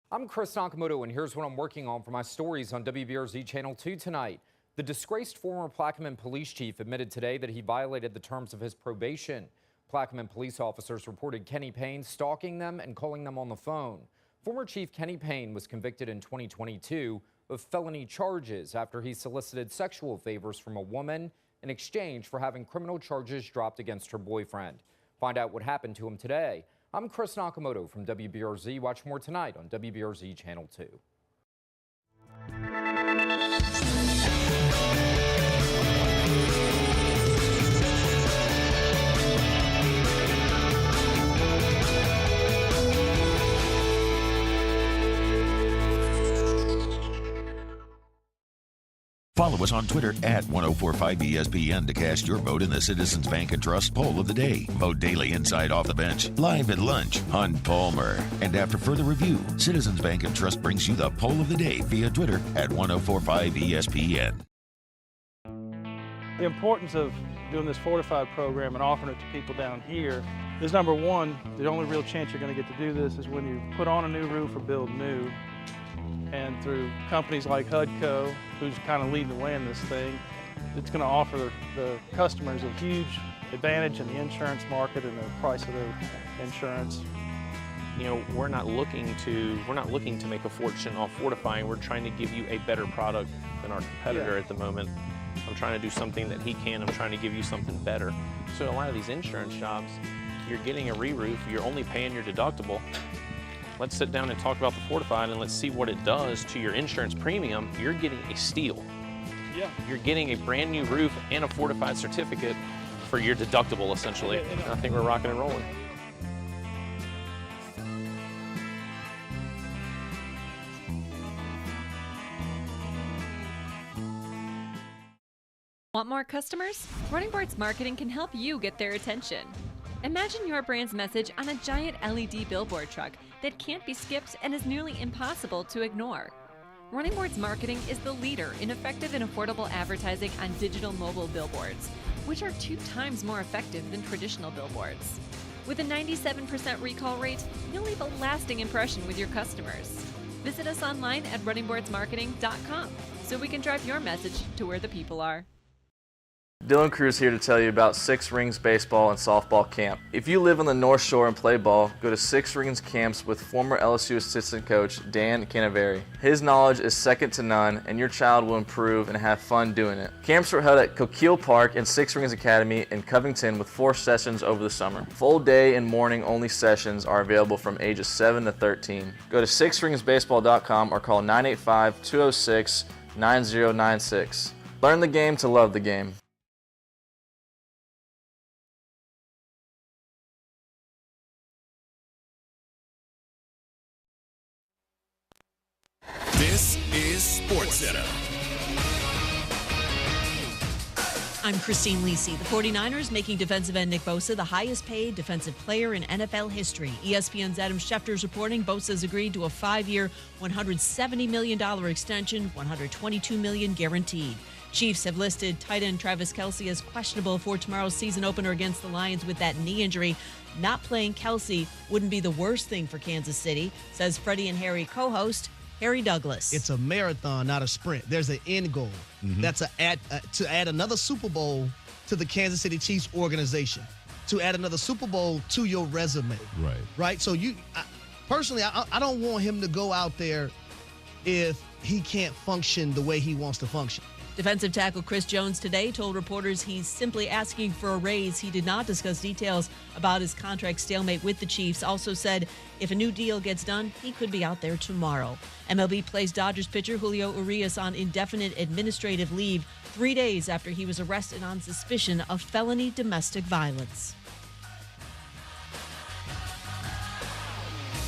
I'm Chris Nakamoto, and here's what I'm working on for my stories on WBRZ Channel 2 tonight. The disgraced former Plaquemine police chief admitted today that he violated the terms of his probation. Plaquemine police officers reported Kenny Payne stalking them and calling them on the phone. Former Chief Kenny Payne was convicted in 2022 of felony charges after he solicited sexual favors from a woman in exchange for having criminal charges dropped against her boyfriend. Find out what happened to him today. I'm Chris Nakamoto from WBRZ. Watch more tonight on WBRZ Channel 2. Follow us on Twitter at 1045ESPN to cast your vote in the Citizens Bank and Trust Poll of the Day. Vote daily inside Off the Bench, live at lunch on Palmer. And after further review, Citizens Bank and Trust brings you the Poll of the Day via Twitter at 1045ESPN. The importance of doing this fortified program and offering it to people down here is, number one, the only real chance you're going to get to do this is when you put on a new roof or build new. And through companies like HUDCO, who's kind of leading the way in this thing, it's going to offer the customers a huge advantage in the insurance market and the price of their insurance. You know, we're not looking to make a fortune off fortifying. We're trying to give you a better product than our competitor at the moment. I'm trying to do something that he can. I'm trying to give you something better. So a lot of these insurance jobs, you're getting a re-roof, you're only paying your deductible. Let's sit down and talk about the fortified and let's see what it does to your insurance premium. You're getting a steal. Yeah. You're getting a brand new roof and a fortified certificate for your deductible, essentially. I think we're rocking and rolling. Want more customers? Running Boards Marketing can help you get their attention. Imagine your brand's message on a giant LED billboard truck that can't be skipped and is nearly impossible to ignore. Running Boards Marketing is the leader in effective and affordable advertising on digital mobile billboards, which are 2 times more effective than traditional billboards. With a 97% recall rate, you'll leave a lasting impression with your customers. Visit us online at runningboardsmarketing.com so we can drive your message to where the people are. Dylan Cruz here to tell you about Six Rings Baseball and Softball Camp. If you live on the North Shore and play ball, go to Six Rings Camps with former LSU assistant coach Dan Canaveri. His knowledge is second to none, and your child will improve and have fun doing it. Camps were held at Coquille Park and Six Rings Academy in Covington with 4 sessions over the summer. Full day and morning only sessions are available from ages 7 to 13. Go to sixringsbaseball.com or call 985-206-9096. Learn the game to love the game. This is SportsCenter. I'm Christine Lisi. The 49ers making defensive end Nick Bosa the highest paid defensive player in NFL history. ESPN's Adam Schefter is reporting Bosa's agreed to a 5-year, $170 million extension, $122 million guaranteed. Chiefs have listed tight end Travis Kelce as questionable for tomorrow's season opener against the Lions with that knee injury. Not playing Kelce wouldn't be the worst thing for Kansas City, says Freddie and Harry co-host Harry Douglas. It's a marathon, not a sprint. There's an end goal. That's to add another Super Bowl to the Kansas City Chiefs organization, to add another Super Bowl to your resume. Right. So personally, I don't want him to go out there if he can't function the way he wants to function. Defensive tackle Chris Jones today told reporters he's simply asking for a raise. He did not discuss details about his contract stalemate with the Chiefs. Also said if a new deal gets done, he could be out there tomorrow. MLB plays Dodgers pitcher Julio Urias on indefinite administrative leave 3 days after he was arrested on suspicion of felony domestic violence.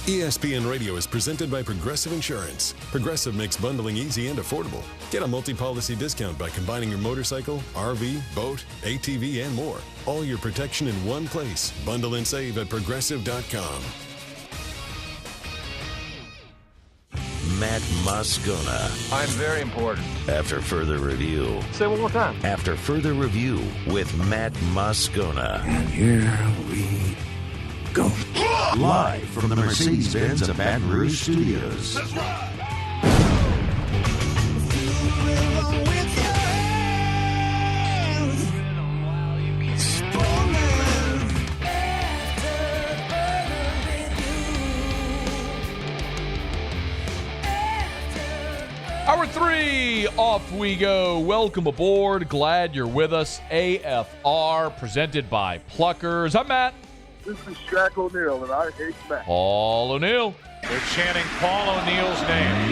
ESPN Radio is presented by Progressive Insurance. Progressive makes bundling easy and affordable. Get a multi-policy discount by combining your motorcycle, RV, boat, ATV, and more. All your protection in one place. Bundle and save at Progressive.com. Matt Moscona. I'm very important. After further review. Say it one more time. After further review with Matt Moscona. And here we go. Live from the Mercedes-Benz of Baton Rouge Studios. That's right. Hour 3, off we go. Welcome aboard. Glad you're with us. AFR, presented by Pluckers. I'm Matt. This is Shaq O'Neal, and I hate Matt. Paul O'Neal. They're chanting Paul O'Neal's name.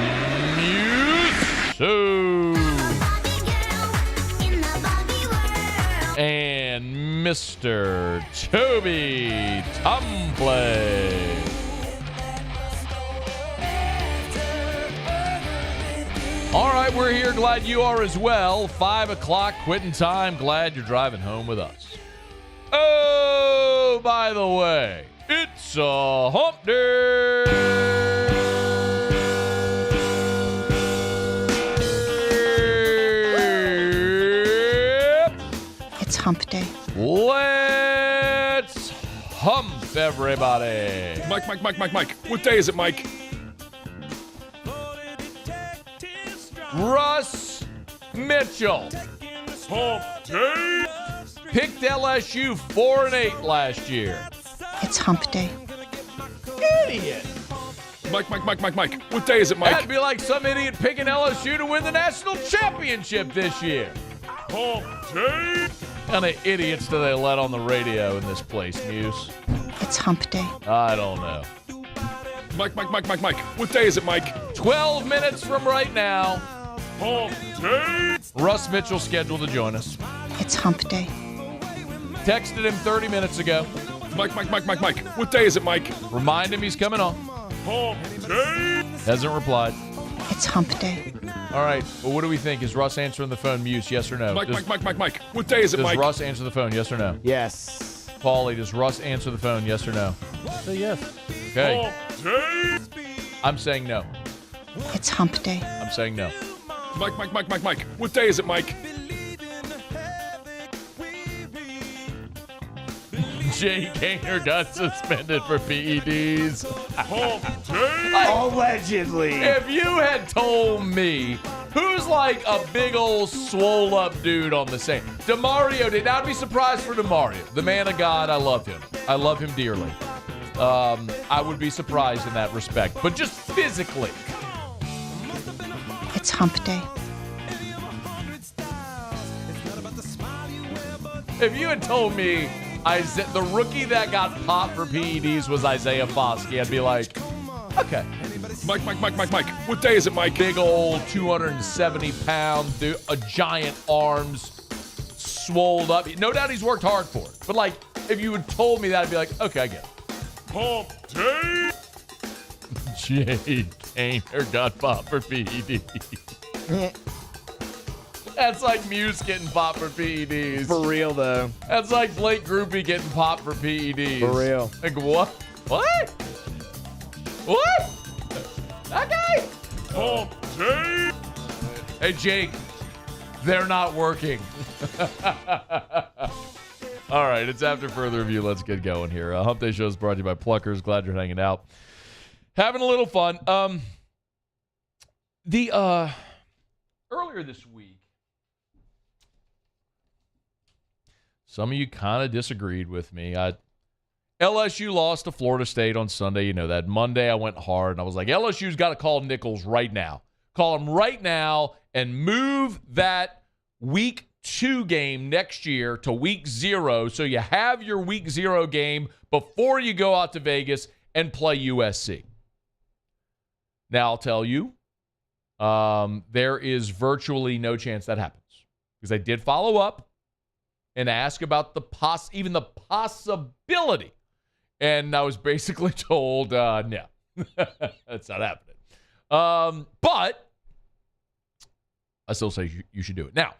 And Mr. Toby Tumpley. All right, we're here. Glad you are as well. 5 o'clock, quitting time. Glad you're driving home with us. Oh, by the way, it's a hump day. It's hump day. Let's hump, everybody. Mike. What day is it, Mike? Russ Mitchell. Hump day. Picked LSU 4-8 last year. It's hump day. Idiot. Mike. What day is it, Mike? That'd be like some idiot picking LSU to win the national championship this year. Hump day. How many idiots do they let on the radio in this place, Muse? It's hump day. I don't know. Mike. What day is it, Mike? 12 minutes from right now. Hump day. Russ Mitchell scheduled to join us. It's hump day. Texted him 30 minutes ago. Mike. What day is it, Mike? Remind him he's coming on. Hump day. Hasn't replied. It's hump day. All right. Well, what do we think? Is Russ answering the phone, Muse? Yes or no? Mike. What day is it, Mike? Does Russ answer the phone? Yes or no? Yes. Paulie, does Russ answer the phone? Yes or no? Say yes. Okay. Hump day. I'm saying no. It's hump day. I'm saying no. Mike. What day is it, Mike? Jake Haener got suspended for PEDs. Hump day. Allegedly. If you had told me who's like a big old swole up dude on the same, DeMario did not be surprised for DeMario. The man of God, I love him. I love him dearly. I would be surprised in that respect, but just physically. It's hump day. If you had told me the rookie that got popped for PEDs was Isaiah Foskey, I'd be like, okay. Mike. What day is it, Mike? Big old 270-pound dude, giant arms, swolled up. No doubt he's worked hard for it. But, like, if you had told me that, I'd be like, okay, I get it. Hump day. Jake Haener got popped for PEDs. That's like Muse getting popped for PEDs. For real, though. That's like Blake Groupie getting popped for PEDs. For real. Like, what? What? What? That guy? Oh, Jake. Hey, Jake. They're not working. All right, it's after further review. Let's get going here. Hump Day Show is brought to you by Pluckers. Glad you're hanging out. Having a little fun. Earlier this week, some of you kind of disagreed with me. LSU lost to Florida State on Sunday. You know that. Monday, I went hard, and I was like, LSU's got to call Nichols right now. Call him right now and move that week 2 game next year to week 0 so you have your week 0 game before you go out to Vegas and play USC. Now, I'll tell you, there is virtually no chance that happens because I did follow up and ask about even the possibility. And I was basically told, no, that's not happening. But I still say you should do it. Now,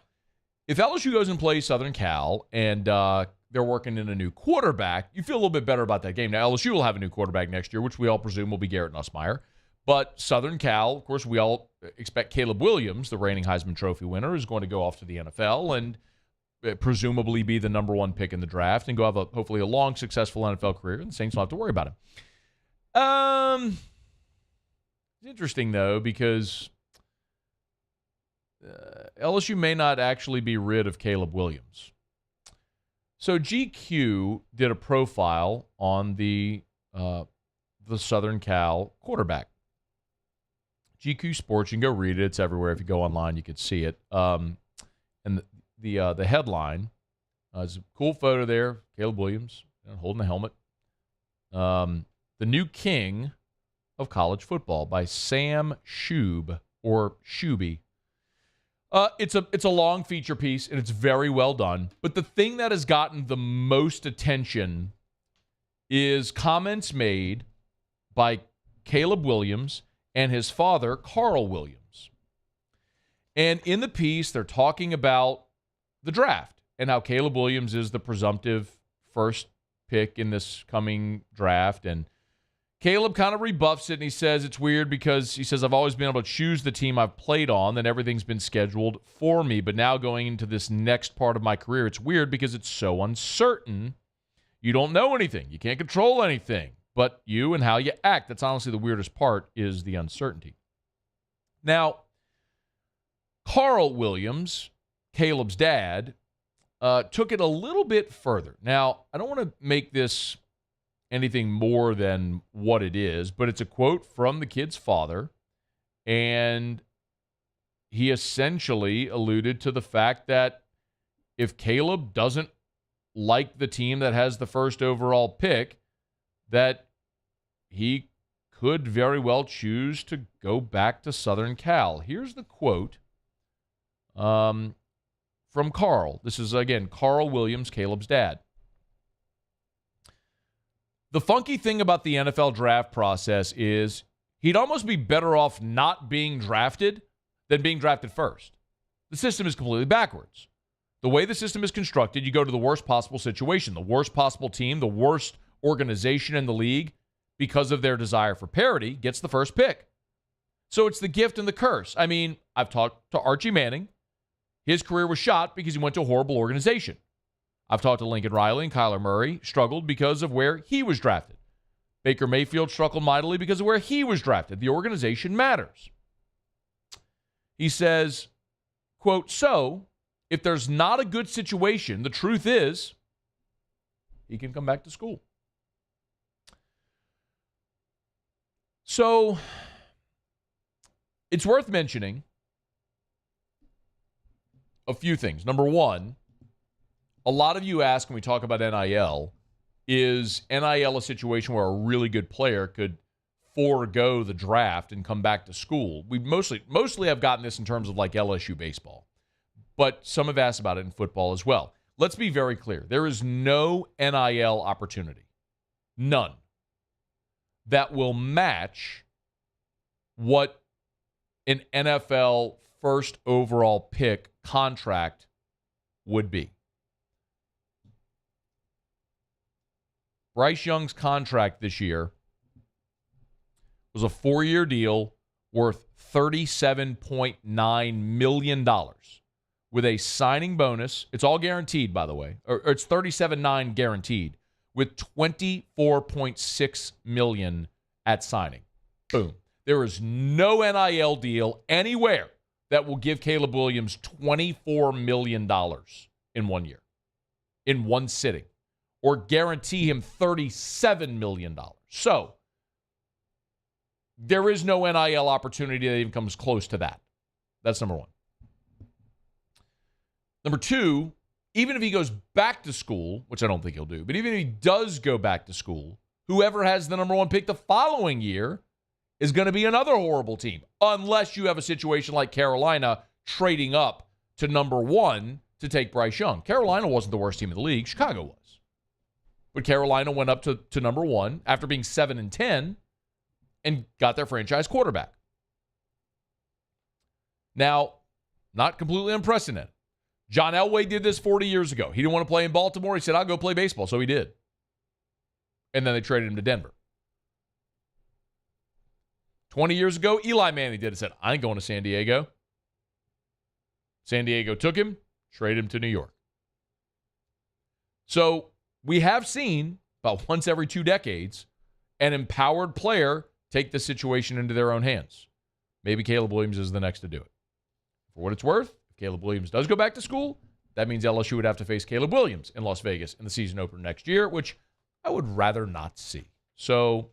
if LSU goes and plays Southern Cal and they're working in a new quarterback, you feel a little bit better about that game. Now, LSU will have a new quarterback next year, which we all presume will be Garrett Nussmeier. But Southern Cal, of course, we all expect Caleb Williams, the reigning Heisman Trophy winner, is going to go off to the NFL and presumably be the number 1 pick in the draft and go have hopefully a long, successful NFL career. And the Saints don't have to worry about him. It's interesting, though, because LSU may not actually be rid of Caleb Williams. So GQ did a profile on the Southern Cal quarterback. GQ Sports, you can go read it. It's everywhere. If you go online, you can see it. And the headline is a cool photo there. Caleb Williams holding the helmet. The New King of College Football by Sam Shube or Shuby. It's a long feature piece, and it's very well done. But the thing that has gotten the most attention is comments made by Caleb Williams and his father, Carl Williams. And in the piece, they're talking about the draft and how Caleb Williams is the presumptive first pick in this coming draft. And Caleb kind of rebuffs it, and he says it's weird because he says, I've always been able to choose the team I've played on, then everything's been scheduled for me. But now going into this next part of my career, it's weird because it's so uncertain. You don't know anything. You can't control anything. But you and how you act, that's honestly the weirdest part, is the uncertainty. Now, Carl Williams, Caleb's dad, took it a little bit further. Now, I don't want to make this anything more than what it is, but it's a quote from the kid's father, and he essentially alluded to the fact that if Caleb doesn't like the team that has the first overall pick, that he could very well choose to go back to Southern Cal. Here's the quote from Carl. This is, again, Carl Williams, Caleb's dad. The funky thing about the NFL draft process is he'd almost be better off not being drafted than being drafted first. The system is completely backwards. The way the system is constructed, you go to the worst possible situation, the worst possible team, the worst organization in the league, because of their desire for parity, gets the first pick. So it's the gift and the curse. I mean, I've talked to Archie Manning. His career was shot because he went to a horrible organization. I've talked to Lincoln Riley, and Kyler Murray struggled because of where he was drafted. Baker Mayfield struggled mightily because of where he was drafted. The organization matters. He says, quote, so if there's not a good situation, the truth is he can come back to school. So it's worth mentioning a few things. Number one, a lot of you ask when we talk about NIL, is NIL a situation where a really good player could forego the draft and come back to school? We mostly have gotten this in terms of like LSU baseball, but some have asked about it in football as well. Let's be very clear. There is no NIL opportunity, none, that will match what an NFL first overall pick contract would be. Bryce Young's contract this year was a 4-year deal worth $37.9 million with a signing bonus. It's all guaranteed, by the way. Or it's $37.9 guaranteed with $24.6 million at signing. Boom. There is no NIL deal anywhere that will give Caleb Williams $24 million in 1 year, in one sitting, or guarantee him $37 million. So there is no NIL opportunity that even comes close to that. That's number one. Number two, even if he goes back to school, which I don't think he'll do, but even if he does go back to school, whoever has the number one pick the following year is going to be another horrible team, unless you have a situation like Carolina trading up to number one to take Bryce Young. Carolina wasn't the worst team in the league. Chicago was. But Carolina went up to number one after being 7-10 and got their franchise quarterback. Now, not completely unprecedented. John Elway did this 40 years ago. He didn't want to play in Baltimore. He said, I'll go play baseball. So he did. And then they traded him to Denver. 20 years ago, Eli Manning did it. Said, I ain't going to San Diego. San Diego took him, traded him to New York. So we have seen about once every 2 decades an empowered player take the situation into their own hands. Maybe Caleb Williams is the next to do it. For what it's worth, if Caleb Williams does go back to school, that means LSU would have to face Caleb Williams in Las Vegas in the season opener next year, which I would rather not see. So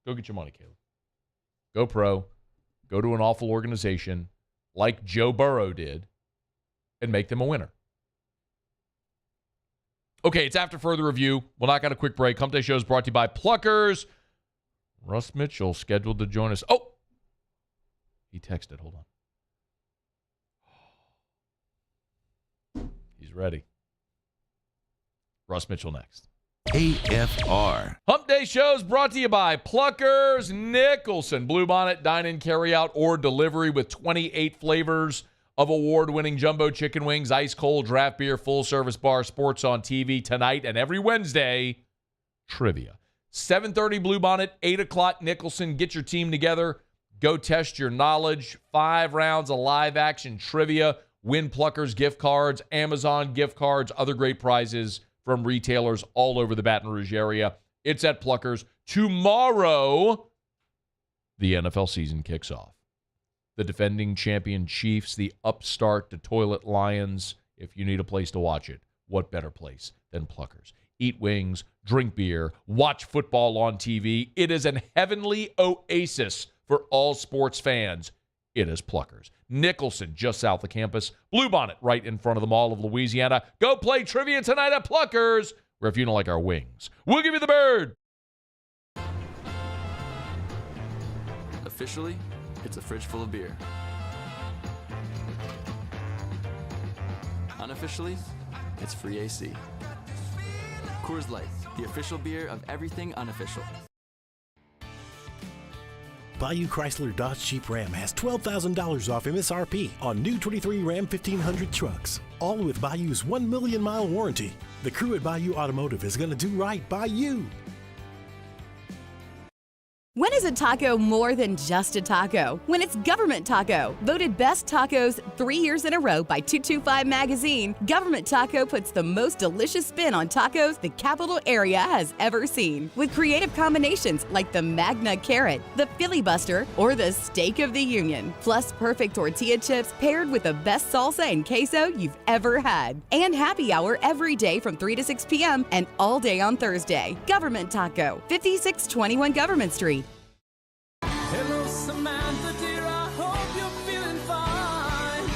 go get your money, Caleb. Go pro. Go to an awful organization like Joe Burrow did and make them a winner. Okay, it's after further review. We'll knock out a quick break. Hump Day Show is brought to you by Pluckers. Russ Mitchell scheduled to join us. Oh, he texted. Hold on. He's ready. Russ Mitchell next. AFR. Hump Day Show is brought to you by Pluckers Nicholson. Bluebonnet, dine-in, carry-out, or delivery with 28 flavors of award-winning jumbo chicken wings, ice-cold draft beer, full-service bar, sports on TV tonight and every Wednesday. Trivia. 7:30 Bluebonnet, 8 o'clock Nicholson. Get your team together. Go test your knowledge. 5 rounds of live-action trivia. Win Pluckers gift cards, Amazon gift cards, other great prizes from retailers all over the Baton Rouge area. It's at Pluckers. Tomorrow, the NFL season kicks off. The defending champion Chiefs, the upstart, the toilet Lions. If you need a place to watch it, what better place than Pluckers? Eat wings, drink beer, watch football on TV. It is an heavenly oasis for all sports fans. It is Pluckers. Nicholson, just south of campus. Bluebonnet, right in front of the Mall of Louisiana. Go play trivia tonight at Pluckers, where if you don't like our wings, we'll give you the bird. Officially, it's a fridge full of beer. Unofficially, it's free AC. Coors Light, the official beer of everything unofficial. Bayou Chrysler Dodge Jeep Ram has $12,000 off MSRP on new 23 Ram 1500 trucks, all with Bayou's 1 million mile warranty. The crew at Bayou Automotive is going to do right by you. When is a taco more than just a taco? When it's Government Taco. Voted best tacos 3 years in a row by 225 Magazine, Government Taco puts the most delicious spin on tacos the capital area has ever seen. With creative combinations like the Magna Carrot, the Filibuster, or the Steak of the Union. Plus perfect tortilla chips paired with the best salsa and queso you've ever had. And happy hour every day from 3 to 6 p.m. and all day on Thursday. Government Taco, 5621 Government Street. Hello, Samantha, dear, I hope you're feeling fine.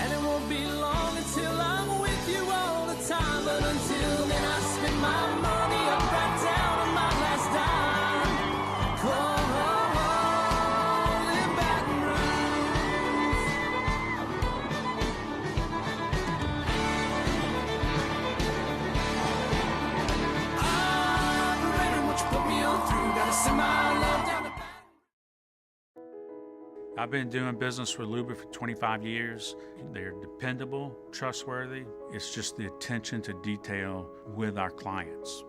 And it won't be long until I'm with you all the time. But until then, I spend my money up right down on my last dime. Come on, in Baton Rouge. I'm ready, what you put me on through. Gotta send my love down to I've been doing business with Luba for 25 years. They're dependable, trustworthy. It's just the attention to detail with our clients.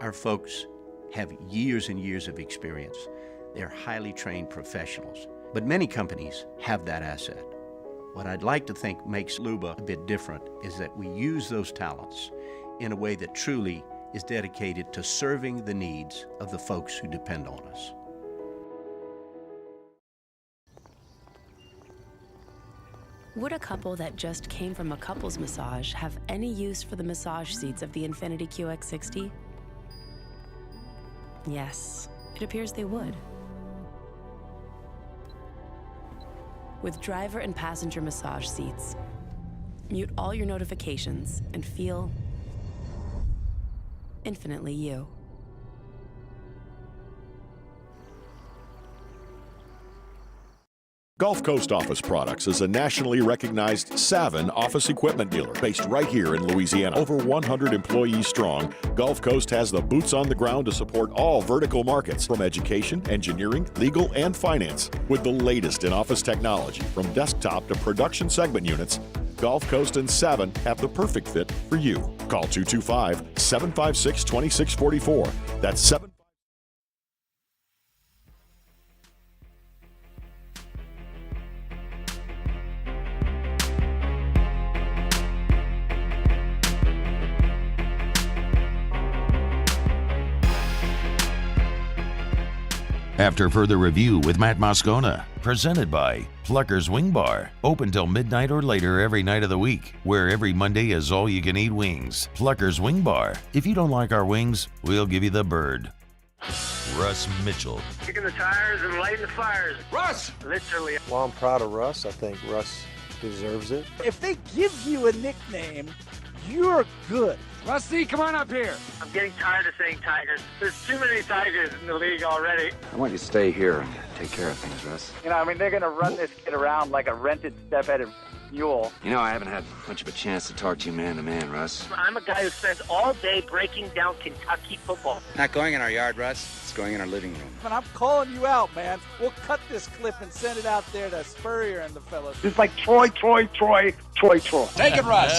Our folks have years and years of experience. They're highly trained professionals. But many companies have that asset. What I'd like to think makes Luba a bit different is that we use those talents in a way that truly is dedicated to serving the needs of the folks who depend on us. Would a couple that just came from a couples massage have any use for the massage seats of the Infiniti QX60? Yes, it appears they would. With driver and passenger massage seats, mute all your notifications and feel infinitely you. Gulf Coast Office Products is a nationally recognized Savin office equipment dealer based right here in Louisiana. Over 100 employees strong, Gulf Coast has the boots on the ground to support all vertical markets, from education, engineering, legal, and finance. With the latest in office technology, from desktop to production segment units, Gulf Coast and Savin have the perfect fit for you. Call 225-756-2644. That's 7. After further review with Matt Moscona, presented by Plucker's Wing Bar, open till midnight or later every night of the week, where every Monday is all-you-can-eat wings. Plucker's Wing Bar. If you don't like our wings, we'll give you the bird. Russ Mitchell. Kicking the tires and lighting the fires. Russ! Literally. Well, I'm proud of Russ. I think Russ deserves it. If they give you a nickname, you're good. Rusty, come on up here. I'm getting tired of saying Tigers. There's too many Tigers in the league already. I want you to stay here and take care of things, Russ. You know, I mean, they're going to run this kid around like a rented step-headed mule. You know, I haven't had much of a chance to talk to you man to man, Russ. I'm a guy who spends all day breaking down Kentucky football. Not going in our yard, Russ. It's going in our living room. And I'm calling you out, man. We'll cut this clip and send it out there to Spurrier and the fellas. It's like Troy. Take it, Russ.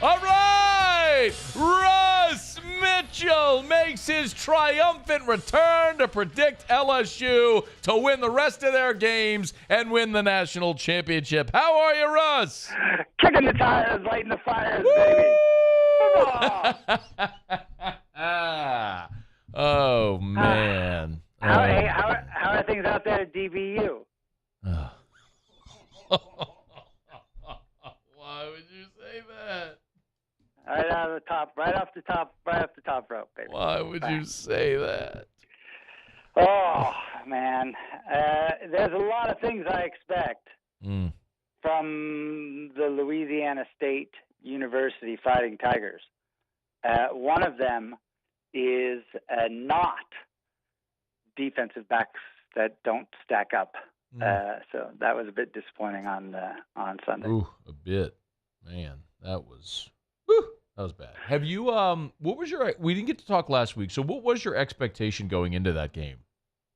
All right! Russ Mitchell makes his triumphant return to predict LSU to win the rest of their games and win the national championship. How are you, Russ? Kicking the tires, lighting the fires, baby. Oh, man. How are things out there at DBU? Why would you say that? Right off the top rope, baby. Why would you say that? Oh, man. There's a lot of things I expect from the Louisiana State University Fighting Tigers. One of them is not defensive backs that don't stack up. So that was a bit disappointing on Sunday. Ooh, a bit. Man, that was bad. Have you what was your, we didn't get to talk last week, so what was your expectation going into that game?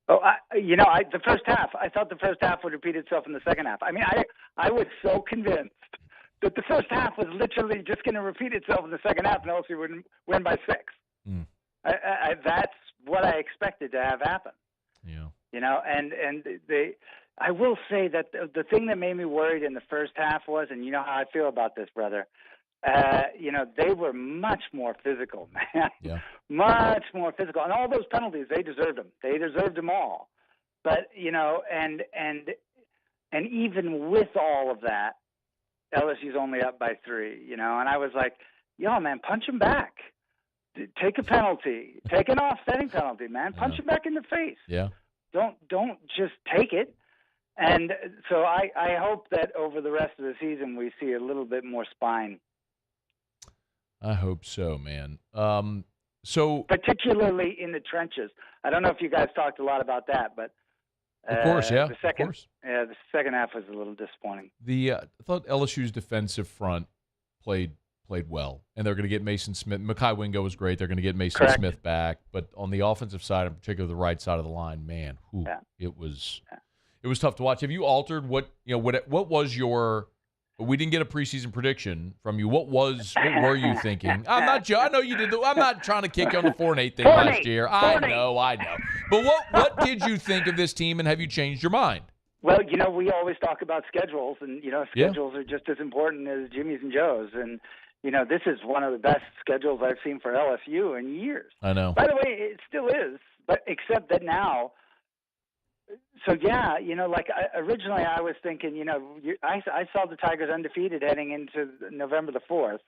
Oh, the first half, I thought the first half would repeat itself in the second half. I mean, I was so convinced that the first half was literally just going to repeat itself in the second half and LSU would win by 6. That's what I expected to have happen. Yeah. You know, and I will say that the thing that made me worried in the first half was, and you know how I feel about this, brother, they were much more physical, man. Yeah. Much more physical. And all those penalties, they deserved them. They deserved them all. But, and even with all of that, LSU's only up by 3, and I was like, yo, man, punch him back. Take a penalty. Take an offsetting penalty, man. Punch him back in the face. Yeah. Don't just take it. And so I hope that over the rest of the season we see a little bit more spine. I hope so, man. So particularly in the trenches. I don't know if you guys talked a lot about that, but of course, yeah. The second, of course. Yeah, the second half was a little disappointing. I thought LSU's defensive front played well, and they're going to get Mason Smith. Mekhi Wingo was great. They're going to get Mason Smith back, but on the offensive side, in particular the right side of the line, man, it It was tough to watch. Have you altered what was your? We didn't get a preseason prediction from you. What were you thinking? I know you did. I'm not trying to kick you on the 4-8 thing last year. I know. But what did you think of this team, and have you changed your mind? Well, we always talk about schedules, and schedules are just as important as Jimmy's and Joe's, and this is one of the best schedules I've seen for LSU in years. I know. By the way, it still is, but except that now. So originally I was thinking, I saw the Tigers undefeated heading into November the 4th,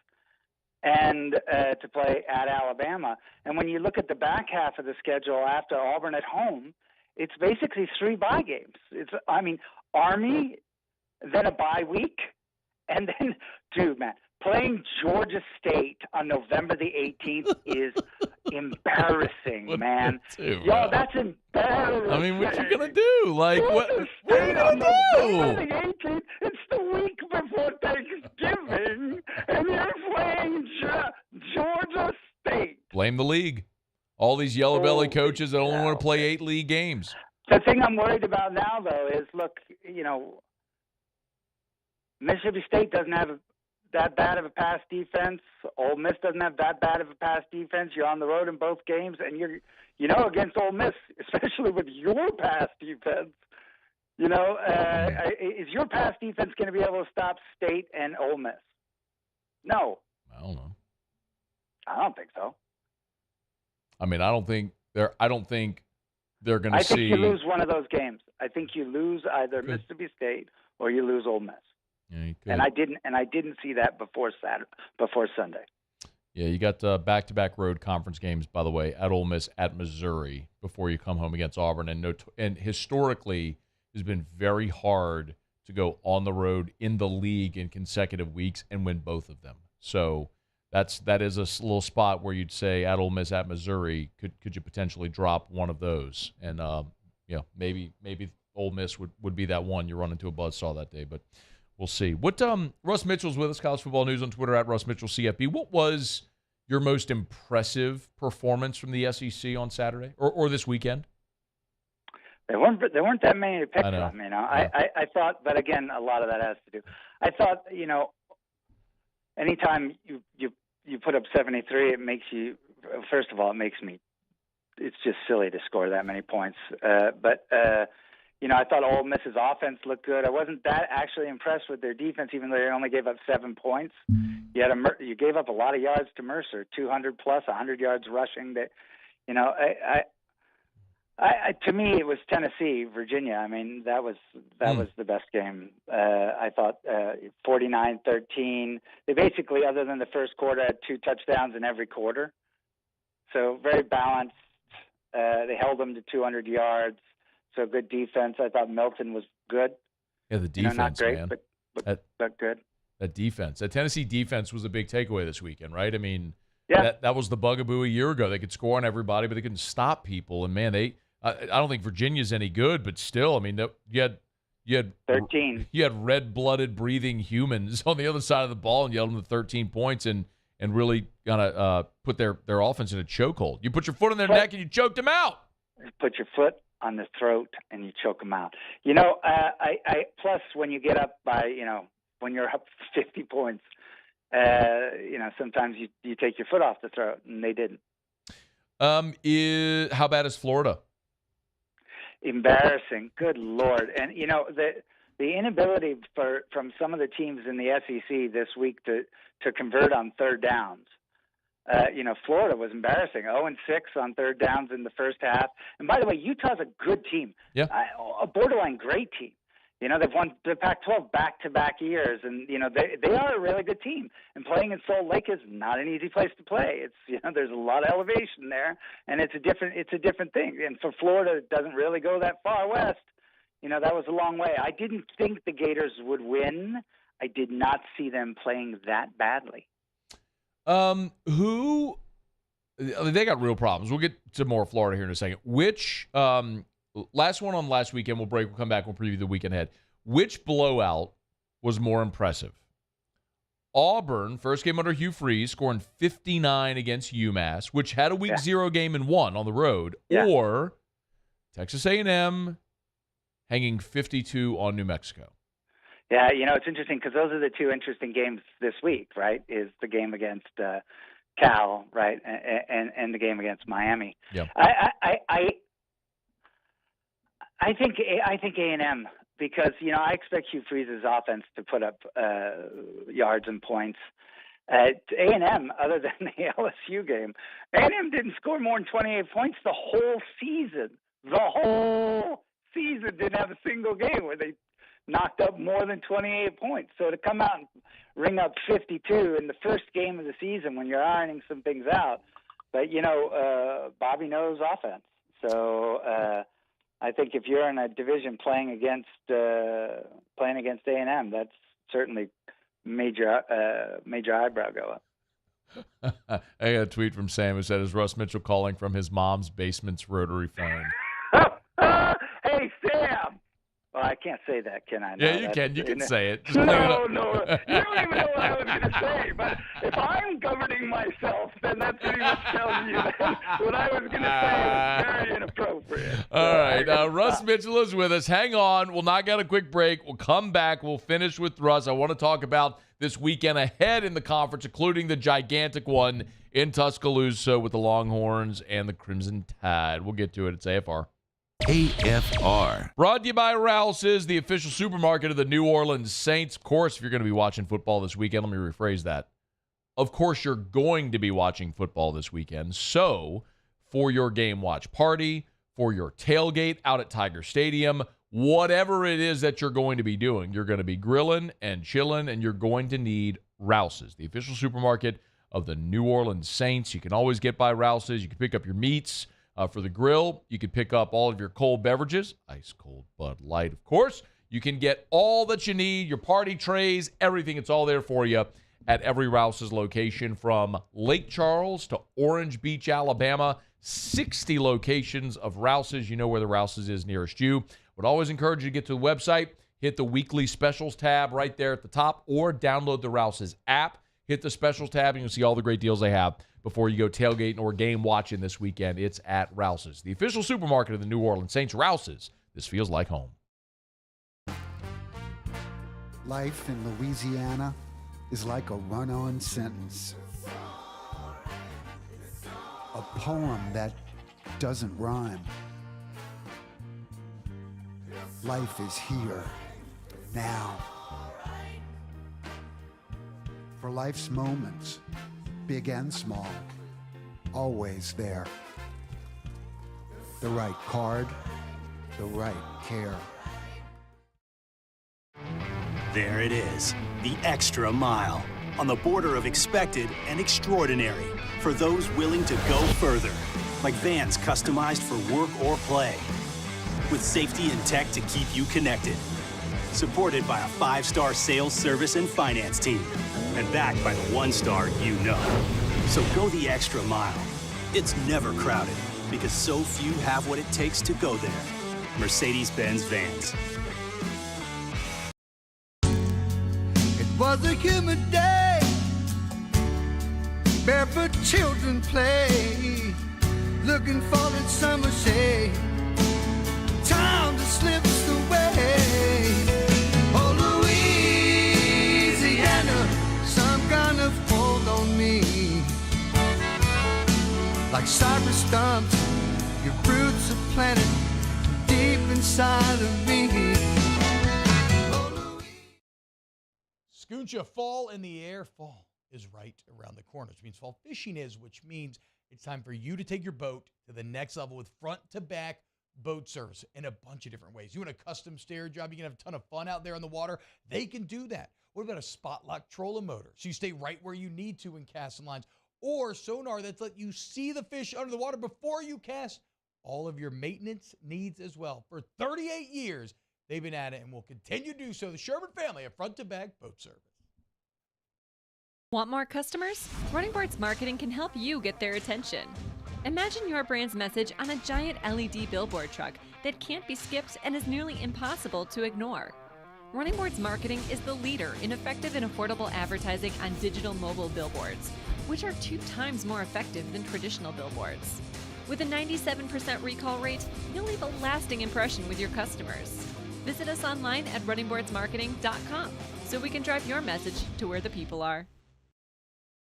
and to play at Alabama. And when you look at the back half of the schedule after Auburn at home, it's basically 3 bye games. Army, then a bye week, and then, dude, man, playing Georgia State on November the 18th is embarrassing, man. That's embarrassing. What you gonna do? Like, what are you gonna do? The 18th, it's the week before Thanksgiving, and you're playing Georgia State. Blame the league. All these yellow belly coaches that only want to play 8 league games. The thing I'm worried about now, though, is Mississippi State doesn't have that bad of a pass defense. Ole Miss doesn't have that bad of a pass defense. You're on the road in both games, and you're against Ole Miss, especially with your pass defense. Is your pass defense going to be able to stop State and Ole Miss? No. I don't know. I don't think so. I don't think they're going to see. I think you lose one of those games. I think you lose either Mississippi State or you lose Ole Miss. Yeah, you could. And I didn't see that before Sunday. Yeah, you got back-to-back road conference games, by the way, at Ole Miss, at Missouri, before you come home against Auburn. And historically, it's been very hard to go on the road in the league in consecutive weeks and win both of them. So that is a little spot where you'd say at Ole Miss, at Missouri, could you potentially drop one of those? And maybe Ole Miss would be that one you run into a buzzsaw that day, but. We'll see. Russ Mitchell's with us, College Football News on Twitter at Russ Mitchell CFB. What was your most impressive performance from the SEC on Saturday or this weekend? There weren't that many to pick from. Yeah. I thought, but again, a lot of that has to do. I thought, anytime you put up 73, it makes you. First of all, it's just silly to score that many points. I thought Ole Miss's offense looked good. I wasn't that actually impressed with their defense, even though they only gave up 7 points. You gave up a lot of yards to Mercer, 200 plus, 100 yards rushing. That, to me, it was Tennessee, Virginia. That was the best game. I thought 49-13. They basically, other than the first quarter, had 2 touchdowns in every quarter. So very balanced. They held them to 200 yards. So good defense. I thought Milton was good. Yeah, the defense, not great, man. But good. That defense. That Tennessee defense was a big takeaway this weekend, right? Yeah. That was the bugaboo a year ago. They could score on everybody, but they couldn't stop people. And, man, I don't think Virginia's any good, but still, you had 13. You had red-blooded, breathing humans on the other side of the ball and yelled them to 13 points and really kind of put their offense in a chokehold. You put your foot in their neck and you choked them out. Put your foot on the throat and you choke them out. Plus when you get up by, when you're up 50 points, sometimes you take your foot off the throat, and they didn't. How bad is Florida? Embarrassing. Good Lord. And, the inability from some of the teams in the SEC this week to convert on third downs. Florida was embarrassing. 0-6 on third downs in the first half. And by the way, Utah's a good team. Yeah. A borderline great team. They've won the Pac-12 back-to-back years, and they are a really good team. And playing in Salt Lake is not an easy place to play. It's there's a lot of elevation there, and it's a different thing. And for Florida, it doesn't really go that far west. That was a long way. I didn't think the Gators would win. I did not see them playing that badly. They got real problems. We'll get to more Florida here in a second. Which last one on last weekend, we'll break. We'll come back. We'll preview the weekend ahead. Which blowout was more impressive? Auburn, first game under Hugh Freeze, scoring 59 against UMass, which had a week 0 game and won on the road, or Texas A&M hanging 52 on New Mexico. Yeah, it's interesting because those are the two interesting games this week, right? Is the game against Cal, right, and the game against Miami. Yeah. I think A&M, because I expect Hugh Freeze's offense to put up yards and points. A&M, other than the LSU game, A&M didn't score more than 28 points the whole season. The whole season didn't have a single game where they knocked up more than 28 points. So to come out and ring up 52 in the first game of the season when you're ironing some things out, but Bobby knows offense. So I think if you're in a division playing against A&M, that's certainly major eyebrow go up. I got a tweet from Sam who said, "Is Russ Mitchell calling from his mom's basement's rotary phone?" Hey, Sam. Well, I can't say that, can I? Yeah, you can. You can say it. No. You don't even know what I was going to say. But if I'm governing myself, then that pretty much tells you that what I was going to say was very inappropriate. All right. Russ Mitchell is with us. Hang on. We'll knock out a quick break. We'll come back. We'll finish with Russ. I want to talk about this weekend ahead in the conference, including the gigantic one in Tuscaloosa with the Longhorns and the Crimson Tide. We'll get to it. It's AFR. AFR. Brought to you by Rouse's, the official supermarket of the New Orleans Saints. Of course, if you're going to be watching football this weekend, let me rephrase that. Of course, you're going to be watching football this weekend. So, for your game watch party, for your tailgate out at Tiger Stadium, whatever it is that you're going to be doing, you're going to be grilling and chilling, and you're going to need Rouse's, the official supermarket of the New Orleans Saints. You can always get by Rouse's. You can pick up your meats. For the grill, you can pick up all of your cold beverages, ice cold Bud Light, of course. You can get all that you need, your party trays, everything. It's all there for you at every Rouse's location, from Lake Charles to Orange Beach, Alabama. 60 locations of Rouse's. You know where the Rouse's is nearest you. Would always encourage you to get to the website, hit the weekly specials tab right there at the top, or download the Rouse's app. Hit the specials tab, and you'll see all the great deals they have before you go tailgating or game watching this weekend. It's at Rouse's, the official supermarket of the New Orleans Saints. Rouse's, this feels like home. Life in Louisiana is like a run-on sentence. A poem that doesn't rhyme. Life is here, now. For life's moments, big and small, always there. The right card, the right care. There it is, the extra mile, on the border of expected and extraordinary, for those willing to go further, like vans customized for work or play, with safety and tech to keep you connected. Supported by a 5-star sales, service, and finance team, and backed by the 1-star you know. So go the extra mile. It's never crowded, because so few have what it takes to go there. Mercedes-Benz Vans. It was a humid day, barefoot children play, looking for that summer shade. Time to slip away. Oh, Louisiana, some kind of hold on me. Like cypress stumps, your roots are planted deep inside of me. Scooncha, fall in the air. Fall is right around the corner, which means fall fishing is, which means it's time for you to take your boat to the next level with front-to-back boat service in a bunch of different ways. You want a custom stair job, you can have a ton of fun out there on the water. They can do that. What about a spot lock trolling motor? So you stay right where you need to in casting lines. Or sonar that's let you see the fish under the water before you cast. All of your maintenance needs as well. For 38 years, they've been at it and will continue to do so. The Sherman family of front-to-back boat service. Want more customers? Running Boards Marketing can help you get their attention. Imagine your brand's message on a giant LED billboard truck that can't be skipped and is nearly impossible to ignore. Running Boards Marketing is the leader in effective and affordable advertising on digital mobile billboards, which are 2 times more effective than traditional billboards. With a 97% recall rate, you'll leave a lasting impression with your customers. Visit us online at runningboardsmarketing.com so we can drive your message to where the people are.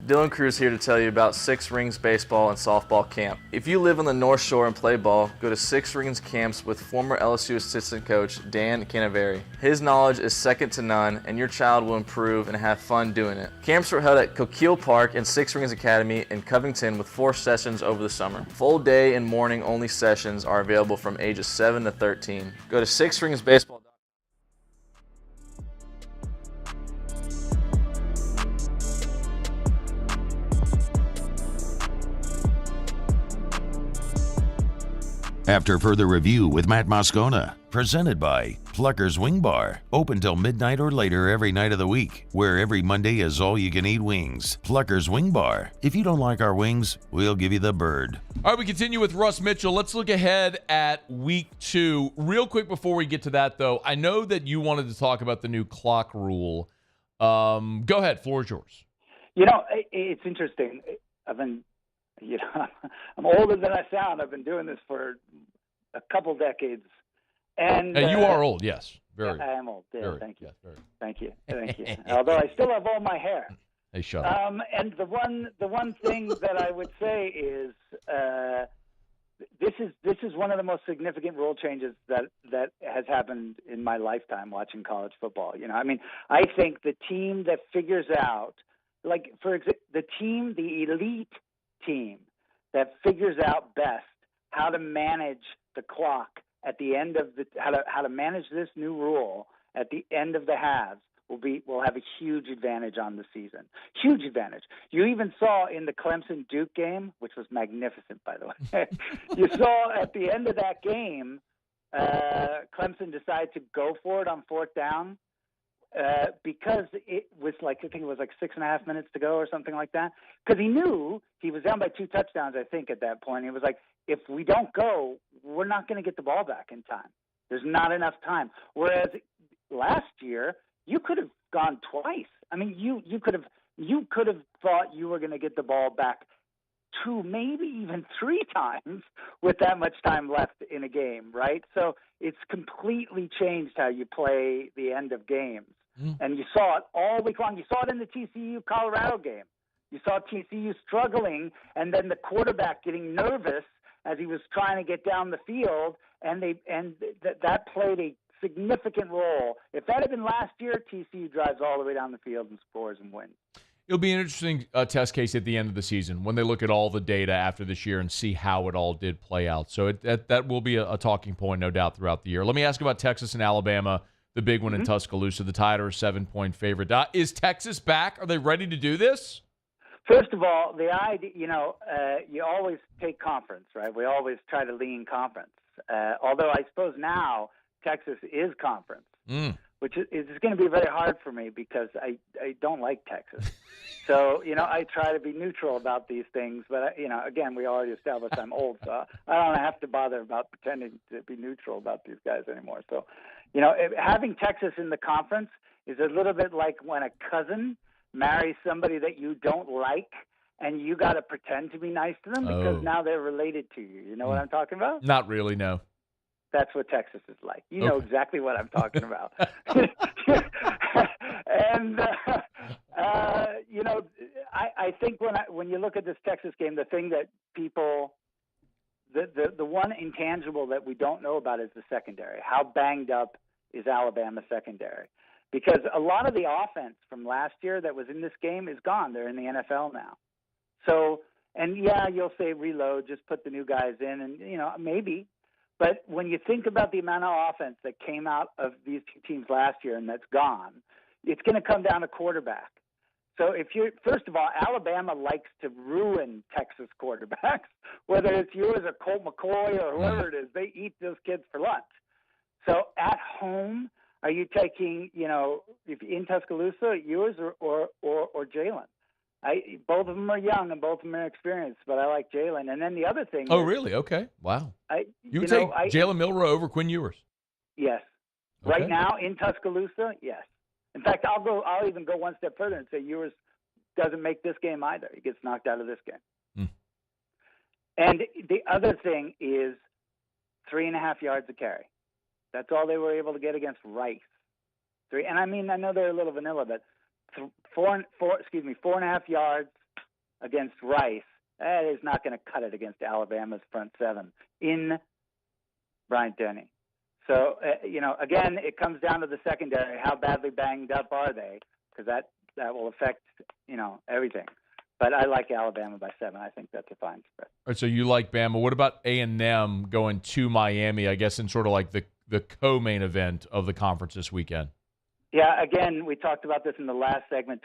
Dylan Cruz here to tell you about Six Rings Baseball and Softball Camp. If you live on the North Shore and play ball, go to Six Rings Camps with former LSU assistant coach Dan Canaveri. His knowledge is second to none, and your child will improve and have fun doing it. Camps were held at Coquille Park and Six Rings Academy in Covington with 4 sessions over the summer. Full day and morning only sessions are available from ages 7 to 13. Go to sixringsbaseball.com. After further review with Matt Moscona, presented by Plucker's Wing Bar, open till midnight or later every night of the week, where every Monday is all-you-can-eat wings. Plucker's Wing Bar. If you don't like our wings, we'll give you the bird. All right, we continue with Russ Mitchell. Let's look ahead at week 2. Real quick before we get to that, though, I know that you wanted to talk about the new clock rule. Go ahead. Floor is yours. It's interesting. I'm older than I sound. I've been doing this for a couple decades. And you are old, yes. Very. I am old. Yeah, very, thank you. Yes, very. Thank you. Thank you. Although I still have all my hair. Hey, shut up. And the one thing that I would say is this is one of the most significant rule changes that has happened in my lifetime watching college football. I think the team that figures out, like for example, the elite team that figures out best how to manage the clock at the end of how to manage this new rule at the end of the halves will have a huge advantage on the season. Huge advantage. You even saw in the Clemson-Duke game, which was magnificent, by the way. You saw at the end of that game, Clemson decided to go for it on 4th down. Because it was I think it was 6.5 minutes to go or something like that. Because he knew he was down by 2 touchdowns, I think, at that point. He was like, if we don't go, we're not going to get the ball back in time. There's not enough time. Whereas last year, you could have gone twice. I mean, you could have thought you were going to get the ball back 2, maybe even 3 times with that much time left in a game, right? So it's completely changed how you play the end of games. And you saw it all week long. You saw it in the TCU-Colorado game. You saw TCU struggling, and then the quarterback getting nervous as he was trying to get down the field, and that played a significant role. If that had been last year, TCU drives all the way down the field and scores and wins. It'll be an interesting test case at the end of the season when they look at all the data after this year and see how it all did play out. So that will be a talking point, no doubt, throughout the year. Let me ask about Texas and Alabama, the big one in Tuscaloosa. The Tide are a 7-point favorite. Is Texas back? Are they ready to do this? First of all, the idea, you always take conference, right? We always try to lean conference. Although I suppose now Texas is conference. Which is going to be very hard for me because I don't like Texas. So, I try to be neutral about these things. But, again, we already established I'm old, so I don't have to bother about pretending to be neutral about these guys anymore. So, having Texas in the conference is a little bit like when a cousin marries somebody that you don't like and you got to pretend to be nice to them because now they're related to you. You know what I'm talking about? Not really, no. That's what Texas is like. You know exactly what I'm talking about. And, I think when you look at this Texas game, the thing that people the one intangible that we don't know about is the secondary. How banged up is Alabama secondary? Because a lot of the offense from last year that was in this game is gone. They're in the NFL now. So, and yeah, you'll say reload, just put the new guys in, and maybe. But when you think about the amount of offense that came out of these two teams last year and that's gone, it's going to come down to quarterback. So first of all, Alabama likes to ruin Texas quarterbacks, whether it's yours or Colt McCoy or whoever it is. They eat those kids for lunch. So at home, are you taking, if in Tuscaloosa, yours or Jalen? Both of them are young and both of them are experienced, but I like Jalen. And then the other thing. Oh, really? Okay. Wow. You would take Jalen Milroe over Quinn Ewers? Yes. Okay. Right now in Tuscaloosa, yes. In fact, I'll even go one step further and say Ewers doesn't make this game either. He gets knocked out of this game. And the other thing is 3.5 yards a carry. That's all they were able to get against Rice. 3, and I mean, I know they're a little vanilla, but 4.5 yards against Rice, that is not going to cut it against Alabama's front seven in Bryant-Denny. So, again, it comes down to the secondary. How badly banged up are they? Because that will affect, everything. But I like Alabama by 7. I think that's a fine spread. All right, so you like Bama. What about A&M going to Miami, I guess, in sort of like the co-main event of the conference this weekend? Yeah, again, we talked about this in the last segment.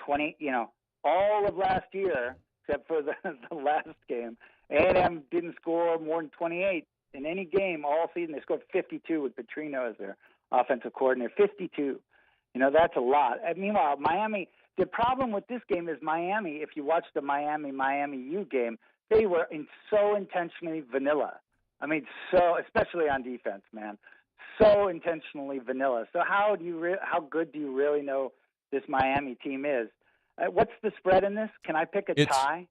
All of last year, except for the last game, A&M didn't score more than 28 in any game all season. They scored 52 with Petrino as their offensive coordinator. 52. That's a lot. And meanwhile, Miami, the problem with this game is Miami, if you watch the Miami U game, they were so intentionally vanilla. I mean, especially on defense, man. So intentionally vanilla. So how good do you really know this Miami team is? What's the spread in this? Can I pick a tie?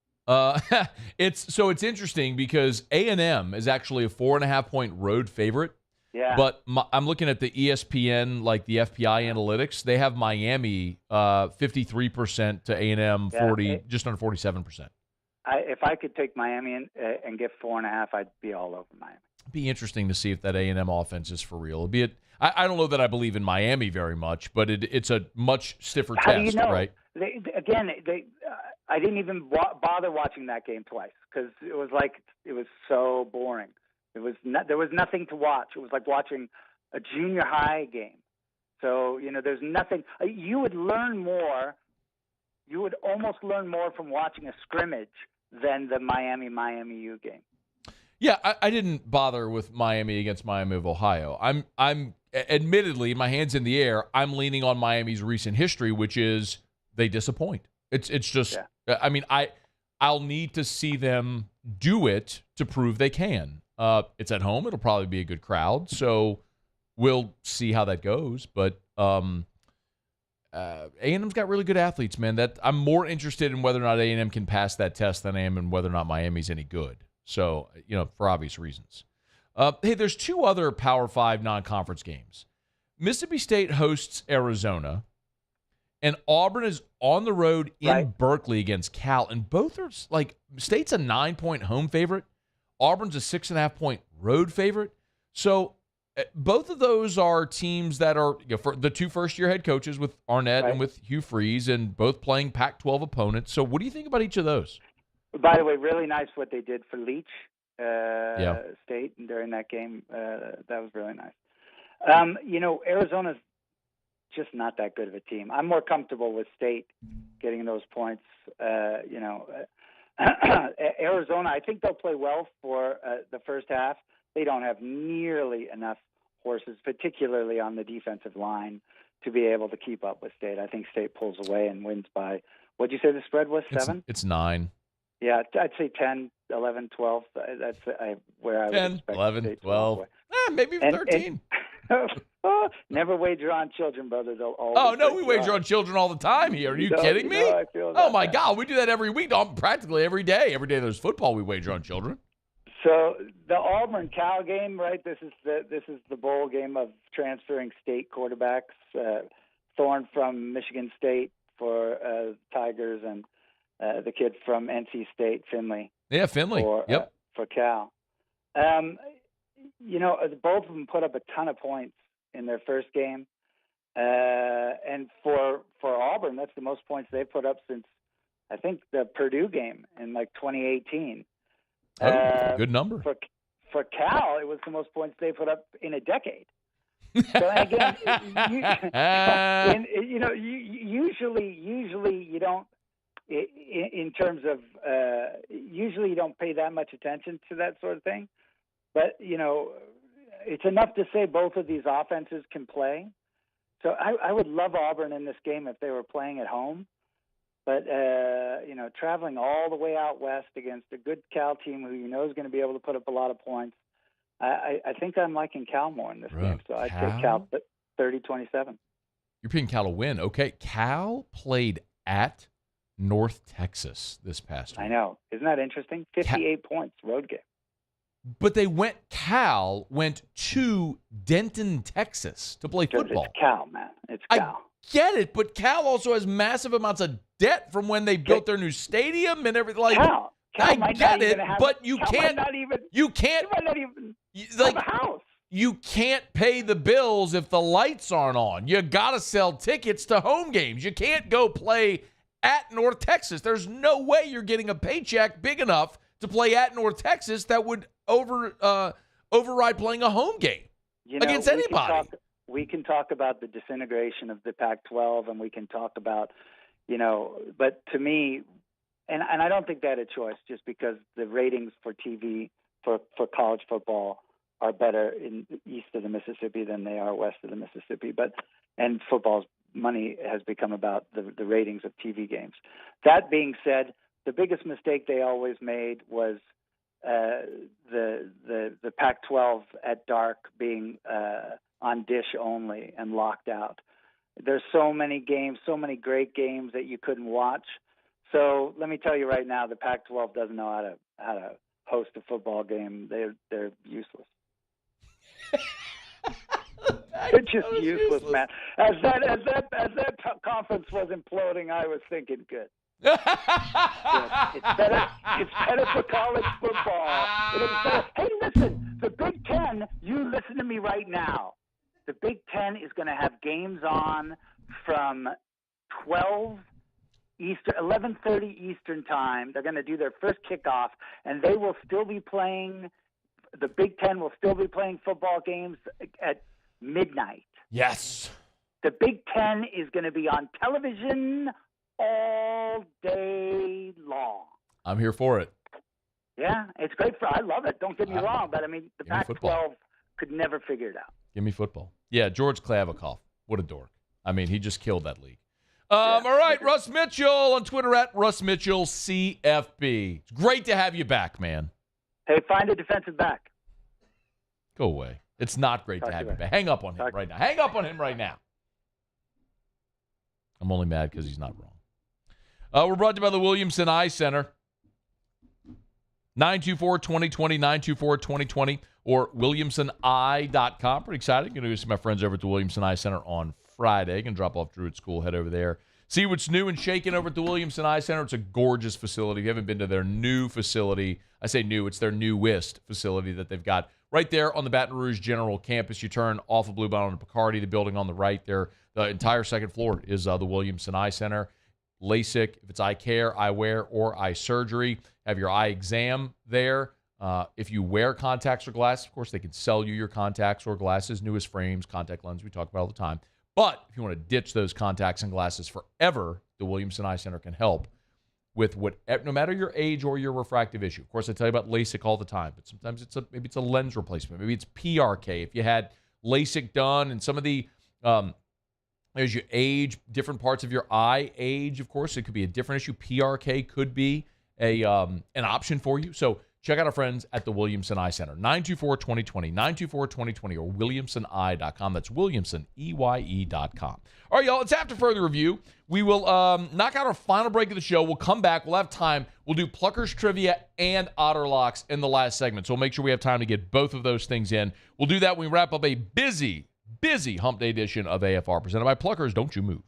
It's interesting because A&M is actually a 4.5-point road favorite. Yeah. But I'm looking at the ESPN, like the FPI analytics. They have Miami 53% to A&M 40, just under 47%. If I could take Miami and get 4.5, I'd be all over Miami. It'd be interesting to see if that A&M offense is for real. I don't know that I believe in Miami very much, but it's a much stiffer How test, do you know? right? I didn't even bother watching that game twice because it was so boring. There was nothing to watch. It was like watching a junior high game. So, there's nothing. You would learn more. You would almost learn more from watching a scrimmage than the Miami U game. Yeah, I didn't bother with Miami against Miami of Ohio. I'm admittedly, my hand's in the air. I'm leaning on Miami's recent history, which is they disappoint. It's just, yeah. I mean, I'll need to see them do it to prove they can. It's at home. It'll probably be a good crowd, so we'll see how that goes. But A&M's got really good athletes, man. That I'm more interested in whether or not A&M can pass that test than I am in whether or not Miami's any good. So, for obvious reasons. Hey, there's 2 other Power 5 non-conference games. Mississippi State hosts Arizona, and Auburn is on the road in Berkeley against Cal. And both are, State's a 9-point home favorite. Auburn's a 6.5-point road favorite. So both of those are teams that are for the 2 first-year head coaches with Arnett and with Hugh Freeze, and both playing Pac-12 opponents. So what do you think about each of those? By the way, really nice what they did for Leach State during that game. That was really nice. Arizona's just not that good of a team. I'm more comfortable with State getting those points. Arizona, I think they'll play well for the first half. They don't have nearly enough horses, particularly on the defensive line, to be able to keep up with State. I think State pulls away and wins by, what'd you say the spread was, 7? It's 9. Yeah, I'd say 10, 11, 12. That's where I would 10, expect 11, State 12. Maybe even 13. Never wager on children, brother. They'll always. Oh, no, we wager on children all the time here. Are you kidding me? I feel oh, my God. We do that every week, practically every day. Every day there's football, we wager on children. So the Auburn-Cal game, right, this is the bowl game of transferring State quarterbacks. Thorne from Michigan State for Tigers and the kid from NC State, Finley. Yeah, Finley. For Cal. Both of them put up a ton of points in their first game. And for Auburn, that's the most points they've put up since, I think, the Purdue game in 2018. Good number. For Cal, it was the most points they put up in a decade. So again, usually you don't. In terms of usually you don't pay that much attention to that sort of thing, but it's enough to say both of these offenses can play. So I would love Auburn in this game if they were playing at home, but traveling all the way out west against a good Cal team who is going to be able to put up a lot of points. I think I'm liking Cal more in this game, so I take Cal 30-27. You're picking Cal to win. Okay, Cal played at North Texas this past week. I know. Isn't that interesting? 58 points, road game. But Cal went to Denton, Texas to play football. It's Cal, man. It's Cal. I get it, but Cal also has massive amounts of debt from when they built their new stadium and everything. Like, Cal I get it, but you Cal can't. might not even, you can't. Might not even like have a house. You can't pay the bills if the lights aren't on. You got to sell tickets to home games. You can't go play at North Texas. There's no way you're getting a paycheck big enough to play at North Texas that would override playing a home game against anybody. We can talk about the disintegration of the Pac-12, and we can talk about, but to me, and I don't think they had a choice just because the ratings for TV for college football are better in east of the Mississippi than they are west of the Mississippi. And football's money has become about the ratings of TV games. That being said, the biggest mistake they always made was the Pac-12 at dark being on dish only and locked out. There's so many games, so many great games that you couldn't watch. So let me tell you right now, the Pac-12 doesn't know how to host a football game. They're useless. They're just useless, man. As that conference was imploding, I was thinking, good. It's better for college football. Hey, listen, the Big Ten. You listen to me right now. The Big Ten is going to have games on from 11:30 Eastern time. They're going to do their first kickoff, and they will still be playing. The Big Ten will still be playing football games at midnight. Yes. The Big Ten is going to be on television all day long. I'm here for it. Yeah, it's great. I love it. Don't get me wrong, but I mean, the Pac-12 could never figure it out. Give me football. Yeah, George Klavikov. What a dork. I mean, he just killed that league. All right, Russ Mitchell on Twitter at Russ Mitchell CFB. It's great to have you back, man. Hey, find a defensive back. Go away. It's not great to have you back. Hang up on him right now. Hang up on him right now. I'm only mad because he's not wrong. We're brought to you by the Williamson Eye Center. 924-2020, 924-2020, or WilliamsonEye.com. Pretty excited. Going to go see my friends over at the Williamson Eye Center on Friday. Going to drop off Drew at school, head over there. See what's new and shaking over at the Williamson Eye Center. It's a gorgeous facility. If you haven't been to their new facility, I say new, it's their newest facility that they've got right there on the Baton Rouge General Campus. You turn off of Blue Bottom to Picardy, the building on the right there. The entire second floor is the Williamson Eye Center. LASIK, if it's eye care, eyewear, or eye surgery. Have your eye exam there. If you wear contacts or glasses, of course, they can sell you your contacts or glasses, newest frames, contact lenses we talk about all the time. But if you want to ditch those contacts and glasses forever, the Williamson Eye Center can help with no matter your age or your refractive issue. Of course, I tell you about LASIK all the time, but sometimes maybe it's a lens replacement. Maybe it's PRK. If you had LASIK done and some of the as you age, different parts of your eye age, of course, it could be a different issue. PRK could be an option for you. So check out our friends at the Williamson Eye Center. 924-2020, 924-2020, or WilliamsonEye.com. That's WilliamsonEye.com. All right, y'all, it's after further review. We will knock out our final break of the show. We'll come back. We'll have time. We'll do Pluckers Trivia and Otter Locks in the last segment. So we'll make sure we have time to get both of those things in. We'll do that when we wrap up a busy Hump Day edition of AFR, presented by Pluckers. Don't you move.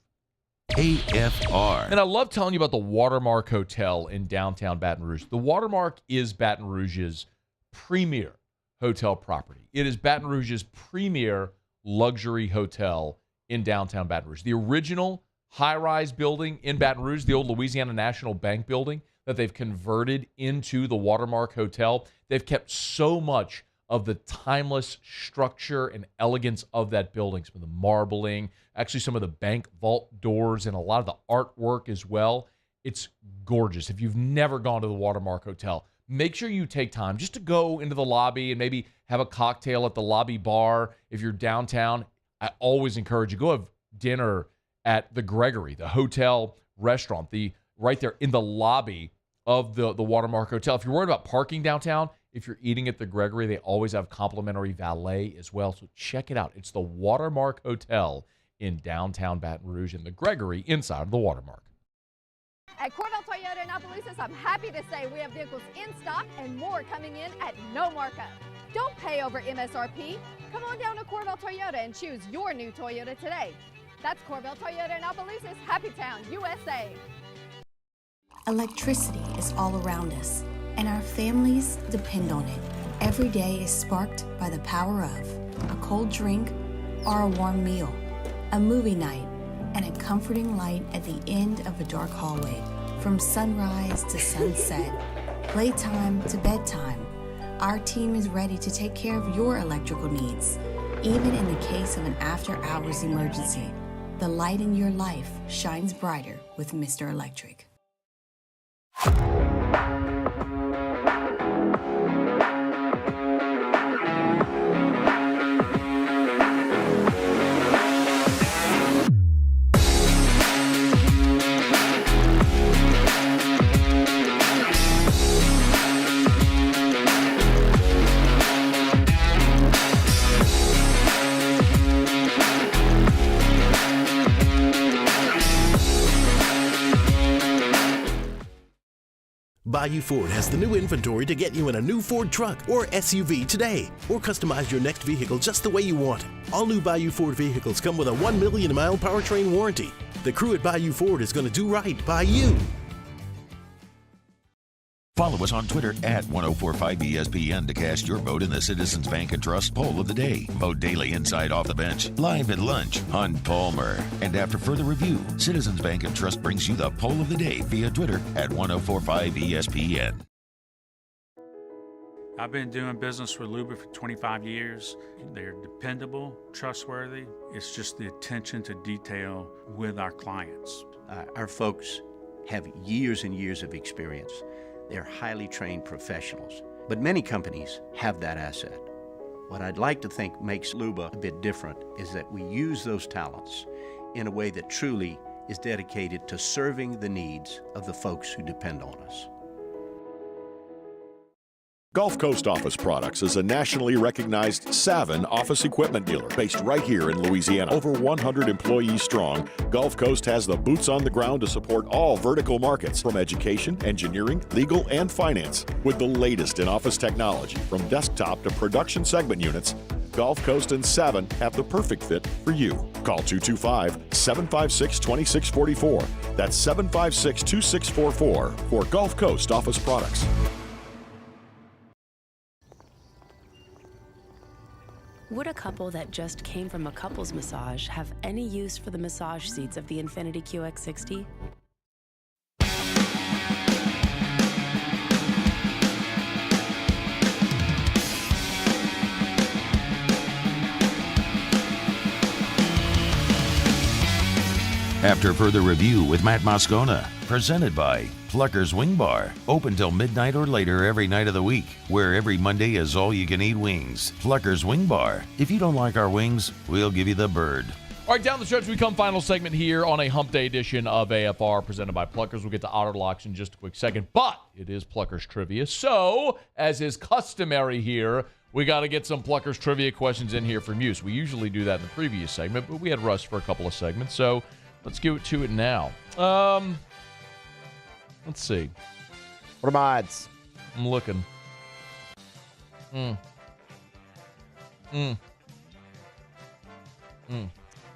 AFR. And I love telling you about the Watermark Hotel in downtown Baton Rouge. The Watermark is Baton Rouge's premier hotel property. It is Baton Rouge's premier luxury hotel in downtown Baton Rouge. The original high-rise building in Baton Rouge, the old Louisiana National Bank building that they've converted into the Watermark Hotel, they've kept so much of the timeless structure and elegance of that building. Some of the marbling, actually some of the bank vault doors, and a lot of the artwork as well. It's gorgeous. If you've never gone to the Watermark Hotel, make sure you take time just to go into the lobby and maybe have a cocktail at the lobby bar. If you're downtown, I always encourage you, go have dinner at the Gregory, the hotel restaurant, right there in the lobby of the Watermark Hotel. If you're worried about parking downtown, if you're eating at the Gregory, they always have complimentary valet as well. So check it out. It's the Watermark Hotel in downtown Baton Rouge and the Gregory inside of the Watermark. At Corvell Toyota in Opelousas, I'm happy to say we have vehicles in stock and more coming in at no markup. Don't pay over MSRP. Come on down to Corvell Toyota and choose your new Toyota today. That's Corvell Toyota in Opelousas, Happy Town, USA. Electricity is all around us, and our families depend on it. Every day is sparked by the power of a cold drink or a warm meal, a movie night, and a comforting light at the end of a dark hallway. From sunrise to sunset, playtime to bedtime, our team is ready to take care of your electrical needs. Even in the case of an after-hours emergency, the light in your life shines brighter with Mr. Electric. Bayou Ford has the new inventory to get you in a new Ford truck or SUV today, or customize your next vehicle just the way you want. All new Bayou Ford vehicles come with a 1 million mile powertrain warranty. The crew at Bayou Ford is going to do right by you. Follow us on Twitter at 1045ESPN to cast your vote in the Citizens Bank and Trust Poll of the Day. Vote daily inside Off the Bench, live at lunch, Hunt Palmer. And after further review, Citizens Bank and Trust brings you the Poll of the Day via Twitter at 1045ESPN. I've been doing business with Luba for 25 years. They're dependable, trustworthy. It's just the attention to detail with our clients. Our folks have years and years of experience. They're highly trained professionals, but many companies have that asset. What I'd like to think makes Luba a bit different is that we use those talents in a way that truly is dedicated to serving the needs of the folks who depend on us. Gulf Coast Office Products is a nationally recognized Savin office equipment dealer based right here in Louisiana. Over 100 employees strong, Gulf Coast has the boots on the ground to support all vertical markets, from education, engineering, legal, and finance. With the latest in office technology, from desktop to production segment units, Gulf Coast and Savin have the perfect fit for you. Call 225-756-2644. That's 756-2644 for Gulf Coast Office Products. Would a couple that just came from a couples massage have any use for the massage seats of the Infiniti QX60? After further review with Matt Moscona, presented by Plucker's Wing Bar, open till midnight or later every night of the week, where every Monday is all-you-can-eat wings. Plucker's Wing Bar. If you don't like our wings, we'll give you the bird. All right, down the stretch we come. Final segment here on a Hump Day edition of AFR presented by Pluckers. We'll get to auto locks in just a quick second, but it is Pluckers trivia. So, as is customary here, we got to get some Pluckers trivia questions in here from Muse. We usually do that in the previous segment, but we had Russ for a couple of segments, so let's get to it now. Let's see. What are my odds? I'm looking.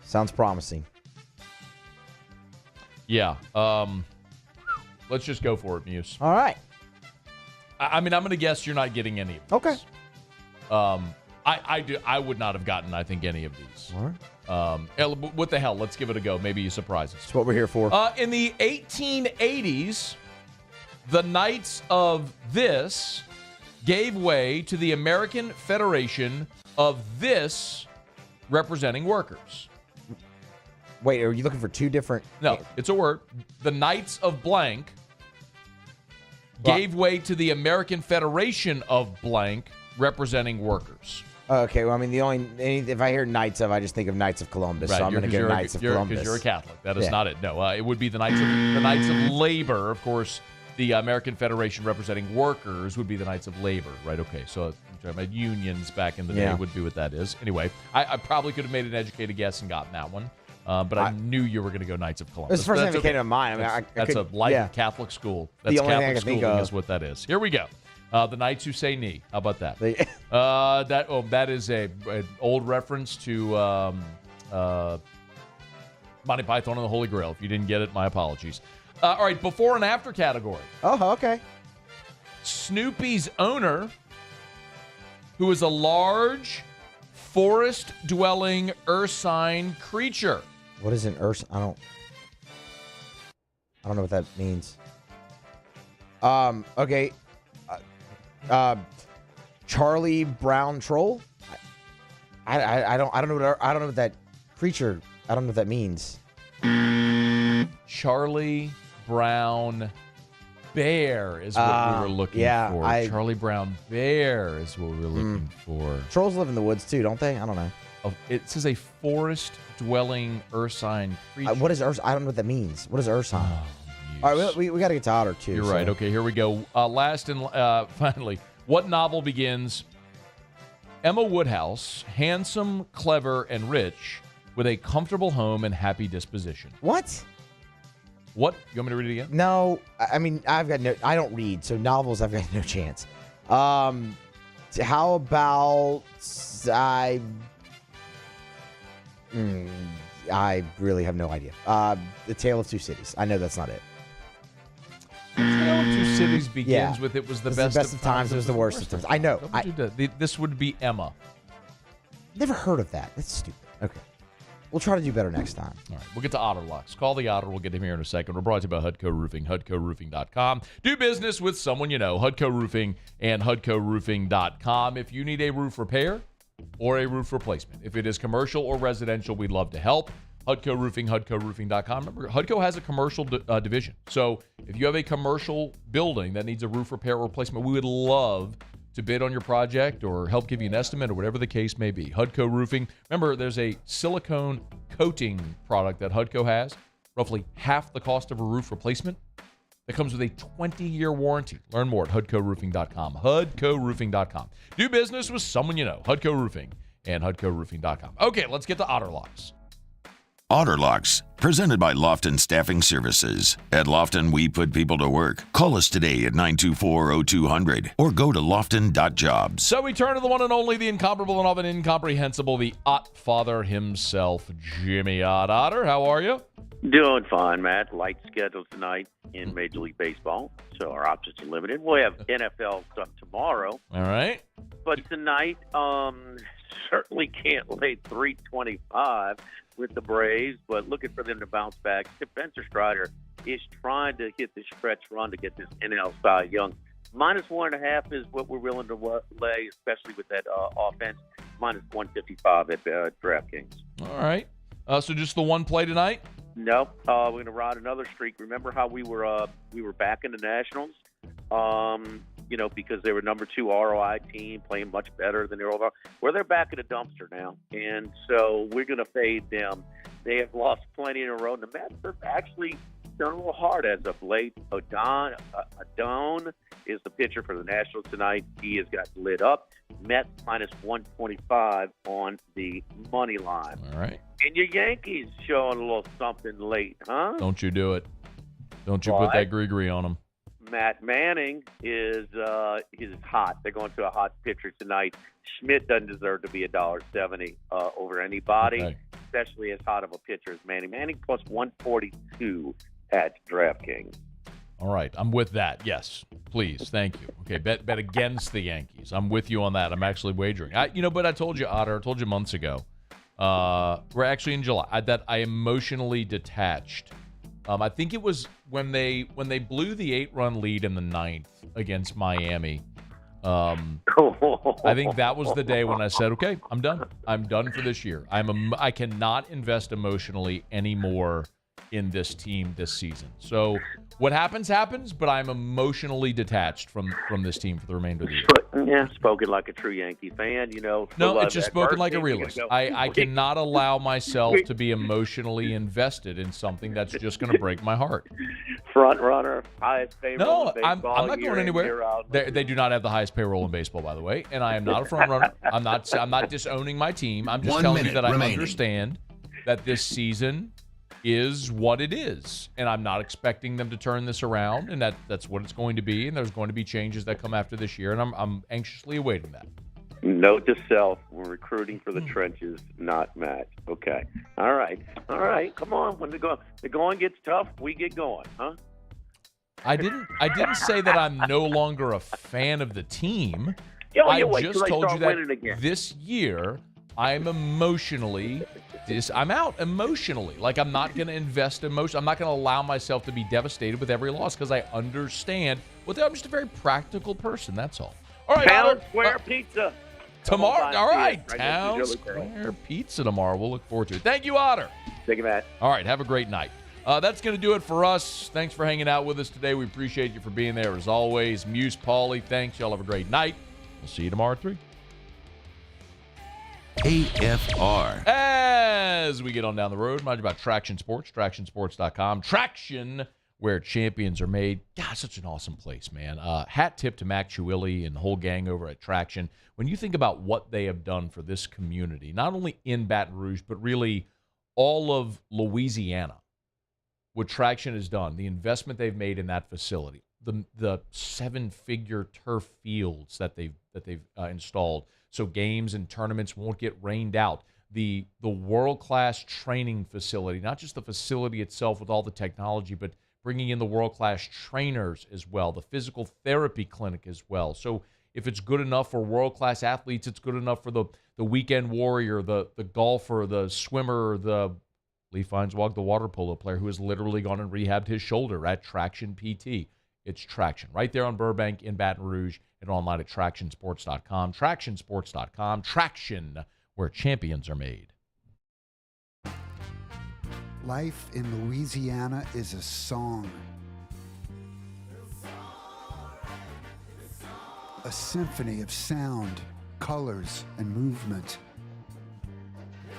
Sounds promising. Yeah. Let's just go for it, Muse. All right. I mean, I'm going to guess you're not getting any of these. Okay. I would not have gotten, I think, any of these. All right. What the hell? Let's give it a go. Maybe you surprise us. That's what we're here for. In the 1880s, the Knights of this gave way to the American Federation of this, representing workers. Wait, are you looking for two different? No, it's a word. The Knights of blank gave way to the American Federation of blank, representing workers. Okay, well, I mean, if I hear Knights of, I just think of Knights of Columbus, right, so I'm going to get Knights of Columbus. Because you're a Catholic. That is not it. No, it would be the Knights of Labor. Of course, the American Federation representing workers would be the Knights of Labor, right? Okay, so unions back in the day would be what that is. Anyway, I probably could have made an educated guess and gotten that one. But I knew you were going to go Knights of Columbus. It's the first thing that came to mind. I mean, that's a light Catholic school. That's the only Catholic thing I can think schooling of is what that is. Here we go. The Knights Who Say Knee. How about that? That is an old reference to Monty Python and the Holy Grail. If you didn't get it, my apologies. All right, before and after category. Oh, okay. Snoopy's owner, who is a large forest-dwelling ursine creature. What is an ursine? I don't know what that means. Okay. Charlie Brown Troll. I don't know what that creature. I don't know what that means. Charlie Brown Bear is what we were looking for. Charlie Brown Bear is what we were looking for. Trolls live in the woods too, don't they? I don't know. Oh, it says a forest-dwelling ursine creature. What is ursine? I don't know what that means. What is ursine? All right, we got to get to Otter too. You're right. Okay, here we go. Last and finally, what novel begins? Emma Woodhouse, handsome, clever, and rich, with a comfortable home and happy disposition. What? What? You want me to read it again? No, I mean I don't read, so novels I've got no chance. How about I really have no idea. The Tale of Two Cities. I know that's not it. The Tale of Two Cities begins with it was the best of times. It was the worst of times. I know. This would be Emma. Never heard of that. That's stupid. Okay. We'll try to do better next time. All right. We'll get to Otter Locks. Call the Otter. We'll get him here in a second. We're brought to you by Hudco Roofing, HudcoRoofing.com. Do business with someone you know. Hudco Roofing and HudcoRoofing.com. If you need a roof repair or a roof replacement, if it is commercial or residential, we'd love to help. Hudco Roofing, HudcoRoofing.com. Remember, Hudco has a commercial division. So if you have a commercial building that needs a roof repair or replacement, we would love to bid on your project or help give you an estimate or whatever the case may be. Hudco Roofing. Remember, there's a silicone coating product that Hudco has, roughly half the cost of a roof replacement. That comes with a 20-year warranty. Learn more at HudcoRoofing.com. HudcoRoofing.com. Do business with someone you know. Hudco Roofing and HudcoRoofing.com. Okay, let's get to Otter Locks. Otter Locks, presented by Lofton Staffing Services. At Lofton, we put people to work. Call us today at 924-0200 or go to lofton.jobs. So we turn to the one and only, the incomparable and often incomprehensible, the Ott Father himself, Jimmy Ott. Otter, how are you? Doing fine, Matt. Light schedule tonight in Major League Baseball, so our options are limited. We'll have NFL stuff tomorrow. All right. But tonight, certainly can't lay 325 with the Braves, but looking for them to bounce back. Spencer Strider is trying to hit the stretch run to get this NL Cy Young. -1.5 is what we're willing to lay, especially with that offense. -155 at DraftKings. All right. So just the one play tonight? No, we're going to ride another streak. Remember how we were back in the Nationals? Because they were number 2 ROI team, playing much better than their overall. Well, they're back in the dumpster now, and so we're going to fade them. They have lost plenty in a row. The Mets have actually done a little hard as of late. Adone is the pitcher for the Nationals tonight. He has got lit up. Mets -125 on the money line. All right. And your Yankees showing a little something late, huh? Don't you do it. Don't you put that gree on them. Matt Manning is hot. They're going to a hot pitcher tonight. Schmidt doesn't deserve to be $1.70 over anybody, especially as hot of a pitcher as Manning. Manning +142 at DraftKings. All right, I'm with that. Yes, please, thank you. Okay, bet against the Yankees. I'm with you on that. I'm actually wagering. But I told you, Otter. I told you months ago. We're actually in July. That I emotionally detached. I think it was when they blew the 8-run lead in the 9th against Miami. I think that was the day when I said, okay, I'm done. I'm done for this year. I cannot invest emotionally anymore in this team this season. So what happens, but I'm emotionally detached from this team for the remainder of the year. Yeah, spoken like a true Yankee fan, No, it's just spoken like a realist. I cannot allow myself to be emotionally invested in something that's just going to break my heart. Front runner, highest payroll in baseball. I'm not going anywhere. They do not have the highest payroll in baseball, by the way, and I am not a front runner. I'm not disowning my team. I'm just telling you that I understand that this season is what it is. And I'm not expecting them to turn this around, and that's what it's going to be. And there's going to be changes that come after this year, and I'm anxiously awaiting that. Note to self, we're recruiting for the trenches, not match. Okay. All right. Come on. When the going gets tough, we get going, huh? I didn't say that I'm no longer a fan of the team. Wait I just till they told you start that winning again. this year I'm out emotionally. Like, I'm not going to invest emotion. I'm not going to allow myself to be devastated with every loss because I understand. Well, I'm just a very practical person. That's all. All right, Town Otter, Square Pizza. tomorrow. All right, Right Town next to Jelly Girl. Square Pizza tomorrow. We'll look forward to it. Thank you, Otter. Thank you, Matt. All right, have a great night. That's going to do it for us. Thanks for hanging out with us today. We appreciate you for being there as always. Muse, Paulie, thanks. Y'all have a great night. We'll see you tomorrow at 3. AFR. As we get on down the road, mind you about Traction Sports, TractionSports.com. Traction, where champions are made. God, such an awesome place, man. Hat tip to Mac Chiwilli and the whole gang over at Traction. When you think about what they have done for this community, not only in Baton Rouge, but really all of Louisiana, what Traction has done, the investment they've made in that facility, the 7-figure turf fields that they've installed, so games and tournaments won't get rained out. The world-class training facility, not just the facility itself with all the technology, but bringing in the world-class trainers as well, the physical therapy clinic as well. So if it's good enough for world-class athletes, it's good enough for the weekend warrior, the golfer, the swimmer, the Lee Feinswag, the water polo player who has literally gone and rehabbed his shoulder at Traction PT. It's Traction right there on Burbank in Baton Rouge and online at TractionSports.com. TractionSports.com. Traction, where champions are made. Life in Louisiana is a song. A symphony of sound, colors, and movement.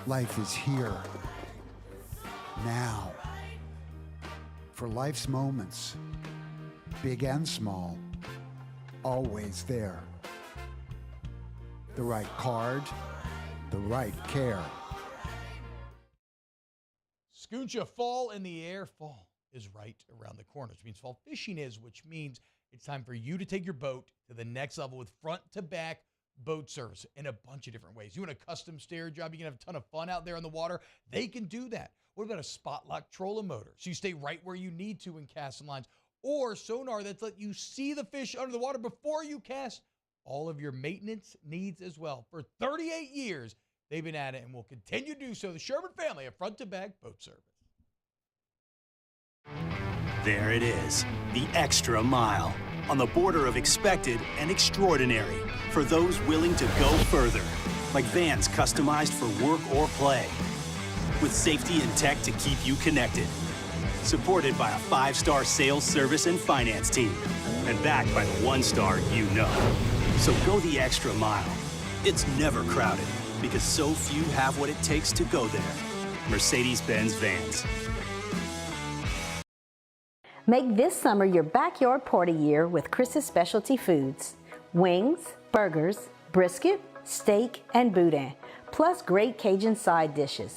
Life is here. Now. For life's moments, big and small, always there. The right card, the right care. Scooncha, fall in the air. Fall is right around the corner, which means fall fishing is, which means it's time for you to take your boat to the next level with front-to-back boat service in a bunch of different ways. You want a custom stair job, you can have a ton of fun out there on the water. They can do that. What about a spot lock trolling motor? So you stay right where you need to in casting lines. Or sonar that's let you see the fish under the water before you cast. All of your maintenance needs as well. For 38 years, they've been at it and will continue to do so. The Sherman family of front-to-back boat service. There it is, the extra mile, on the border of expected and extraordinary for those willing to go further, like vans customized for work or play, with safety and tech to keep you connected, supported by a 5-star sales, service, and finance team, and backed by the 1-star you know. So go the extra mile. It's never crowded, because so few have what it takes to go there. Mercedes-Benz Vans. Make this summer your backyard party year with Chris's Specialty Foods. Wings, burgers, brisket, steak, and boudin, plus great Cajun side dishes.